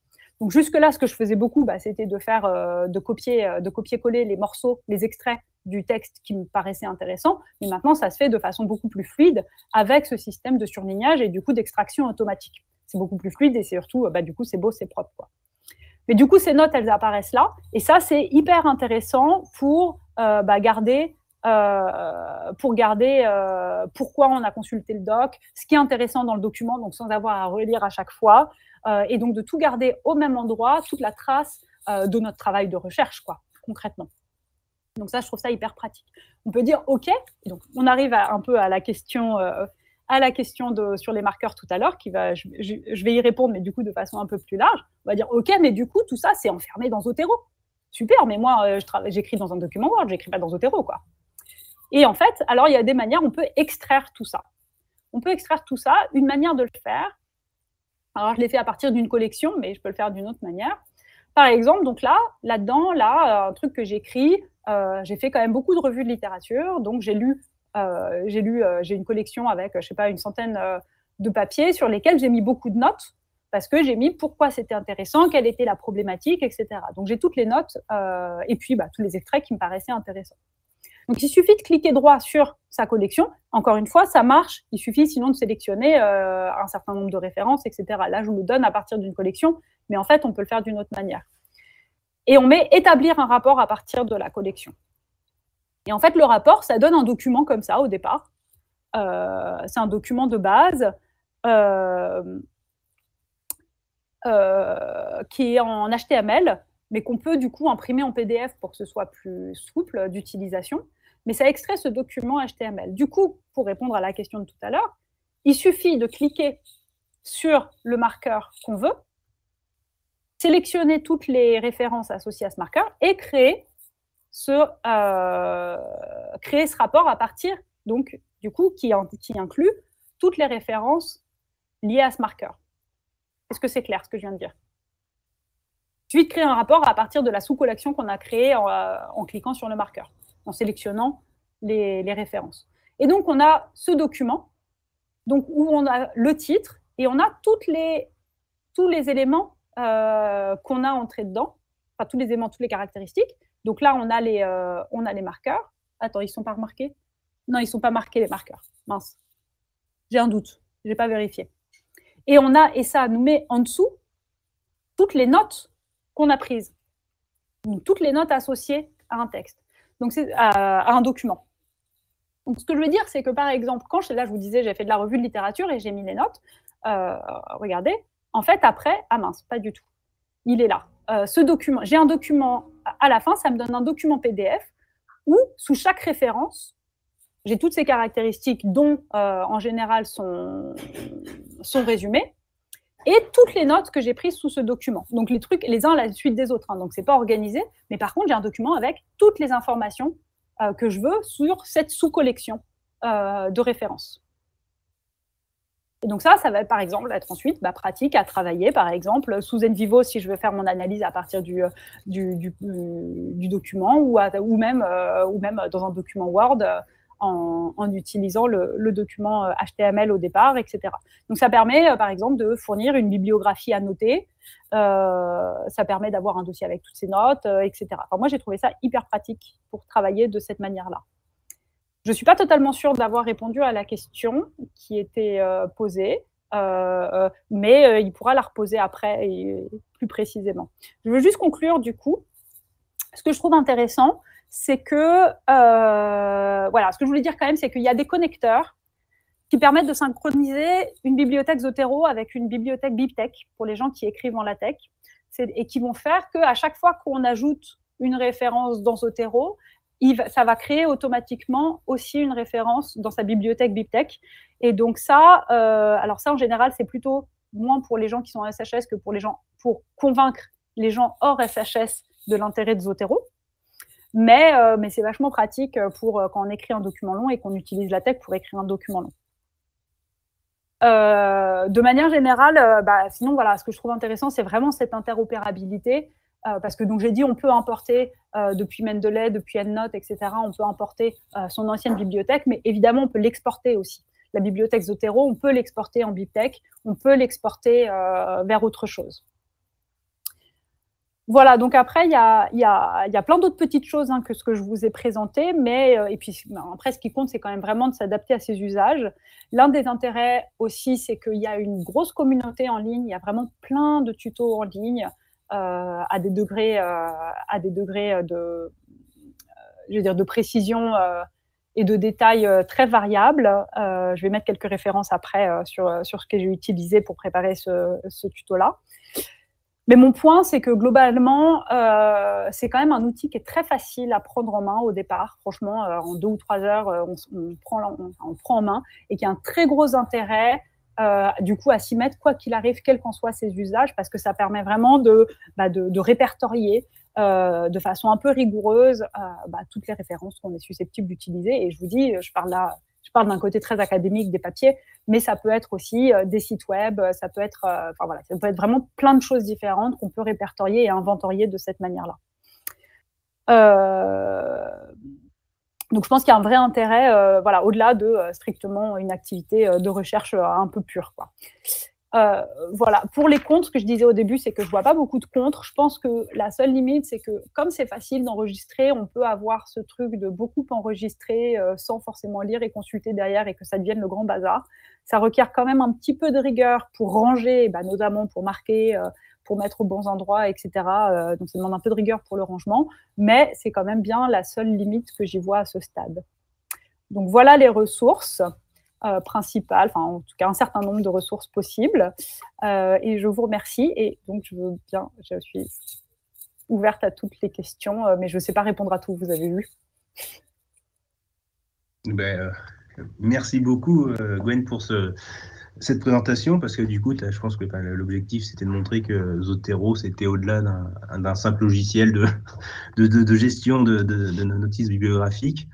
Donc jusque-là, ce que je faisais beaucoup, c'était de copier-coller les morceaux, les extraits du texte qui me paraissaient intéressants. Mais maintenant, ça se fait de façon beaucoup plus fluide avec ce système de surlignage et du coup d'extraction automatique. C'est beaucoup plus fluide et surtout, du coup, c'est beau, c'est propre, quoi. Mais du coup, ces notes, elles apparaissent là. Et ça, c'est hyper intéressant pour garder pourquoi on a consulté le doc, ce qui est intéressant dans le document, donc sans avoir à relire à chaque fois, et donc de tout garder au même endroit, toute la trace de notre travail de recherche, quoi, concrètement. Donc ça, je trouve ça hyper pratique. On peut dire OK, et donc on arrive un peu à la question sur les marqueurs tout à l'heure, je vais y répondre, mais du coup de façon un peu plus large. On va dire OK, mais du coup tout ça c'est enfermé dans Zotero. Super, mais moi j'écris dans un document Word, j'écris pas dans Zotero, quoi. Et en fait, alors il y a des manières, on peut extraire tout ça. Une manière de le faire, alors je l'ai fait à partir d'une collection, mais je peux le faire d'une autre manière. Par exemple, donc là-dedans, un truc que j'écris, j'ai fait quand même beaucoup de revues de littérature, donc j'ai une collection avec, je sais pas, une centaine de papiers sur lesquels j'ai mis beaucoup de notes, parce que j'ai mis pourquoi c'était intéressant, quelle était la problématique, etc. Donc j'ai toutes les notes, et puis tous les extraits qui me paraissaient intéressants. Donc il suffit de cliquer droit sur sa collection. Encore une fois, ça marche. Il suffit sinon de sélectionner un certain nombre de références, etc. Là, je vous le donne à partir d'une collection, mais en fait, on peut le faire d'une autre manière. Et on met « Établir un rapport à partir de la collection ». Et en fait, le rapport, ça donne un document comme ça au départ. C'est un document de base qui est en HTML, mais qu'on peut du coup imprimer en PDF pour que ce soit plus souple d'utilisation. Mais ça extrait ce document HTML. Du coup, pour répondre à la question de tout à l'heure, il suffit de cliquer sur le marqueur qu'on veut, sélectionner toutes les références associées à ce marqueur et créer ce rapport à partir, donc, du coup, qui inclut toutes les références liées à ce marqueur. Est-ce que c'est clair ce que je viens de dire? Il suffit de créer un rapport à partir de la sous-collection qu'on a créée en cliquant sur le marqueur, en sélectionnant les références. Et donc, on a ce document où on a le titre et on a tous les éléments qu'on a entrés dedans, enfin tous les éléments, toutes les caractéristiques. Donc là, on a les marqueurs. Attends, ils ne sont pas remarqués? Non, ils ne sont pas marqués, les marqueurs. Mince. J'ai un doute. Je n'ai pas vérifié. Et ça nous met en dessous toutes les notes qu'on a prises. Donc, toutes les notes associées à un texte. Donc, c'est à un document. Donc, ce que je veux dire, c'est que, par exemple, quand je vous disais, j'ai fait de la revue de littérature et j'ai mis les notes, regardez, en fait, après, ah mince, pas du tout. Il est là. Ce document, j'ai un document, à la fin, ça me donne un document PDF où, sous chaque référence, j'ai toutes ces caractéristiques dont, en général, sont résumées, et toutes les notes que j'ai prises sous ce document. Donc, les trucs, les uns à la suite des autres. Hein, donc, ce n'est pas organisé, mais par contre, j'ai un document avec toutes les informations que je veux sur cette sous-collection de références. Et donc ça va par exemple être ensuite pratique à travailler, par exemple, sous NVivo si je veux faire mon analyse à partir du document ou même dans un document Word en utilisant le document HTML au départ, etc. Donc ça permet, par exemple, de fournir une bibliographie annotée, ça permet d'avoir un dossier avec toutes ces notes, etc. Enfin, moi, j'ai trouvé ça hyper pratique pour travailler de cette manière-là. Je ne suis pas totalement sûre d'avoir répondu à la question qui était posée, mais il pourra la reposer après et plus précisément. Je veux juste conclure du coup. Ce que je trouve intéressant, c'est que, ce que je voulais dire quand même, c'est qu'il y a des connecteurs qui permettent de synchroniser une bibliothèque Zotero avec une bibliothèque BibTeX pour les gens qui écrivent en LaTeX et qui vont faire qu'à chaque fois qu'on ajoute une référence dans Zotero, ça va créer automatiquement aussi une référence dans sa bibliothèque BibTeX. Et donc ça, en général, c'est plutôt moins pour les gens qui sont en SHS que pour convaincre les gens hors SHS de l'intérêt de Zotero. Mais c'est vachement pratique pour quand on écrit un document long et qu'on utilise LaTeX pour écrire un document long. De manière générale, sinon, voilà, ce que je trouve intéressant, c'est vraiment cette interopérabilité. Parce que, donc, j'ai dit, on peut importer depuis Mendeley, depuis EndNote, etc. On peut importer son ancienne bibliothèque, mais évidemment, on peut l'exporter aussi. La bibliothèque Zotero, on peut l'exporter en BibTeX, on peut l'exporter vers autre chose. Voilà, donc après, il y a plein d'autres petites choses que ce que je vous ai présenté, mais et puis après, ce qui compte, c'est quand même vraiment de s'adapter à ses usages. L'un des intérêts aussi, c'est qu'il y a une grosse communauté en ligne, il y a vraiment plein de tutos en ligne à des degrés de précision et de détails très variables. Je vais mettre quelques références après sur ce que j'ai utilisé pour préparer ce tuto-là. Mais mon point, c'est que globalement, c'est quand même un outil qui est très facile à prendre en main au départ. Franchement, en 2 ou 3 heures, on prend en main et qui a un très gros intérêt du coup à s'y mettre quoi qu'il arrive, quels qu'en soient ses usages, parce que ça permet vraiment de répertorier de façon un peu rigoureuse toutes les références qu'on est susceptible d'utiliser. Et je vous dis, je parle d'un côté très académique des papiers, mais ça peut être aussi des sites web, ça peut être vraiment plein de choses différentes qu'on peut répertorier et inventorier de cette manière-là. Donc, je pense qu'il y a un vrai intérêt, au-delà de strictement une activité de recherche un peu pure, quoi. Voilà. Pour les contres, ce que je disais au début, c'est que je ne vois pas beaucoup de contres. Je pense que la seule limite, c'est que comme c'est facile d'enregistrer, on peut avoir ce truc de beaucoup enregistrer sans forcément lire et consulter derrière et que ça devienne le grand bazar. Ça requiert quand même un petit peu de rigueur pour ranger, notamment pour marquer, pour mettre aux bons endroits, etc. Donc, ça demande un peu de rigueur pour le rangement, mais c'est quand même bien la seule limite que j'y vois à ce stade. Donc, voilà les ressources principales, enfin en tout cas un certain nombre de ressources possibles. Et je vous remercie. Et donc je suis ouverte à toutes les questions, mais je ne sais pas répondre à tout, vous avez vu. Merci beaucoup Gwen pour cette présentation, parce que du coup, je pense que l'objectif c'était de montrer que Zotero c'était au-delà d'un simple logiciel de gestion de notices bibliographiques.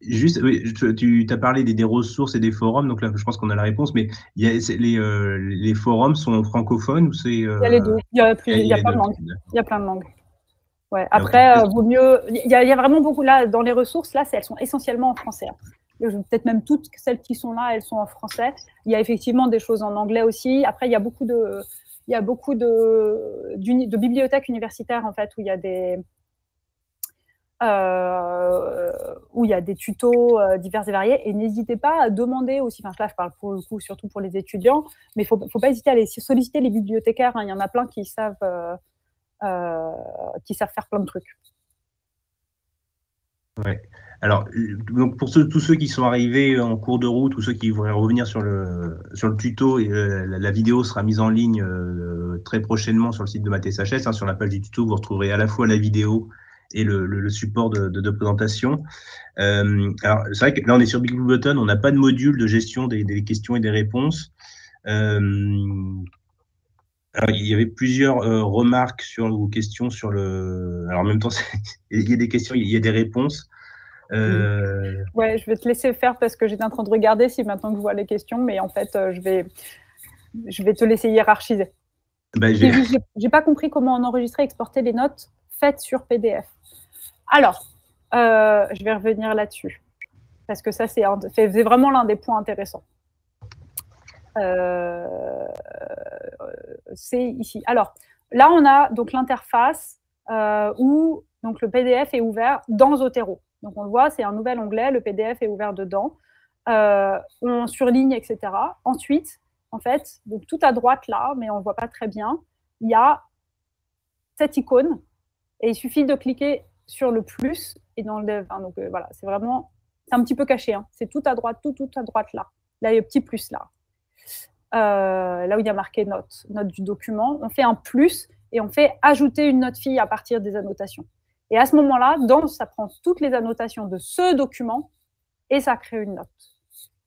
Juste, oui, tu as parlé des ressources et des forums, donc là je pense qu'on a la réponse, mais les forums sont francophones ou c'est il y a les deux, il y a plein de langues. Il y a plein de langues. Ouais. Après, vaut mieux. Il y a vraiment beaucoup là dans les ressources, là, elles sont essentiellement en français. Peut-être même toutes celles qui sont là, elles sont en français. Il y a effectivement des choses en anglais aussi. Après, il y a beaucoup de bibliothèques universitaires en fait où il y a des tutos divers et variés, et n'hésitez pas à demander aussi, enfin là je parle pour le coup surtout pour les étudiants, mais il ne faut pas hésiter à aller solliciter les bibliothécaires, il y en a plein qui savent faire plein de trucs. Ouais. Alors, donc pour tous ceux qui sont arrivés en cours de route ou ceux qui voudraient revenir sur le tuto, la vidéo sera mise en ligne très prochainement sur le site de MathSHS. Sur la page du tuto, vous retrouverez à la fois la vidéo et le support de présentation. Alors, c'est vrai que là, on est sur Bigglebottom, on n'a pas de module de gestion des questions et des réponses. Alors, il y avait plusieurs remarques ou questions sur le... Alors, en même temps, il y a des questions, il y a des réponses. Ouais, je vais te laisser faire parce que j'étais en train de regarder si maintenant que je vois les questions, mais en fait, je vais te laisser hiérarchiser. J'ai pas compris comment on enregistrait et exporter les notes faites sur PDF. Alors, je vais revenir là-dessus, parce que ça, c'est vraiment l'un des points intéressants. C'est ici. Alors, là, on a donc l'interface où donc, le PDF est ouvert dans Zotero. Donc, on le voit, c'est un nouvel onglet, le PDF est ouvert dedans. On surligne, etc. Ensuite, en fait, donc tout à droite, là, mais on ne le voit pas très bien, il y a cette icône, et il suffit de cliquer sur le plus, et dans le donc voilà, c'est vraiment, c'est un petit peu caché, hein. C'est tout à droite, tout à droite là. Là, il y a le petit plus là. Là où il y a marqué note du document, on fait un plus et on fait ajouter une note fille à partir des annotations. Et à ce moment-là, ça prend toutes les annotations de ce document et ça crée une note.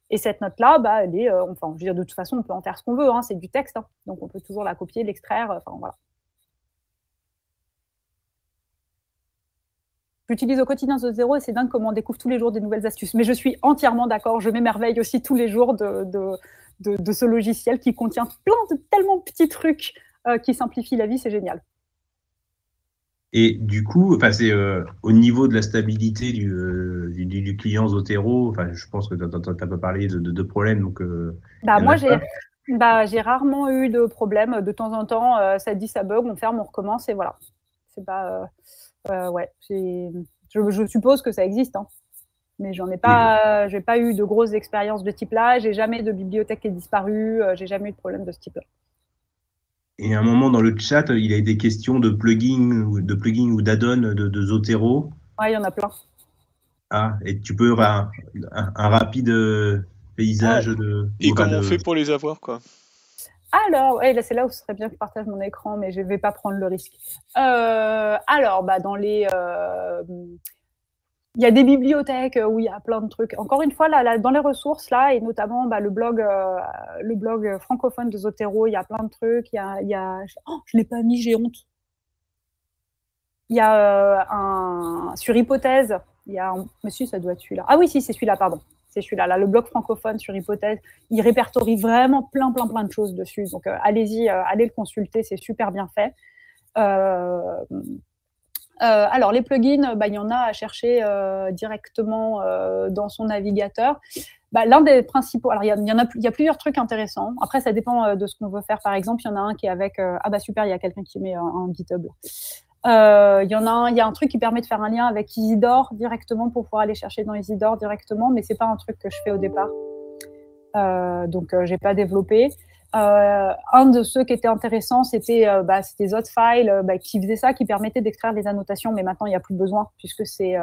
Et cette note-là, elle est, enfin, je veux dire, de toute façon, on peut en faire ce qu'on veut, hein, c'est du texte, hein, donc on peut toujours la copier, l'extraire, enfin voilà. J'utilise au quotidien Zotero et c'est dingue comment on découvre tous les jours des nouvelles astuces. Mais je suis entièrement d'accord, je m'émerveille aussi tous les jours de ce logiciel qui contient tellement de petits trucs qui simplifient la vie, c'est génial. Et du coup, c'est au niveau de la stabilité du client Zotero, je pense que tu n'as pas parlé de problème. Donc, moi, Bah, j'ai rarement eu de problème. De temps en temps, ça dit ça bug, on ferme, on recommence et voilà. C'est pas, ouais, je suppose que ça existe, hein. Mais j'ai pas eu de grosses expériences de type-là. J'ai jamais de bibliothèque qui est disparue. J'ai jamais eu de problème de ce type-là. Et à un moment dans le chat, il y a eu des questions de plugins ou d'add-on de Zotero. Ouais, il y en a plein. Ah, et tu peux un rapide paysage de. Et comment on fait pour les avoir, quoi? Alors, ouais, c'est là où ce serait bien que je partage mon écran, mais je ne vais pas prendre le risque. Alors, bah, il y a des bibliothèques où il y a plein de trucs. Encore une fois, là, dans les ressources, là, et notamment bah, le blog francophone de Zotero, il y a plein de trucs. Oh, je ne l'ai pas mis, j'ai honte. Il y a sur Hypothèse, mais si, ça doit être celui-là. Ah oui, si, c'est celui-là, pardon. C'est celui-là, là, le blog francophone sur Hypothèse. Il répertorie vraiment plein de choses dessus. Donc, allez-y, allez le consulter, c'est super bien fait. Alors, les plugins, bah, il y en a à chercher directement dans son navigateur. Bah, l'un des principaux, alors il y a plusieurs trucs intéressants. Après, ça dépend de ce qu'on veut faire. Par exemple, il y en a un qui est avec, ah bah super, il y a quelqu'un qui met un GitHub. Il y a un truc qui permet de faire un lien avec Isidore directement pour pouvoir aller chercher dans Isidore directement, mais c'est pas un truc que je fais au départ. Donc, j'ai pas développé. Un de ceux qui était intéressant, c'était Zotfile qui faisait ça, qui permettait d'extraire les annotations, mais maintenant il n'y a plus besoin puisque c'est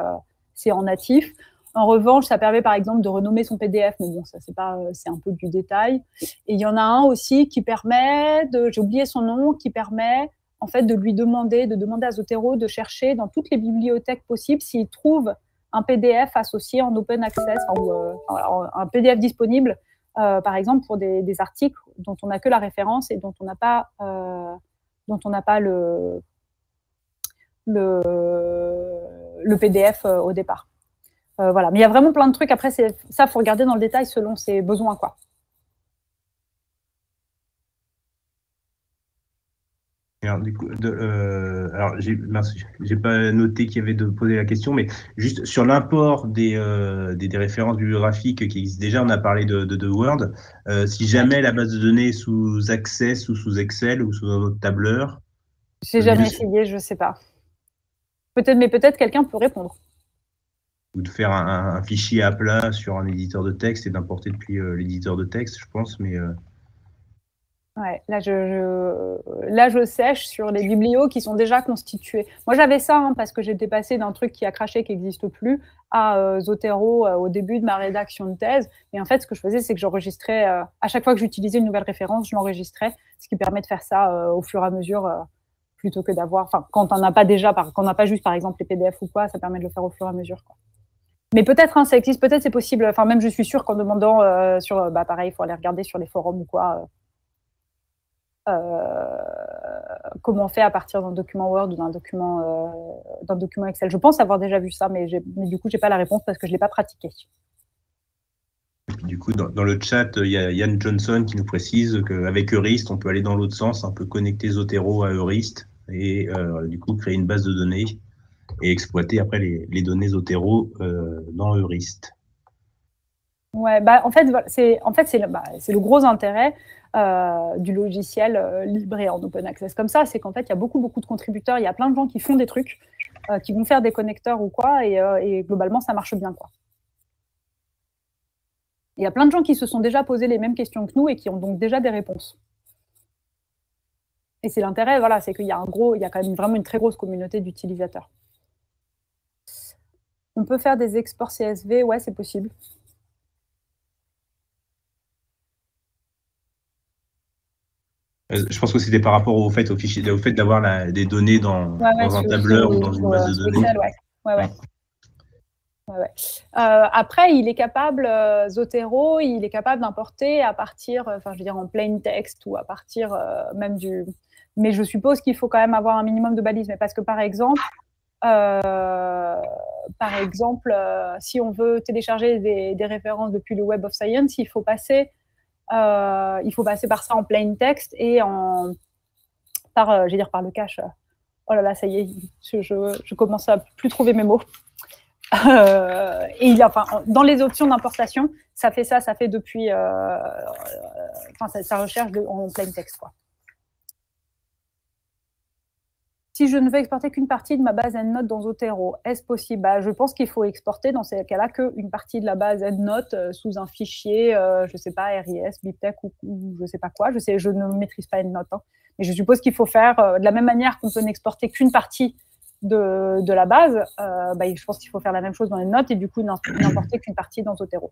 en natif. En revanche, ça permet par exemple de renommer son PDF, mais bon, ça c'est un peu du détail. Et il y en a un aussi qui permet j'ai oublié son nom, qui permet en fait de demander à Zotero de chercher dans toutes les bibliothèques possibles s'il trouve un PDF associé en open access ou un PDF disponible. Par exemple, pour des articles dont on n'a que la référence et dont on n'a pas, le PDF au départ. Voilà. Mais il y a vraiment plein de trucs. Après, ça, il faut regarder dans le détail selon ses besoins, quoi. Alors, du coup, alors j'ai pas noté qu'il y avait de poser la question, mais juste sur l'import des références bibliographiques qui existent déjà, on a parlé de Word. Si jamais la base de données est sous Access ou sous Excel ou sous un autre tableur. J'ai jamais essayé, je sais pas. Peut-être, mais peut-être quelqu'un peut répondre. Ou de faire un fichier à plat sur un éditeur de texte et d'importer depuis l'éditeur de texte, je pense, mais. Ouais, là je sèche sur les biblios qui sont déjà constitués. Moi j'avais ça parce que j'étais passée d'un truc qui a craché, qui n'existe plus, à Zotero au début de ma rédaction de thèse. Et en fait, ce que je faisais, c'est que j'enregistrais, à chaque fois que j'utilisais une nouvelle référence, je l'enregistrais, ce qui permet de faire ça au fur et à mesure, plutôt que d'avoir, quand on n'a pas quand on n'a pas juste par exemple les PDF ou quoi, ça permet de le faire au fur et à mesure, quoi. Mais peut-être, ça existe, peut-être c'est possible. Enfin, même je suis sûre qu'en demandant pareil, il faut aller regarder sur les forums ou quoi. Comment on fait à partir d'un document Word ou d'un document Excel. Je pense avoir déjà vu ça, mais du coup, je n'ai pas la réponse parce que je ne l'ai pas pratiqué. Et puis, du coup, dans le chat, il y a Yann Johnson qui nous précise qu'avec Eurist, on peut aller dans l'autre sens, on peut connecter Zotero à Eurist et du coup créer une base de données et exploiter après les données Zotero dans Eurist. Ouais, en fait, c'est le gros intérêt du logiciel libre et en open access comme ça, c'est qu'en fait, il y a beaucoup de contributeurs, il y a plein de gens qui font des trucs, qui vont faire des connecteurs ou quoi, et globalement, ça marche bien, quoi. Il y a plein de gens qui se sont déjà posé les mêmes questions que nous et qui ont donc déjà des réponses. Et c'est l'intérêt, voilà, c'est qu'il y a quand même vraiment une très grosse communauté d'utilisateurs. On peut faire des exports CSV, ouais, c'est possible. Je pense que c'était par rapport au fait d'avoir des données dans un tableur ou dans une base de données. Ouais. Après, il est capable, Zotero, il est capable d'importer à partir, en plain text ou à partir même du. Mais je suppose qu'il faut quand même avoir un minimum de balises. Mais parce que par exemple, si on veut télécharger des références depuis le Web of Science, il faut passer par ça en plain text et par le cache. Oh là là, ça y est, je commence à plus trouver mes mots. Et enfin, dans les options d'importation, ça fait depuis sa recherche en plain text, quoi. Si je ne veux exporter qu'une partie de ma base EndNote dans Zotero, est-ce possible? Je pense qu'il faut exporter dans ces cas-là qu'une partie de la base EndNote sous un fichier, je ne sais pas, RIS, BibTeX ou je ne sais pas quoi. Je ne maîtrise pas EndNote, hein. Mais je suppose qu'il faut faire de la même manière qu'on peut n'exporter qu'une partie de la base. Je pense qu'il faut faire la même chose dans EndNote et du coup n'importer qu'une partie dans Zotero.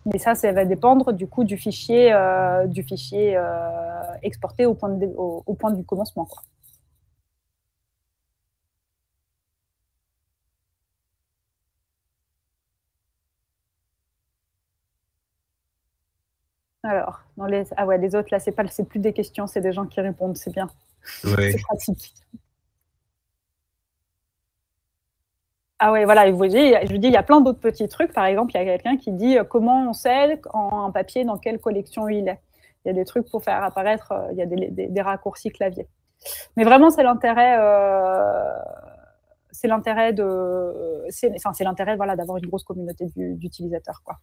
Mais ça va dépendre du coup du fichier exporté au point du commencement, quoi. Alors, les autres, là, c'est plus des questions, c'est des gens qui répondent, c'est bien. Ouais. C'est pratique. Ah ouais, voilà, vous voyez, je vous dis, il y a plein d'autres petits trucs. Par exemple, il y a quelqu'un qui dit comment on sait en un papier dans quelle collection il est. Il y a des trucs pour faire apparaître, il y a des raccourcis clavier. Mais vraiment, c'est l'intérêt voilà, d'avoir une grosse communauté d'utilisateurs, quoi.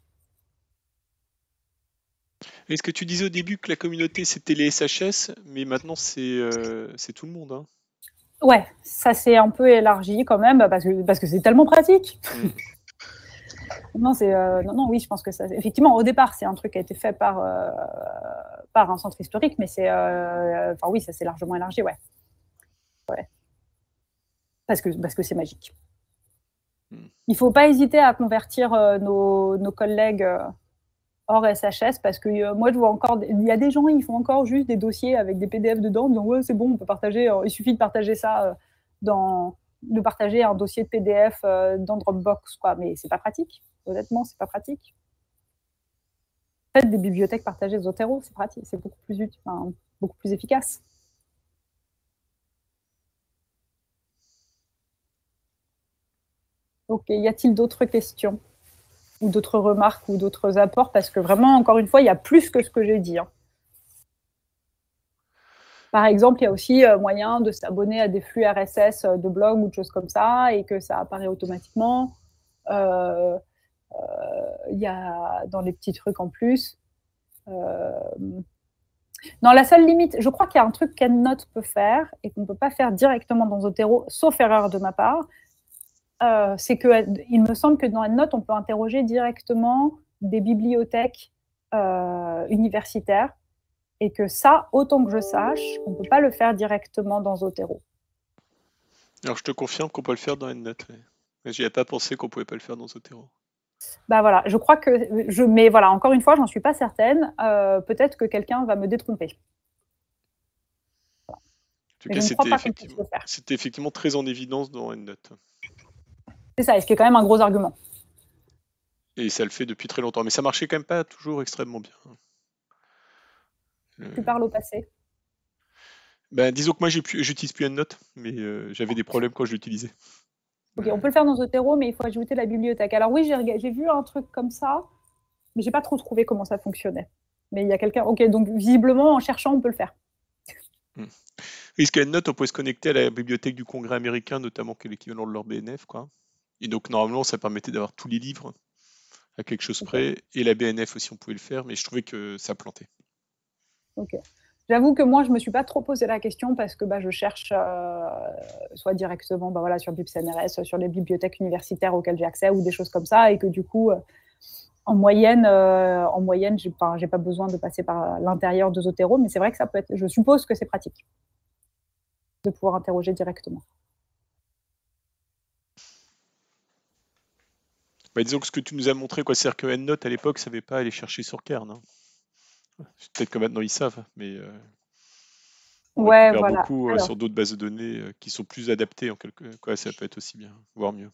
Est-ce que tu disais au début que la communauté c'était les SHS, mais maintenant c'est tout le monde, hein. Ouais, ça s'est un peu élargi quand même parce que c'est tellement pratique. Non, oui, je pense que ça. Effectivement, au départ, c'est un truc qui a été fait par un centre historique, mais oui, ça s'est largement élargi, ouais. Parce que c'est magique. Il ne faut pas hésiter à convertir nos collègues hors SHS, parce que moi, je vois encore, il y a des gens, ils font encore juste des dossiers avec des PDF dedans, donc ouais, c'est bon, on peut partager, il suffit de partager ça de partager un dossier de PDF dans Dropbox, quoi, mais c'est pas pratique, honnêtement, c'est pas pratique. Faites des bibliothèques partagées Zotero, c'est pratique, c'est beaucoup plus utile, beaucoup plus efficace. Ok, y a-t-il d'autres questions ou d'autres remarques ou d'autres apports? Parce que vraiment, encore une fois, il y a plus que ce que j'ai dit, hein. Par exemple, il y a aussi moyen de s'abonner à des flux RSS de blog ou de choses comme ça et que ça apparaît automatiquement. Il y a dans les petits trucs en plus. Non, la seule limite, je crois qu'il y a un truc qu'EndNote peut faire et qu'on ne peut pas faire directement dans Zotero, sauf erreur de ma part, c'est qu'il me semble que dans EndNote, on peut interroger directement des bibliothèques universitaires et que ça, autant que je sache, on ne peut pas le faire directement dans Zotero. Alors, je te confirme qu'on peut le faire dans EndNote. Mais j'y ai pas pensé qu'on pouvait pas le faire dans Zotero. Voilà, je crois que mais voilà, encore une fois, j'en suis pas certaine. Peut-être que quelqu'un va me détromper. En tout cas, c'était effectivement très en évidence dans EndNote. C'est ça, et ce qui est quand même un gros argument. Et ça le fait depuis très longtemps, mais ça marchait quand même pas toujours extrêmement bien. Tu parles au passé? Disons que moi, j'utilise plus EndNote, mais j'avais des problèmes quand je l'utilisais. Ok, on peut le faire dans Zotero, mais il faut ajouter la bibliothèque. Alors oui, j'ai vu un truc comme ça, mais j'ai pas trop trouvé comment ça fonctionnait. Mais il y a quelqu'un. Ok, donc visiblement, en cherchant, on peut le faire. Oui, parce qu'EndNote, on peut se connecter à la bibliothèque du Congrès américain, notamment qui est l'équivalent de leur BNF, quoi. Et donc normalement, ça permettait d'avoir tous les livres à quelque chose près, et la BNF aussi, on pouvait le faire, mais je trouvais que ça plantait. Ok. J'avoue que moi, je ne me suis pas trop posé la question parce que je cherche soit directement voilà, sur BibCNRS, sur les bibliothèques universitaires auxquelles j'ai accès ou des choses comme ça, et que du coup, en moyenne, j'ai pas besoin de passer par l'intérieur de Zotero, mais c'est vrai que ça peut être. Je suppose que c'est pratique de pouvoir interroger directement. Disons que ce que tu nous as montré, c'est-à-dire que EndNote à l'époque ne savait pas aller chercher sur Kern. Hein. Peut-être que maintenant ils savent, mais on récupère beaucoup sur d'autres bases de données qui sont plus adaptées en quelque cas, ça peut être aussi bien, voire mieux.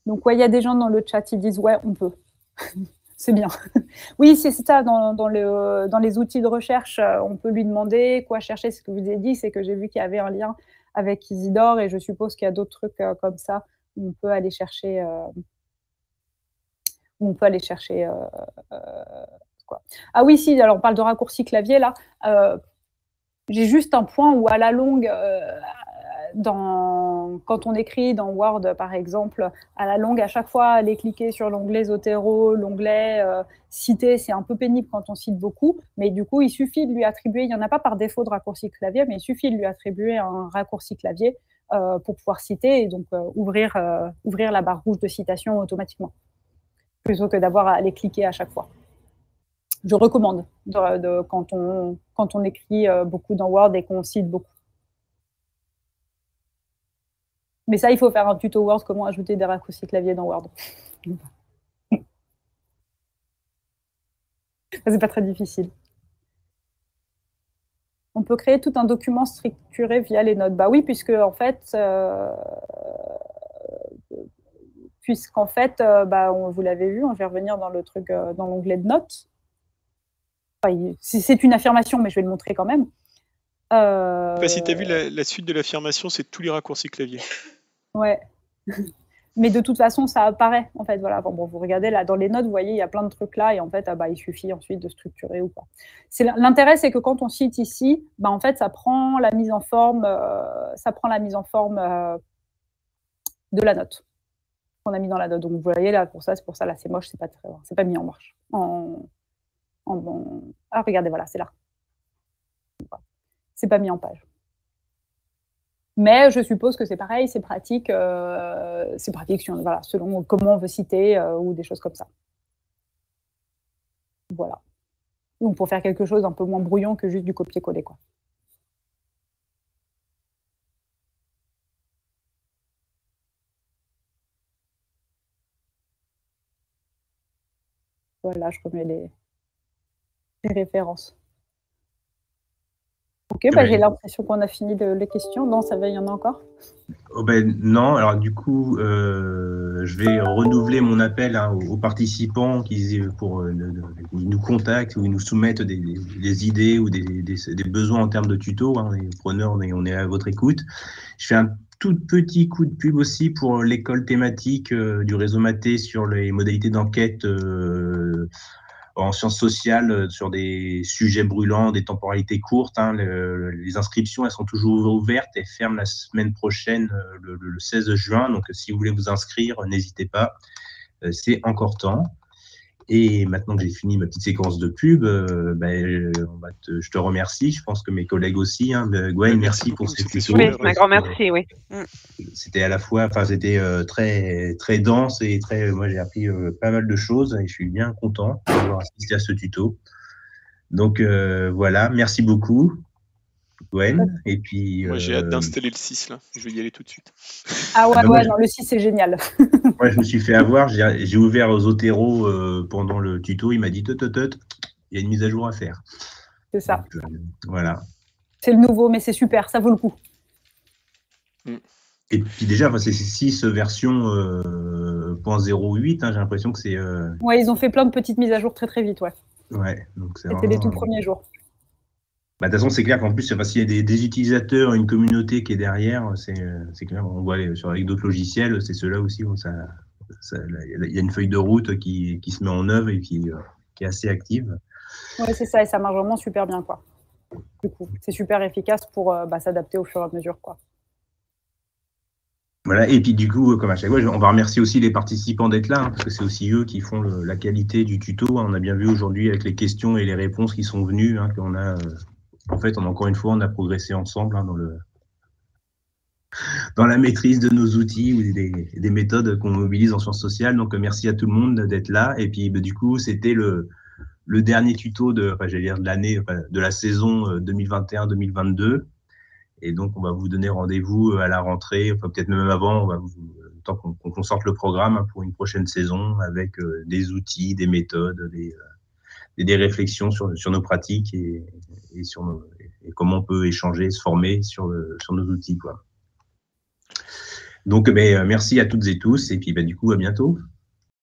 Donc il y a des gens dans le chat qui disent ouais, on peut. C'est bien. Oui, c'est ça, dans les outils de recherche, on peut lui demander quoi chercher. Ce que je vous ai dit, c'est que j'ai vu qu'il y avait un lien avec Isidore et je suppose qu'il y a d'autres trucs comme ça où on peut aller chercher quoi. Ah oui, si, alors on parle de raccourci clavier là. J'ai juste un point où à la longue, quand on écrit dans Word, par exemple, à la longue, à chaque fois, aller cliquer sur l'onglet Zotero, l'onglet citer, c'est un peu pénible quand on cite beaucoup, mais du coup, il suffit de lui attribuer, il n'y en a pas par défaut de raccourci clavier, mais il suffit de lui attribuer un raccourci clavier pour pouvoir citer et donc ouvrir la barre rouge de citation automatiquement, plutôt que d'avoir à aller cliquer à chaque fois. Je recommande quand on écrit beaucoup dans Word et qu'on cite beaucoup. Mais ça, il faut faire un tuto Word, comment ajouter des raccourcis clavier dans Word. C'est pas très difficile. On peut créer tout un document structuré via les notes. Bah oui, puisqu'en fait, vous l'avez vu, je vais revenir dans le truc, dans l'onglet de notes. Enfin, c'est une affirmation, mais je vais le montrer quand même. Si tu as vu la suite de l'affirmation, c'est tous les raccourcis clavier. Ouais. Mais de toute façon, ça apparaît, en fait. Voilà. Bon, vous regardez là dans les notes, vous voyez, il y a plein de trucs là, et en fait, il suffit ensuite de structurer ou pas. L'intérêt, c'est que quand on cite ici, en fait, ça prend la mise en forme, de la note qu'on a mis dans la note. Donc, vous voyez là, c'est pour ça, là, c'est moche, c'est pas mis en marche. Ah, regardez, voilà, c'est là. C'est pas mis en page. Mais je suppose que c'est pareil, c'est pratique selon comment on veut citer ou des choses comme ça. Voilà. Donc pour faire quelque chose un peu moins brouillon que juste du copier-coller, quoi. Voilà, je remets les références. Ok, j'ai l'impression qu'on a fini les questions. Non, ça va, il y en a encore? Non, alors du coup, je vais renouveler mon appel aux participants qui nous contactent ou nous soumettent des idées ou des besoins en termes de tuto. Les preneurs, on est à votre écoute. Je fais un tout petit coup de pub aussi pour l'école thématique du réseau Maté sur les modalités d'enquête en sciences sociales sur des sujets brûlants, des temporalités courtes. Les inscriptions, elles sont toujours ouvertes et ferment la semaine prochaine, le 16 juin. Donc, si vous voulez vous inscrire, n'hésitez pas. C'est encore temps. Et maintenant que j'ai fini ma petite séquence de pub, je te remercie. Je pense que mes collègues aussi. Gwen, merci pour ces tutos. Oui, un grand merci, oui. C'était à la fois, c'était très, très dense et très. Moi, j'ai appris pas mal de choses et je suis bien content d'avoir assisté à ce tuto. Donc voilà, merci beaucoup, Gwen. Et puis. Moi, j'ai hâte d'installer le 6 là. Je vais y aller tout de suite. Ah ouais, le 6 c'est génial. Moi, je me suis fait avoir. J'ai ouvert Zotero pendant le tuto. Il m'a dit il y a une mise à jour à faire. C'est ça. Donc, voilà. C'est le nouveau, mais c'est super, ça vaut le coup. Et puis déjà, c'est 6 version 0.08. J'ai l'impression que c'est. Ouais, ils ont fait plein de petites mises à jour très très vite, ouais. Ouais, donc c'est. C'était les tout premiers jours. De toute façon, c'est clair qu'en plus, s'il y a des utilisateurs, une communauté qui est derrière, c'est clair. On voit avec d'autres logiciels, c'est ceux-là aussi où il y a une feuille de route qui se met en œuvre et qui est assez active. Oui, c'est ça, et ça marche vraiment super bien, quoi. Du coup, c'est super efficace pour s'adapter au fur et à mesure, quoi. Voilà, et puis du coup, comme à chaque fois, on va remercier aussi les participants d'être là, parce que c'est aussi eux qui font la qualité du tuto. On a bien vu aujourd'hui avec les questions et les réponses qui sont venues, qu'on a, en fait, encore une fois, on a progressé ensemble dans la maîtrise de nos outils ou des méthodes qu'on mobilise en sciences sociales. Donc, merci à tout le monde d'être là. Et puis, du coup, c'était le dernier tuto de l'année, de la saison 2021-2022. Et donc, on va vous donner rendez-vous à la rentrée, peut-être même avant, tant qu'on sorte le programme pour une prochaine saison avec des outils, des méthodes, des réflexions sur nos pratiques et comment on peut échanger, se former sur nos outils, quoi. Donc, merci à toutes et tous, et puis du coup, à bientôt.